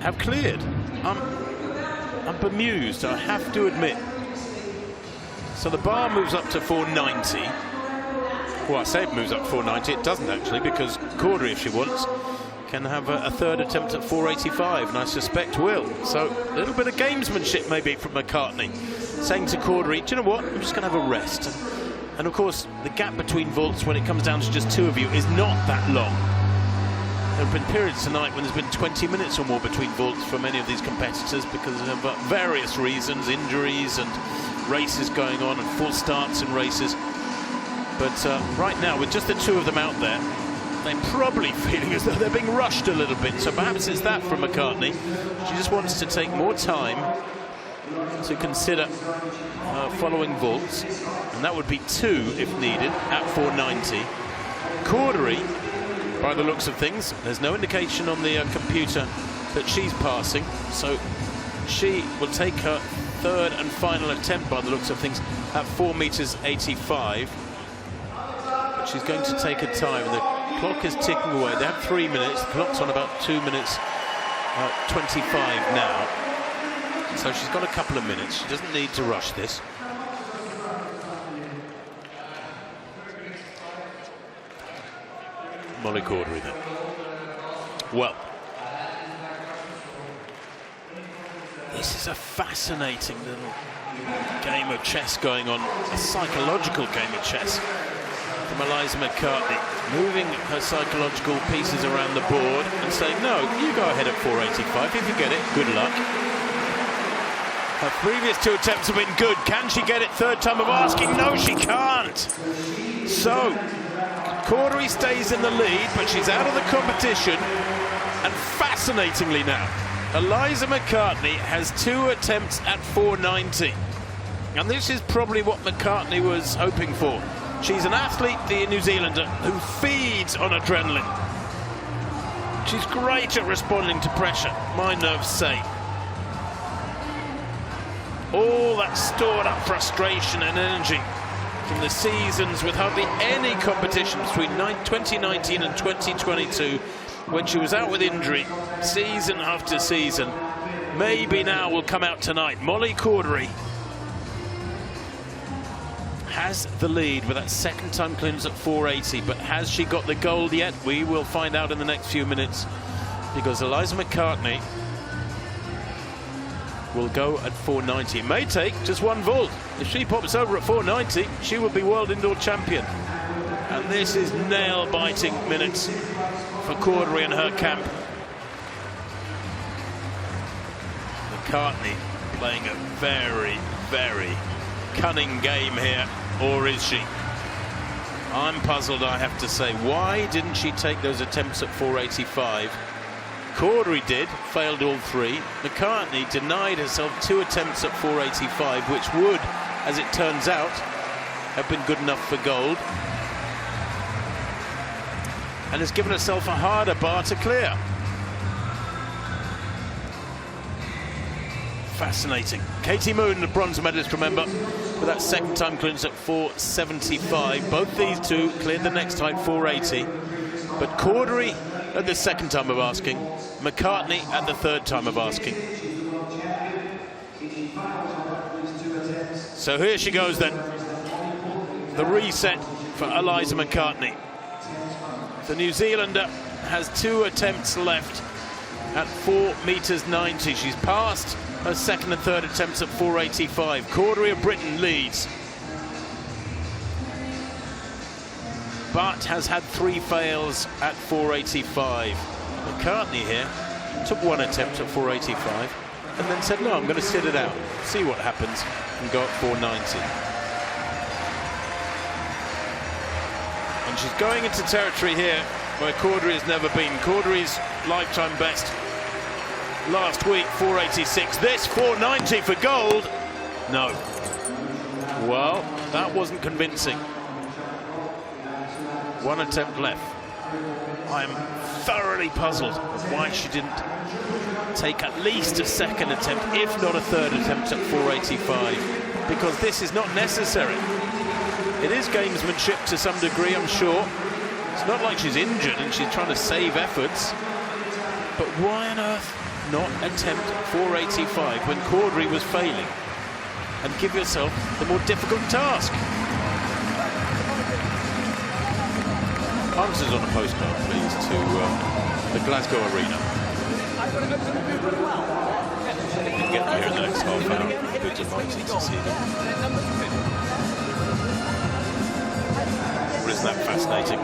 have cleared. I'm bemused, I have to admit. So the bar moves up to 490. Well, I say it moves up to 490, it doesn't actually, because Cordery, if she wants, can have a third attempt at 485, and I suspect will. So a little bit of gamesmanship maybe from McCartney, saying to Cordery, do you know what, I'm just going to have a rest. And of course, the gap between vaults when it comes down to just 2 of you is not that long. There have been periods tonight when there's been 20 minutes or more between vaults for many of these competitors because of various reasons, injuries and races going on and full starts in races. But right now, with just the 2 of them out there, they're probably feeling as though they're being rushed a little bit. So perhaps it's that from McCartney. She just wants to take more time to consider following vaults, and that would be 2 if needed at 490. Cordery, by the looks of things, there's no indication on the computer that she's passing, so she will take her third and final attempt by the looks of things at 4 meters 85. But she's going to take her time. The clock is ticking away. They have 3 minutes. The clock's on about 2 minutes 25 now. So she's got a couple of minutes. She doesn't need to rush this. Molly Cordery then. Well, this is a fascinating little game of chess going on, a psychological game of chess from Eliza McCartney, moving her psychological pieces around the board and saying, no, you go ahead at 485, if you get it, good luck. Her previous 2 attempts have been good. Can she get it third time of asking? No, she can't. So Cordery stays in the lead, but she's out of the competition. And fascinatingly now, Eliza McCartney has 2 attempts at 490. And this is probably what McCartney was hoping for. She's an athlete, the New Zealander, who feeds on adrenaline. She's great at responding to pressure, my nerves say. All that stored up frustration and energy from the seasons with hardly any competition between 2019 and 2022, when she was out with injury season after season, maybe now will come out tonight. Molly Cordery has the lead with that second time clearance at 480, but has she got the gold yet? We will find out in the next few minutes, because Eliza McCartney will go at 490. It may take just 1 vault. If she pops over at 490, she will be world indoor champion. And this is nail-biting minutes for Cordery and her camp. McCartney playing a very, very cunning game here, or is she? I'm puzzled, I have to say. Why didn't she take those attempts at 485? Cordery did, failed all 3. McCartney denied herself 2 attempts at 485, which would, as it turns out, have been good enough for gold, and has given herself a harder bar to clear. Fascinating. Katie Moon, the bronze medalist, remember, with that second time clearance at 475. Both these 2 cleared the next height, 480. But Cordery at the second time of asking, McCartney at the third time of asking. So here she goes then. The reset for Eliza McCartney. The New Zealander has 2 attempts left at 4.90 meters. She's passed her second and third attempts at 4.85. Cordery of Britain leads, but has had 3 fails at 4.85. McCartney here took 1 attempt at 4.85 and then said, no, I'm going to sit it out, see what happens, and go at 4.90. And she's going into territory here where Cordery has never been. Cordery's lifetime best last week, 4.86. This, 4.90 for gold. No. Well, that wasn't convincing. 1 attempt left. I am thoroughly puzzled why she didn't take at least a second attempt, if not a third attempt at 4.85, because this is not necessary. It is gamesmanship to some degree, I'm sure. It's not like she's injured and she's trying to save efforts. But why on earth not attempt 4.85 when Cordery was failing, and give yourself the more difficult task? Answers on a postcard, please, to the Glasgow Arena. You can get them here in the next half hour. Good delighted to see them. Well, isn't that fascinating?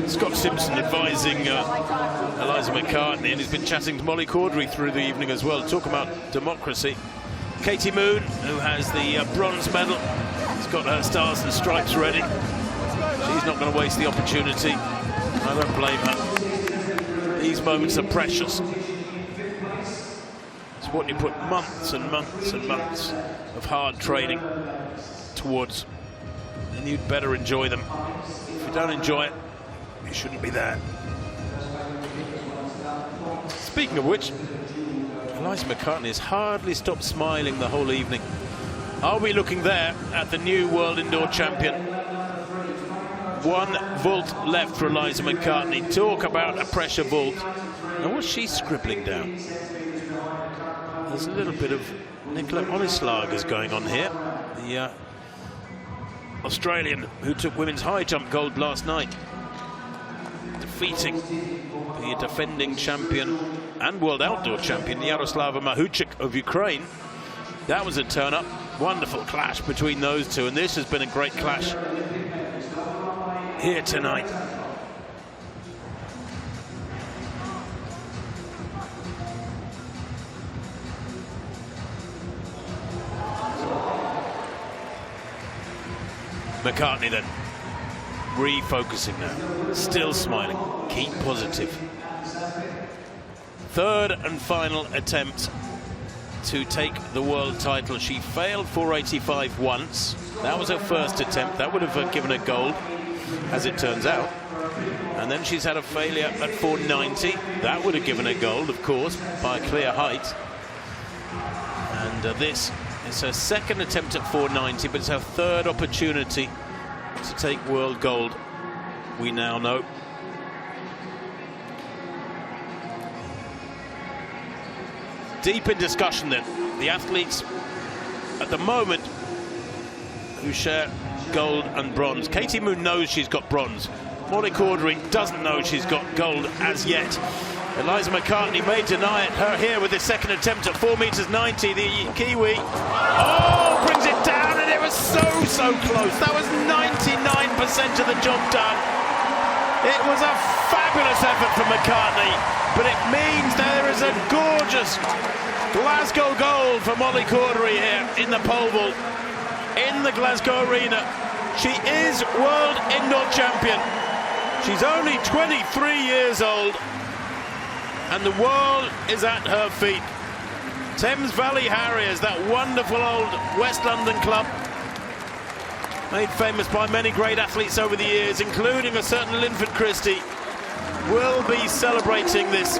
Scott Simpson advising Eliza McCartney, and he's been chatting to Molly Cordery through the evening as well. Talk about democracy. Katie Moon, who has the bronze medal, has got her stars and stripes ready. She's not going to waste the opportunity. I don't blame her. These moments are precious. It's what you put months and months and months of hard training towards, and you'd better enjoy them. If you don't enjoy it, you shouldn't be there. Speaking of which, Eliza McCartney has hardly stopped smiling the whole evening. Are we looking there at the new world indoor champion? 1 vault left for Eliza McCartney. Talk about a pressure vault. Now, what's she scribbling down? There's a little bit of Nicola Onislagers going on here. The Australian who took women's high jump gold last night, defeating the defending champion and world outdoor champion Yaroslava Mahuchik of Ukraine. That was a turn-up. Wonderful clash between those two, and this has been a great clash here tonight. McCartney then refocusing now, still smiling, keep positive. Third and final attempt to take the world title. She failed 4.85 once. That was her first attempt. That would have given her gold, as it turns out. And then she's had a failure at 4.90. That would have given her gold, of course, by a clear height. And this is her second attempt at 4.90, but it's her third opportunity to take world gold, we now know. Deep in discussion then, the athletes at the moment who share gold and bronze. Katie Moon knows she's got bronze. Molly Cordery doesn't know she's got gold as yet. Eliza McCartney may deny it. Her here with the second attempt at 4.90 meters. The Kiwi, oh, brings it down, and it was so close. That was 99% of the job done. It was a fabulous effort from McCartney, but it means there is a gorgeous Glasgow gold for Molly Cordery here in the pole vault in the Glasgow Arena. She is world indoor champion. She's only 23 years old, and the world is at her feet. Thames Valley Harriers, that wonderful old West London club, made famous by many great athletes over the years, including a certain Linford Christie, will be celebrating this.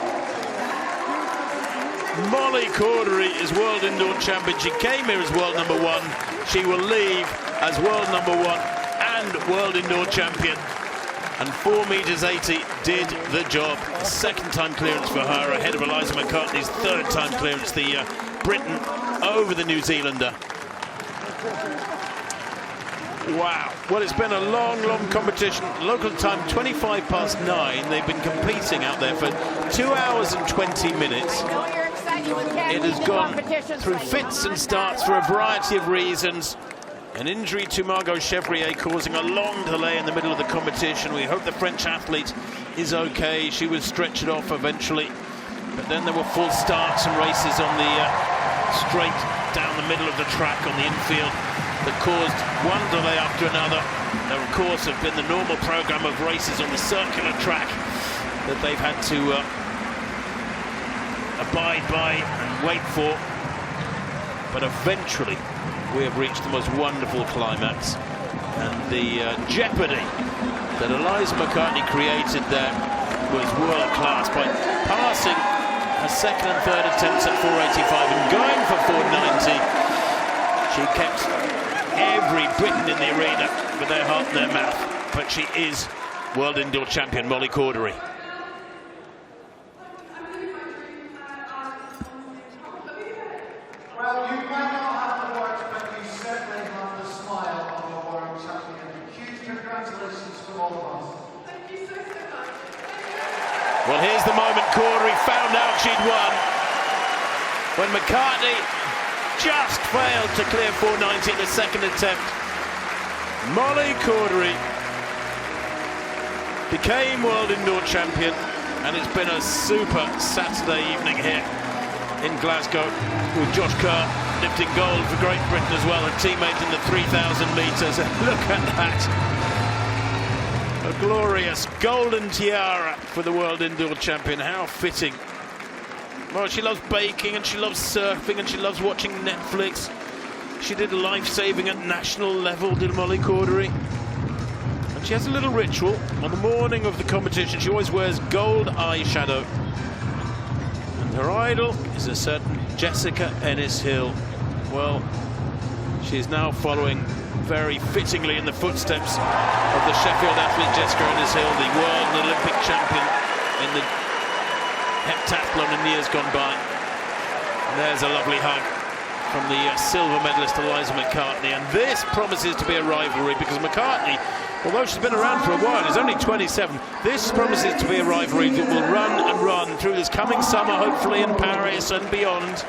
Molly Cordery is world indoor champion. She came here as world number 1. She will leave as world number 1 and world indoor champion. And 4.80 meters did the job. Second time clearance for her, ahead of Eliza McCartney's third time clearance. The Britain over the New Zealander. Wow. Well, it's been a long, long competition. Local time, 9:25. They've been competing out there for 2 hours and 20 minutes. It has gone through fits and starts for a variety of reasons. An injury to Margot Chevrier causing a long delay in the middle of the competition. We hope the French athlete is okay. She was stretchered off eventually. But then there were full starts and races on the straight down the middle of the track on the infield that caused one delay after another. There, of course, have been the normal program of races on the circular track that they've had to abide by and wait for. But eventually, we have reached the most wonderful climax. And the jeopardy that Eliza McCartney created there was world-class by passing her second and third attempts at 485 and going for 490. She kept every Briton in the arena with their heart in their mouth. But she is world indoor champion Molly Cordery. Well, you might not have the words, but you certainly have the smile of a world champion. Huge congratulations from all of us. Thank you so much. Well, here's the moment Cordery found out she'd won. When McCartney just failed to clear 490 in the second attempt. Molly Cordery became world indoor champion, and it's been a super Saturday evening here in Glasgow, with Josh Kerr lifting gold for Great Britain as well, a teammate in the 3,000 metres. Look at that. A glorious golden tiara for the world indoor champion. How fitting. Well, she loves baking and she loves surfing and she loves watching Netflix. She did life-saving at national level, did Molly Cordery. And she has a little ritual. On the morning of the competition, she always wears gold eyeshadow. Her idol is a certain Jessica Ennis-Hill. Well, she is now following very fittingly in the footsteps of the Sheffield athlete Jessica Ennis-Hill, the world and Olympic champion in the heptathlon in years gone by. And there's a lovely hug from the silver medalist Eliza McCartney. And this promises to be a rivalry because McCartney, although she's been around for a while, is only 27. This promises to be a rivalry that will run and run through this coming summer, hopefully in Paris and beyond.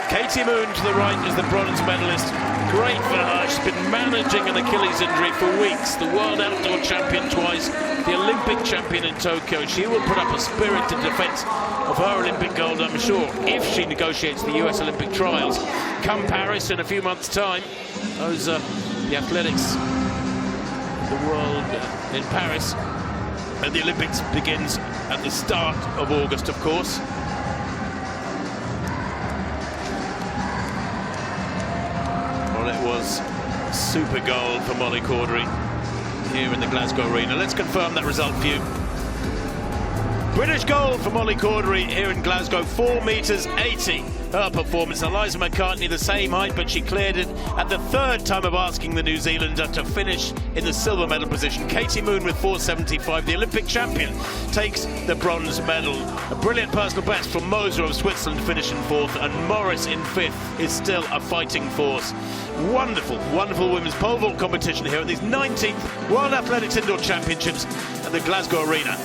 Katie Moon to the right is the bronze medalist. Great for her. She's been managing an Achilles injury for weeks. The world outdoor champion twice, the Olympic champion in Tokyo. She will put up a spirited defence of her Olympic gold, I'm sure, if she negotiates the US Olympic trials. Come Paris in a few months' time, those the athletics, the world in Paris, and the Olympics begins at the start of August, of course. Well, it was super gold for Molly Cordery here in the Glasgow Arena. Let's confirm that result for you. British gold for Molly Cordery here in Glasgow, 4 metres 80. Her performance. Eliza McCartney the same height, but she cleared it at the third time of asking the New Zealander to finish in the silver medal position. Katie Moon with 4.75, the Olympic champion, takes the bronze medal. A brilliant personal best from Moser of Switzerland, finishing fourth, and Morris in fifth is still a fighting force. Wonderful, wonderful women's pole vault competition here at these 19th World Athletics Indoor Championships at the Glasgow Arena.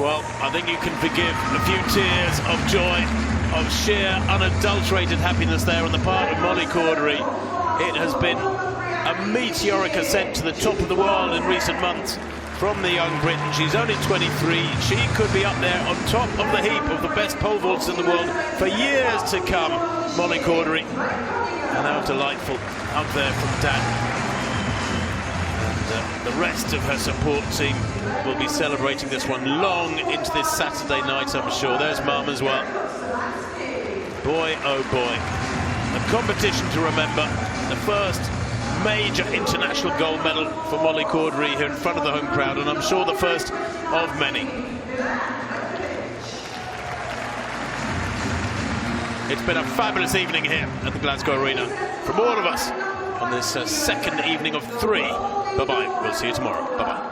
Well, I think you can forgive a few tears of joy, of sheer unadulterated happiness there on the part of Molly Cordery. It has been a meteoric ascent to the top of the world in recent months from the young Briton. She's only 23. She could be up there on top of the heap of the best pole vaults in the world for years to come, Molly Cordery. And how delightful up there from Dan. The rest of her support team will be celebrating this one long into this Saturday night, I'm sure. There's Mum as well. Boy, oh boy. A competition to remember. The first major international gold medal for Molly Cordery here in front of the home crowd, and I'm sure the first of many. It's been a fabulous evening here at the Glasgow Arena from all of us on this second evening of 3. Bye-bye. We'll see you tomorrow. Bye-bye.